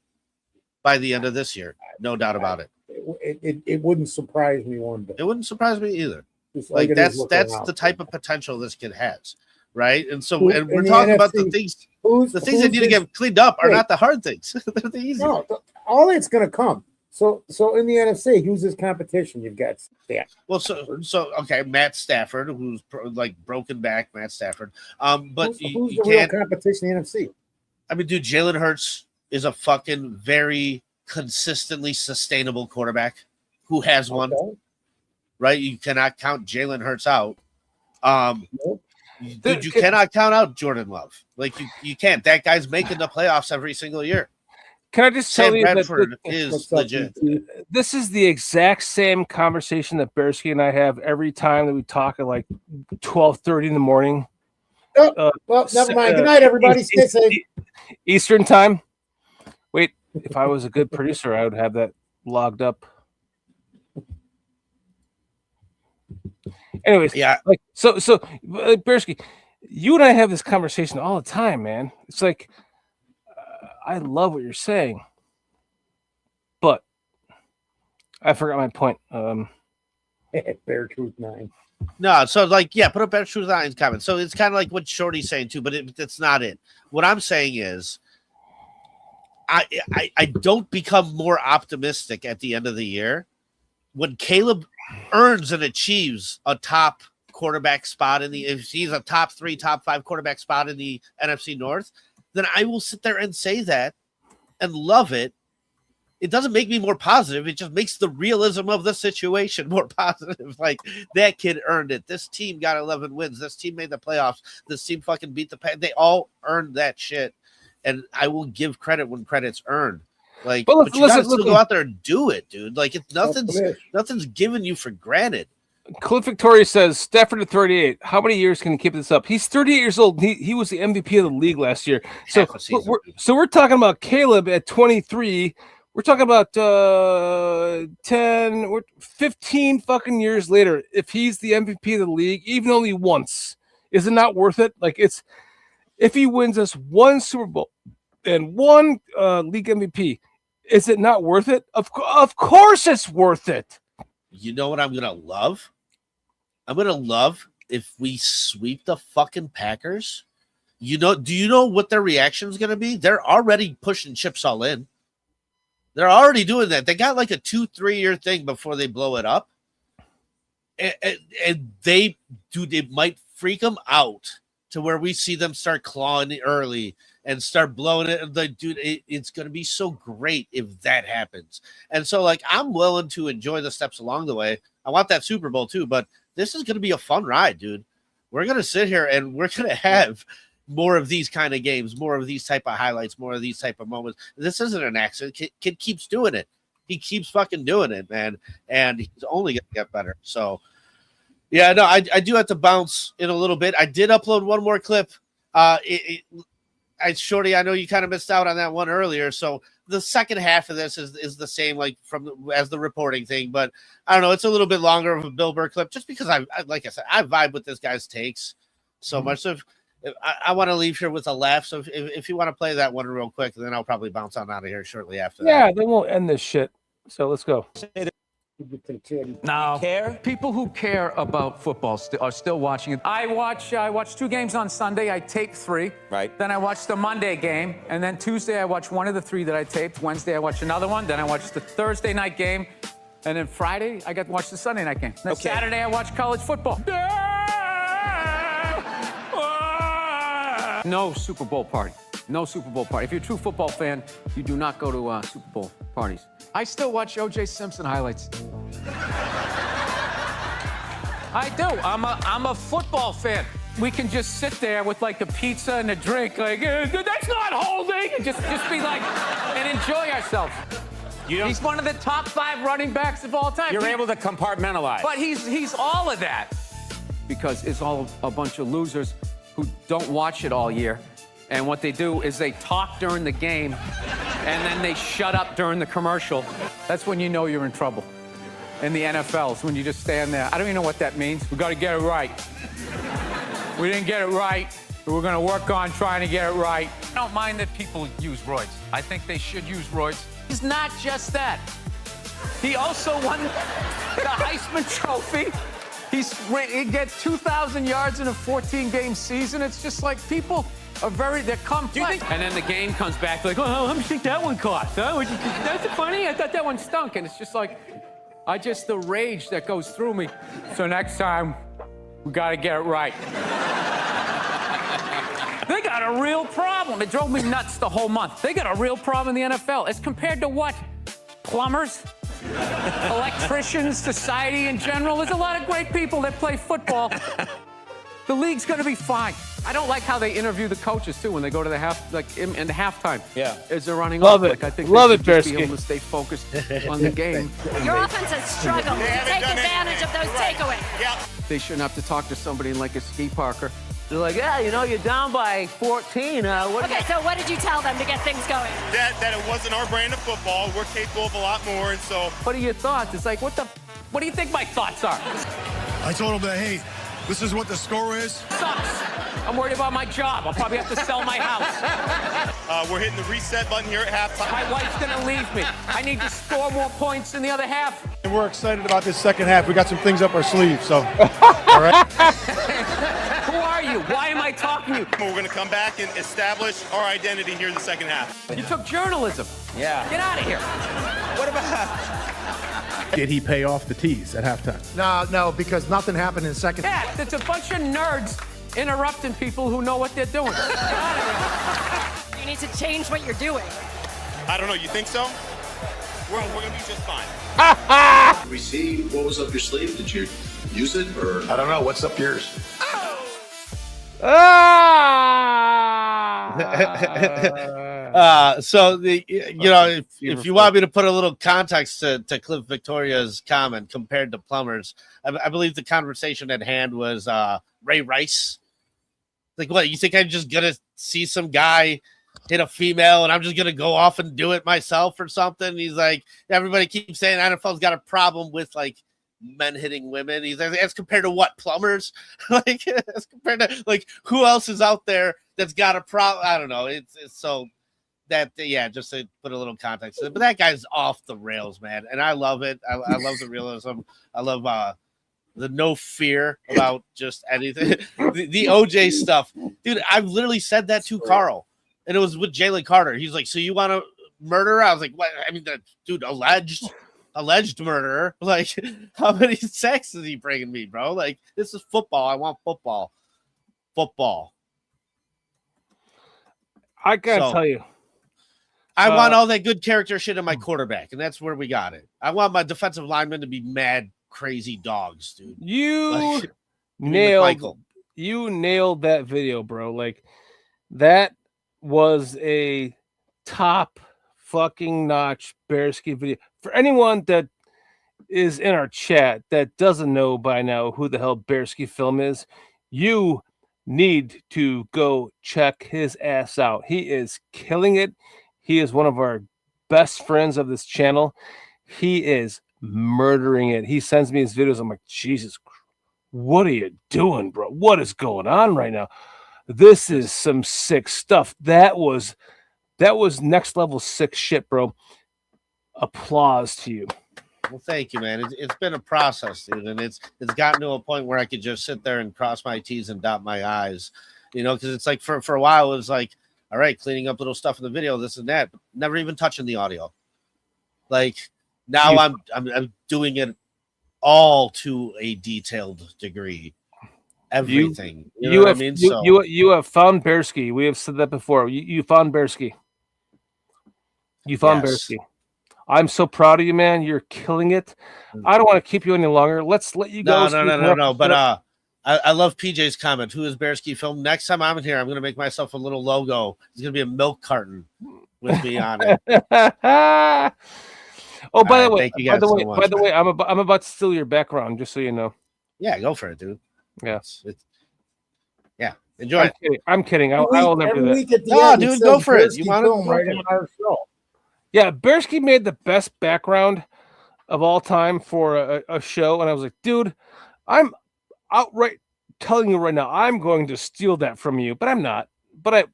by the end of this year. No doubt about it. It wouldn't surprise me one bit. It wouldn't surprise me either. Like that's the type of potential this kid has. Right. And so we're talking about the things that need to get cleaned up are not the hard things. They're the easy. No, all that's going to come. So in the NFC, who's his competition? You've got Stafford. Well, so okay, Matt Stafford, who's like broken back, Matt Stafford. But who's you the real can't. competition in the NFC? I mean, dude, Jalen Hurts is a fucking very consistently sustainable quarterback who has one. Right? You cannot count Jalen Hurts out. Dude, you cannot count out Jordan Love. Like you can't. That guy's making the playoffs every single year. Can I just Sam tell you Bradford that is legit. This is the exact same conversation that Bearsky and I have every time that we talk at like 12:30 in the morning. Well, never mind. Good night, everybody. Stay safe. Eastern time. Wait, if I was a good producer, I would have that logged up. Anyways, yeah. Like so, Bearsky, you and I have this conversation all the time, man. It's like I love what you're saying, but I forgot my point. Bear Truth 9. No, so like, yeah, put a Bear Truth 9 comment. So it's kind of like what Shorty's saying too, but it's not it. What I'm saying is, I don't become more optimistic at the end of the year when Caleb earns and achieves a top quarterback spot if he's a top 3, top 5 quarterback spot in the NFC North, then I will sit there and say that and love it. It doesn't make me more positive. It just makes the realism of the situation more positive. Like, that kid earned it. This team got 11 wins. This team made the playoffs. This team fucking beat the Pack. They all earned that shit. And I will give credit when credit's earned. Like, but you gotta still go out there and do it, dude. Like, nothing's given you for granted. Cliff Victoria says Stafford at 38. How many years can he keep this up? He's 38 years old. He was the MVP of the league last year. So we're talking about Caleb at 23. We're talking about 15 fucking years later. If he's the MVP of the league, even only once, is it not worth it? Like, it's if he wins us one Super Bowl and one league MVP, is it not worth it? Of course it's worth it. You know what I'm going to love? I'm going to love if we sweep the fucking Packers. Do you know what their reaction is going to be? They're already pushing chips all in. They're already doing that. They got like a 2-3 year thing before they blow it up. And they might freak them out to where we see them start clawing early and start blowing it. Like, dude, it's going to be so great if that happens. And so, like, I'm willing to enjoy the steps along the way. I want that Super Bowl too, but this is going to be a fun ride, dude. We're going to sit here and we're going to have more of these kind of games, more of these type of highlights, more of these type of moments. This isn't an accident. Kid keeps doing it. He keeps fucking doing it, man. And he's only going to get better. So, yeah, no, I do have to bounce in a little bit. I did upload one more clip. Shorty, I know you kind of missed out on that one earlier. So the second half of this is the same, like as the reporting thing, but I don't know. It's a little bit longer of a Bill Burr clip, just because like I said, I vibe with this guy's takes so much. So I want to leave here with a laugh. So if you want to play that one real quick, then I'll probably bounce on out of here shortly after that. Yeah, then we'll end this shit. So let's go. Now, people who care about football are still watching it. I watch 2 games on Sunday. I tape 3. Right. Then I watch the Monday game. And then Tuesday, I watch one of the 3 that I taped. Wednesday, I watch another one. Then I watch the Thursday night game. And then Friday, I got to watch the Sunday night game. Then Saturday, I watch college football. No Super Bowl party. No Super Bowl party. If you're a true football fan, you do not go to Super Bowl parties. I still watch O.J. Simpson highlights. I do. I'm a football fan. We can just sit there with like a pizza and a drink, like that's not holding, and just be like and enjoy ourselves. He's one of the top 5 running backs of all time. You're able to compartmentalize. But he's all of that because it's all a bunch of losers who don't watch it all year. And what they do is they talk during the game, and then they shut up during the commercial. That's when you know you're in trouble. In the NFL, it's when you just stand there. I don't even know what that means. We got to get it right. We didn't get it right, but we're going to work on trying to get it right. I don't mind that people use roids. I think they should use roids. He's not just that. He also won the Heisman Trophy. He gets 2,000 yards in a 14-game season. It's just like people they're complex. And then the game comes back like, oh, how much do you think that one cost? Huh? That's funny. I thought that one stunk. And it's just like, the rage that goes through me. So next time, we got to get it right. They got a real problem. It drove me nuts the whole month. They got a real problem in the NFL. As compared to what? Plumbers? Electricians? Society in general? There's a lot of great people that play football. The league's going to be fine. I don't like how they interview the coaches, too, when they go to the in the halftime. Yeah. As they're running Love off. it. Like, I think Love they it, should just be Bearsky. able to stay focused on the game. Your offense has struggled to take advantage of those takeaways. They shouldn't have to talk to somebody in like a ski parker. They're like, yeah, you're down by 14. Okay, so what did you tell them to get things going? That it wasn't our brand of football. We're capable of a lot more, and so. What are your thoughts? It's like, what do you think my thoughts are? I told him that, hey, this is what the score is. Sucks. I'm worried about my job. I'll probably have to sell my house. We're hitting the reset button here at halftime. My wife's gonna leave me. I need to score more points in the other half. And we're excited about this second half. We got some things up our sleeve, so. All right. Who are you? Why am I talking to you? We're going to come back and establish our identity here in the second half. You took journalism. Yeah. Get out of here. What about? Did he pay off the tees at halftime? No, because nothing happened in the second. Yeah, it's a bunch of nerds interrupting people who know what they're doing. Get out of here. You need to change what you're doing. I don't know. You think so? We're going to be just fine. We see what was up your sleeve. Did you use it, or I don't know. What's up yours? So if you want me to put a little context to Cliff Victoria's comment compared to plumbers, I believe the conversation at hand was Ray Rice. Like, what, you think I'm just gonna see some guy hit a female and I'm just gonna go off and do it myself or something? He's like, everybody keeps saying NFL's got a problem with like men hitting women. He's like, as compared to what, plumbers? Like, as compared to like who else is out there that's got a problem? I don't know. It's so that, yeah, just to put a little context. But that guy's off the rails, man, and I love it. I love the realism. I love the no fear about just anything. the OJ stuff, dude. I've literally said that to Carl, and it was with Jalen Carter. He's like, "So you want to murder her?" I was like, "What?" I mean, the dude, alleged murderer. Like, how many sacks is he bringing me, bro? Like, this is football. I want football. I gotta tell you, I want all that good character shit in my quarterback, and that's where we got it. I want my defensive linemen to be mad, crazy dogs, dude. You nailed that video, bro. Like, that was a top fucking notch Bearsky video. For anyone that is in our chat that doesn't know by now who the hell Bearsky Film is, you need to go check his ass out. He is killing it. He is one of our best friends of this channel. He is murdering it. He sends me his videos. I'm like, Jesus, what are you doing, bro? What is going on right now? This is some sick stuff. That was next level sick shit, bro. Applause to you. Well, thank you, man. It's been a process, dude, and it's gotten to a point where I could just sit there and cross my T's and dot my I's, because it's like for a while it was like, all right, cleaning up little stuff in the video, this and that, but never even touching the audio. Like, now I'm doing it all to a detailed degree. Everything. You know what I mean? You have found Bearsky. We have said that before. You found Bearsky. You found Bearsky. I'm so proud of you, man. You're killing it. I don't want to keep you any longer. Let's let you go. No. But I love PJ's comment. Who is Bearsky Film? Next time I'm in here, I'm going to make myself a little logo. It's going to be a milk carton with me on it. Oh, by the way, thank you guys so much, by the way, I'm about to steal your background, just so you know. Yeah, go for it, dude. Yeah, yeah. Enjoy it. I'm kidding. I will never do that. No, dude, go for it. You want to right in our show? Yeah, Bearsky made the best background of all time for a show, and I was like, dude, I'm outright telling you right now, I'm going to steal that from you, but I'm not. But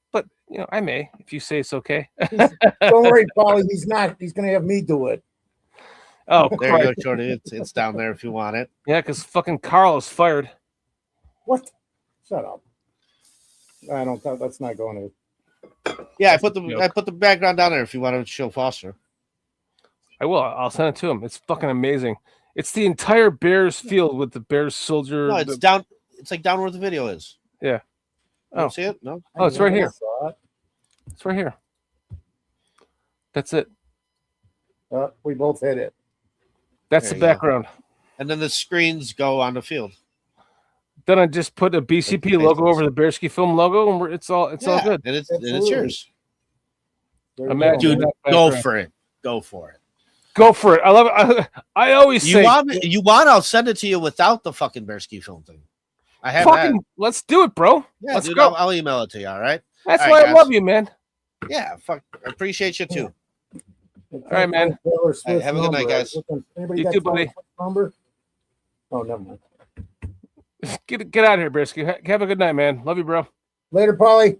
I may, if you say it's okay. Don't worry, Paulie. He's not. He's going to have me do it. Oh, there you go, Shorty. It's down there if you want it. Yeah, because fucking Carl is fired. What? Shut up. I don't. That's not going to. Yeah, I put the background down there if you want to show Foster. I will. I'll send it to him. It's fucking amazing. It's the entire Bears field with the Bears soldier. No, it's down. It's like down where the video is. Yeah. You don't see it? No. Oh, it's right here. It's right here. That's it. We both hit it. That's There the you go. background. And then the screens go on the field. Then I just put a BCP logo over the Bearski Film logo, and it's all good. And it's yours. Imagine Dude, that go background. for it. Go for it. Go for it. I love it. I always You say, want? I'll send it to you without the fucking Bearski film thing. I have fucking, that. let's do it, bro. Yeah, let's dude, go. I'll email it to you. All right. That's All why right, I guys. love you, man. Yeah, fuck. I appreciate you too. All right, man. All right, have a good night, guys. Anybody You got too, Taylor buddy. Swift's number? Oh, never mind. Get out of here, Bearski. Have a good night, man. Love you, bro. Later, Paulie.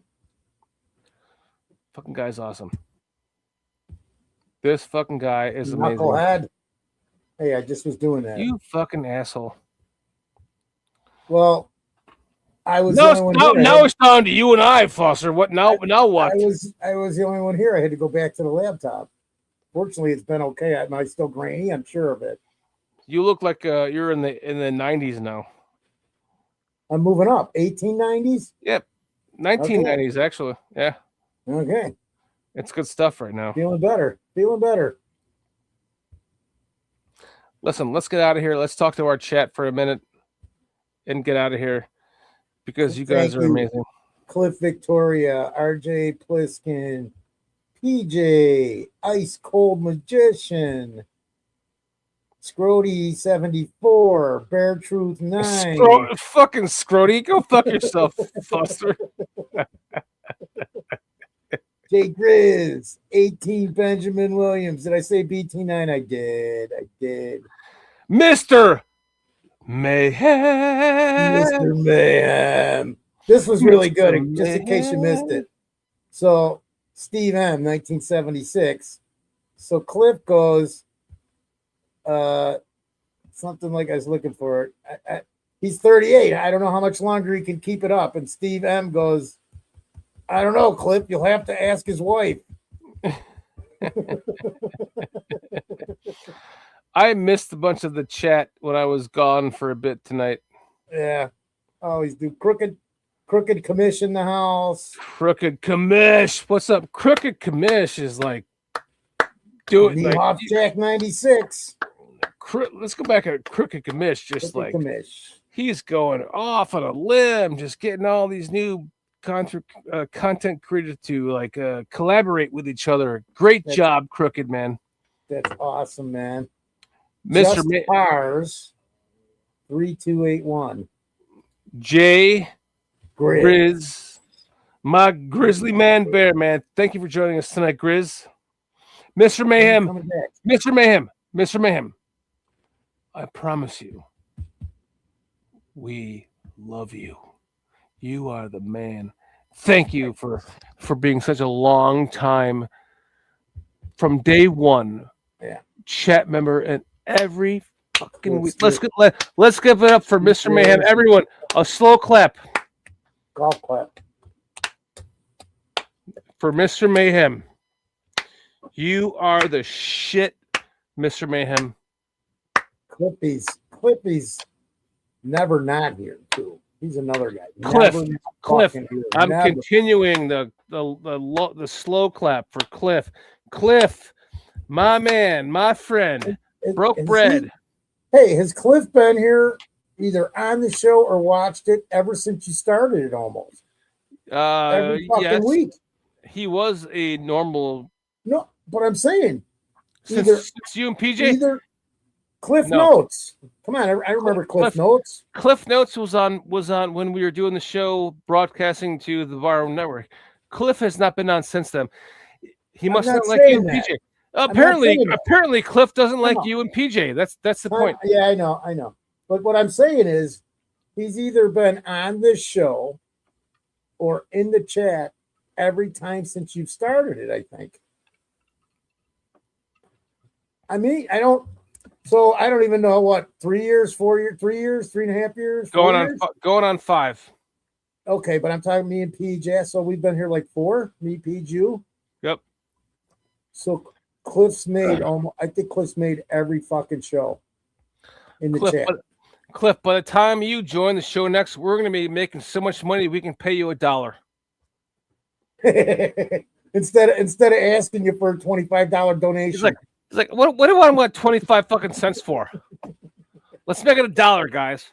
Fucking guy's awesome. This fucking guy is amazing. Knucklehead. Hey, I just was doing that. You fucking asshole. Well, I was No, the only one here. now it's down to you and I, Foster. What now? Now what? I was the only one here. I had to go back to the laptop. Fortunately, it's been okay. Am I still grainy? I'm sure of it. You look like you're in the 90s now. I'm moving up. 1890s? Yep. 1990s, actually. Yeah. Okay. It's good stuff right now. Feeling better. Feeling better. Listen, let's get out of here. Let's talk to our chat for a minute and get out of here because you guys Thank are you. amazing. Cliff Victoria, RJ Pliskin, PJ, Ice Cold Magician, Scrody 74, Bear Truth 9. Fucking Scrody, go fuck yourself, Foster. Jay Grizz, 18 Benjamin Williams. Did I say BT9? I did. Mr. Mayhem. Mr. Mayhem. This was really good, just in case you missed it. So, Steve M, 1976. So, Cliff goes, something like I was looking for it. He's 38. I don't know how much longer he can keep it up. And Steve M goes, I don't know, Cliff. You'll have to ask his wife. I missed a bunch of the chat when I was gone for a bit tonight. Yeah. Always do. Crooked Commish in the house. Crooked Commish. What's up? Crooked Commish is like, do it. Off Jack 96. Let's go back at Crooked Commish. Just Crooked like Commish. He's going off on a limb, just getting all these new content creators to like collaborate with each other. Great job, Crooked, man. That's awesome, man. Mr. Just Pars 3281. Jay Grizz. Grizz, my grizzly man bear, man. Thank you for joining us tonight, Grizz. Mr. Mayhem, Mr. Mayhem, Mr. Mayhem. I promise you, we love you. You are the man. Thank you for being such a long time from day one. Yeah. Chat member and every fucking week. Let's give it up for Mr. Mayhem. Everyone, a slow clap. Golf clap. For Mr. Mayhem. You are the shit, Mr. Mayhem. Clippy's never not here, too. He's another guy. Cliff. Never here. I'm Never. continuing the slow clap for Cliff. Cliff, my man, my friend, broke bread. Hey, has Cliff been here either on the show or watched it ever since you started it almost? Every fucking week. He was a normal. No, but I'm saying Since you and PJ? Either Cliff No. Notes. Come on, I remember Cliff Notes. Cliff Notes was on when we were doing the show broadcasting to the Bar Network. Cliff has not been on since then. He must not like you and that. PJ. I'm not Apparently, saying that. apparently Cliff doesn't like No. you and PJ. That's the point. Yeah, I know. But what I'm saying is he's either been on this show or in the chat every time since you've started it, I think. I mean, I don't even know what, 3 years, 4 years, 3 years, 3.5 years, 4 years? Going on 5. Okay, but I'm talking me and PJ. So we've been here like 4. Me, PJ, you. Yep. So Cliff's made I think Cliff's made every fucking show in the chat. Cliff, by the time you join the show next, we're going to be making so much money we can pay you $1. instead of asking you for a $25 donation. He's like, what do I want 25 fucking cents for? Let's make it $1, guys.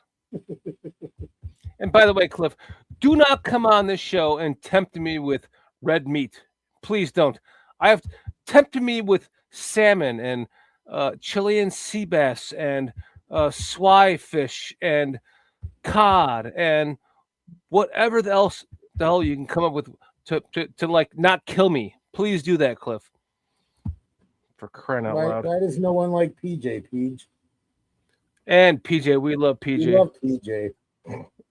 And by the way, Cliff, do not come on this show and tempt me with red meat. Please don't. I have tempted me with salmon and Chilean sea bass and swai fish and cod and whatever the hell you can come up with to like not kill me. Please do that, Cliff. For crying out loud. Why does no one like PJ? And PJ, we love PJ. We love PJ.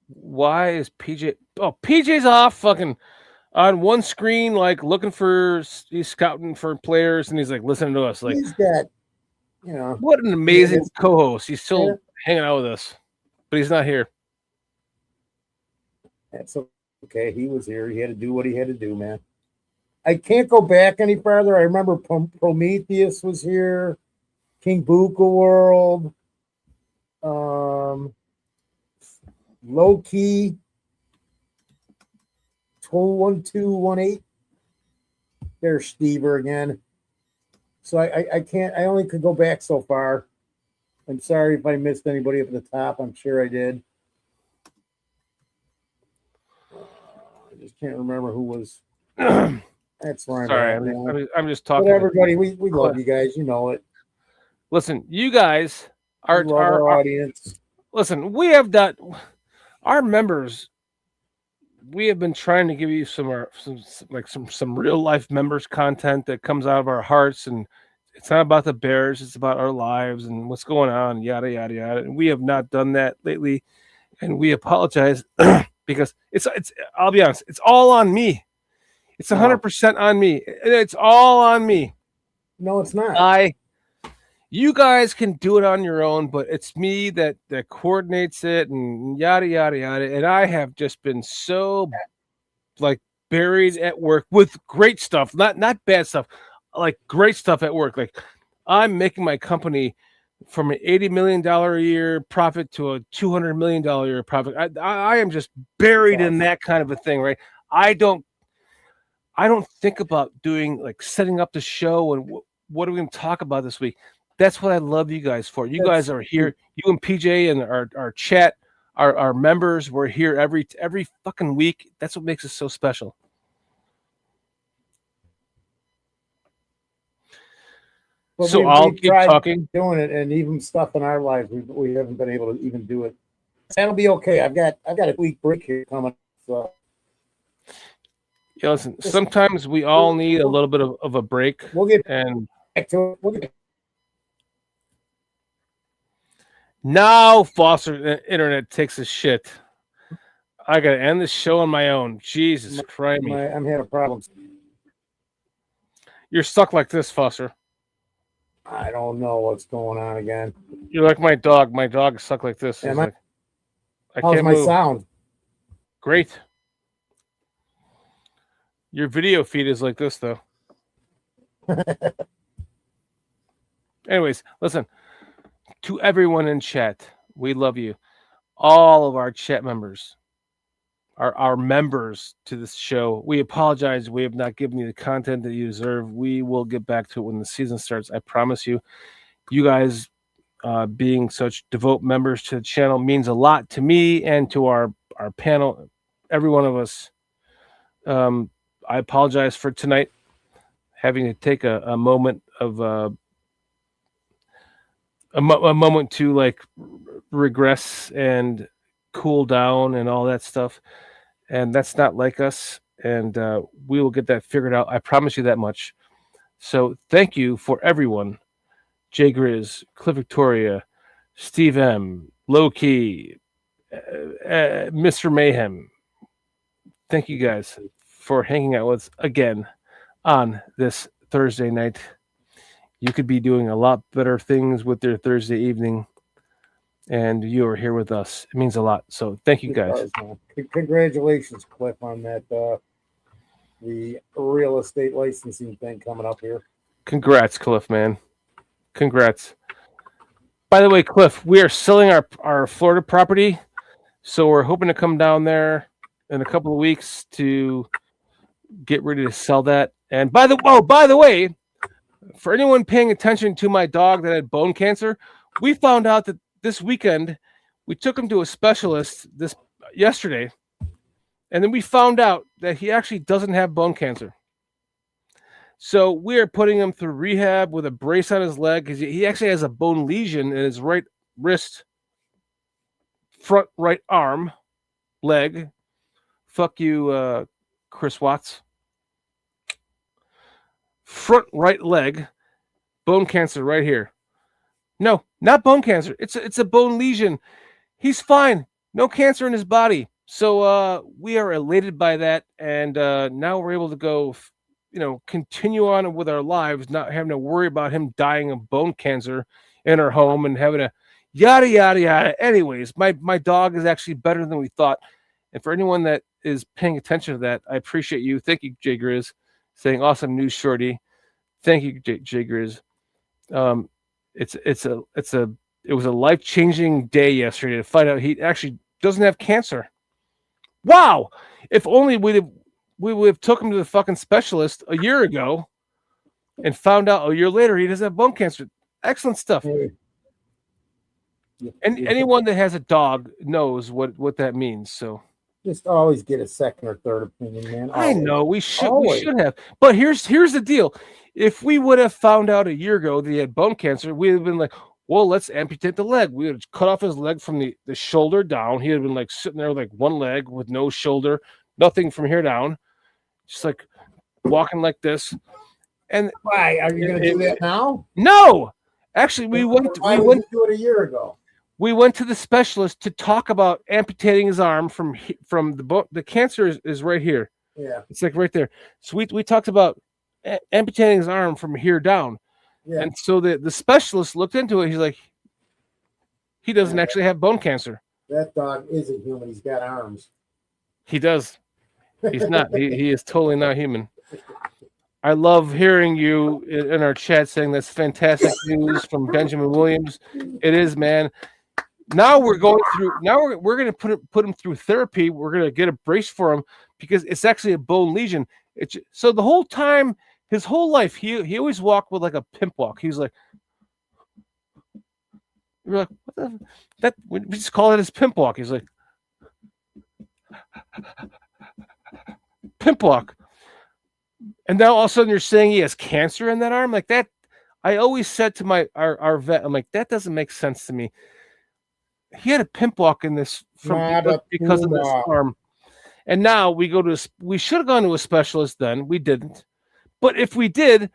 Why is PJ? Oh, PJ's off fucking on one screen, like looking for, he's scouting for players, and he's like listening to us. Like, he's got, you know, what an amazing co-host. He's still hanging out with us, but he's not here. That's okay. He was here. He had to do what he had to do, man. I can't go back any farther. I remember Prometheus was here, King Buka World, Low Key, 1218. There's Stever again. So I can't. I only could go back so far. I'm sorry if I missed anybody up at the top. I'm sure I did. I just can't remember who was. That's where I'm just talking. But everybody, we love you guys. You know it. Listen, you guys are our audience. Listen, we have done our members. We have been trying to give you some real life members content that comes out of our hearts, and it's not about the Bears. It's about our lives and what's going on, yada yada yada. And we have not done that lately, and we apologize because it's. I'll be honest, it's all on me. It's 100% on me. It's all on me. No, it's not. You guys can do it on your own, but it's me that coordinates it and yada yada yada. And I have just been so like buried at work with great stuff, not bad stuff, like great stuff at work. Like I'm making my company from an $80 million a year profit to a $200 million a year profit. I am just buried in that kind of a thing, right? I don't think about doing like setting up the show and what are we going to talk about this week. That's what I love you guys for. You guys are here. You and PJ and our chat, our members, we're here every fucking week. That's what makes us so special. But so I'll keep talking, doing it, and even stuff in our lives we haven't been able to even do it. That'll be okay. I've got a week break here coming. So. Yeah, listen, sometimes we all need a little bit of a break. We'll get back to it. Now Foster Internet takes a shit. I gotta end the show on my own. Jesus Christ. I'm having problems. You're stuck like this, Foster. I don't know what's going on again. You're like my dog. My dog is stuck like this. I can't How's my move. sound? Great. Your video feed is like this, though. Anyways, listen. To everyone in chat, we love you. All of our chat members, our members to this show, we apologize. We have not given you the content that you deserve. We will get back to it when the season starts. I promise you. You guys being such devout members to the channel means a lot to me and to our panel, every one of us. I apologize for tonight having to take a moment of a moment to like regress and cool down and all that stuff, and that's not like us, and we will get that figured out. I promise you that much. So thank you for everyone. Jay Grizz, Cliff Victoria, Steve M, Low Key, Mr. Mayhem. Thank you guys for hanging out with us again on this Thursday night. You could be doing a lot better things with your Thursday evening. and you are here with us. It means a lot. So thank you guys. Congratulations, Cliff, on that the real estate licensing thing coming up here. Congrats, Cliff, man. Congrats. By the way, Cliff, we are selling our Florida property, so we're hoping to come down there in a couple of weeks to get ready to sell that. And by the way, for anyone paying attention to my dog that had bone cancer, we found out that this weekend we took him to a specialist yesterday, and then we found out that he actually doesn't have bone cancer. So we are putting him through rehab with a brace on his leg because he actually has a bone lesion in his right wrist, front right arm, leg. Fuck you, Chris Watts. Front right leg, bone cancer right here. No, not bone cancer. It's a bone lesion. He's fine. No cancer in his body. So we are elated by that, and now we're able to go, continue on with our lives, not having to worry about him dying of bone cancer in our home and having a yada yada yada. Anyways, my dog is actually better than we thought. And for anyone that is paying attention to that, I appreciate you. Thank you, Jay Grizz, saying awesome news, Shorty. Thank you, Jay Grizz. It was a life-changing day yesterday to find out he actually doesn't have cancer. Wow! If only we would have took him to the fucking specialist a year ago and found out a year later he doesn't have bone cancer. Excellent stuff. And anyone that has a dog knows what that means. So just always get a second or third opinion, man. I know we should have. But here's the deal. If we would have found out a year ago that he had bone cancer, we would have been like, well, let's amputate the leg. We would have cut off his leg from the shoulder down. He would have been like sitting there like one leg with no shoulder, nothing from here down, just like walking like this. And why are you going to do that now? No, actually, we went to do it a year ago. We went to the specialist to talk about amputating his arm from the bone. The cancer is right here. Yeah, it's like right there. So we talked about amputating his arm from here down. Yeah. And so the specialist looked into it. He's like, he doesn't actually have bone cancer. That dog isn't human. He's got arms. He does. He's not. He is totally not human. I love hearing you in our chat saying that's fantastic news from Benjamin Williams. It is, man. Now we're going through. Now we're going to put him through therapy. We're going to get a brace for him because it's actually a bone lesion. So the whole time, his whole life, he always walked with like a pimp walk. He was like, we're like, what the? That we just call it his pimp walk. He's like, pimp walk. And now all of a sudden you're saying he has cancer in that arm like that. I always said to our vet, I'm like, that doesn't make sense to me. He had a pimp walk in this because of this arm. And now we should have gone to a specialist then. We didn't. But if we did,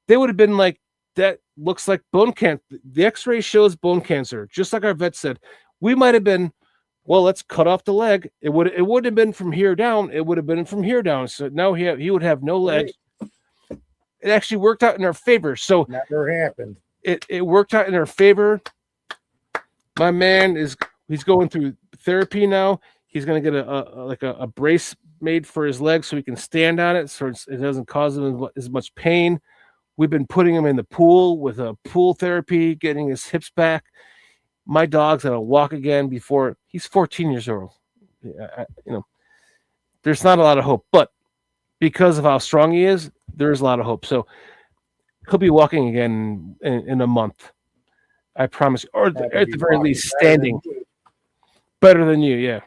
they would have been like, that looks like bone cancer. The x-ray shows bone cancer, just like our vet said. We might have been, well, let's cut off the leg. It wouldn't have been from here down. It would have been from here down. So now he would have no leg. It actually worked out in our favor. So never happened. It worked out in our favor. My man he's going through therapy now. He's going to get a brace made for his leg so he can stand on it, so it doesn't cause him as much pain. We've been putting him in the pool with a pool therapy, getting his hips back. My dog's going to walk again before he's 14 years old. There's not a lot of hope, but because of how strong he is, there is a lot of hope. So he'll be walking again in a month. I promise. Or at the very least, standing. Better than you, yeah.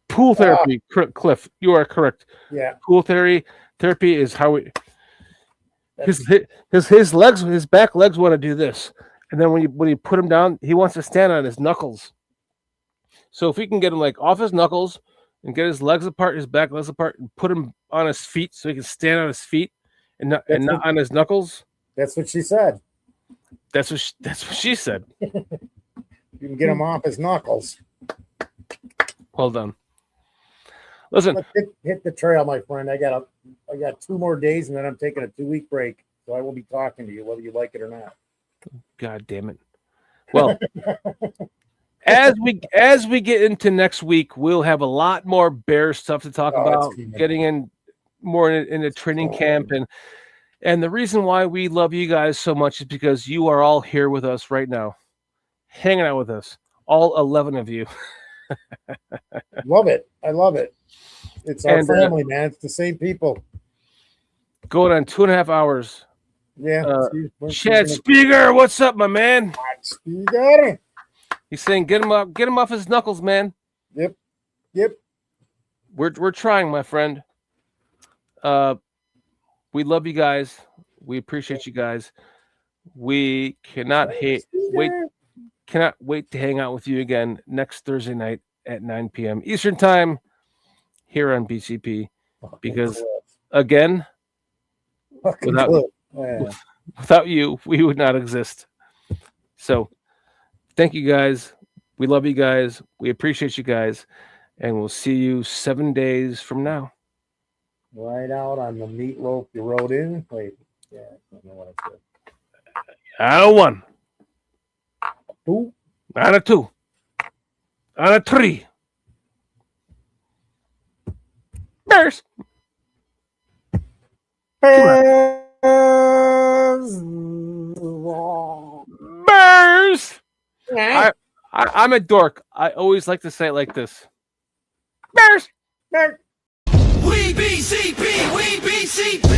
Pool therapy, Cliff, you are correct. Yeah. Pool therapy is how his legs, his back legs want to do this. And then when you put him down, he wants to stand on his knuckles. So if we can get him like off his knuckles and get his legs apart, his back legs apart, and put him on his feet so he can stand on his feet and not on his knuckles. That's what she said. That's what she said. You can get him off his knuckles. Well done. Listen, hit the trail, my friend. I got 2 more days, and then I'm taking a 2-week break. So I will be talking to you, whether you like it or not. God damn it! Well, as we get into next week, we'll have a lot more Bear stuff to talk about. Getting in more into training camp, and the reason why we love you guys so much is because you are all here with us right now, hanging out with us, all 11 of you. Love it. I love it. It's our family, man. It's the same people. Going on 2.5 hours. Yeah. Chad Speaker, what's up, my man? Speaker. He's saying get him off his knuckles, man. Yep. We're trying, my friend. We love you guys. We appreciate you guys. We cannot wait to hang out with you again next Thursday night at 9 p.m. Eastern Time here on BCP. Because again, without you, we would not exist. So thank you guys. We love you guys. We appreciate you guys. And we'll see you 7 days from now. Right out on the meatloaf you wrote in. Wait. Yeah, I don't know what I said. Out of 1. 2. Out of 2. Out of 3. Bears. Bears. I'm a dork. I always like to say it like this. Bears. We BCP, we BCP.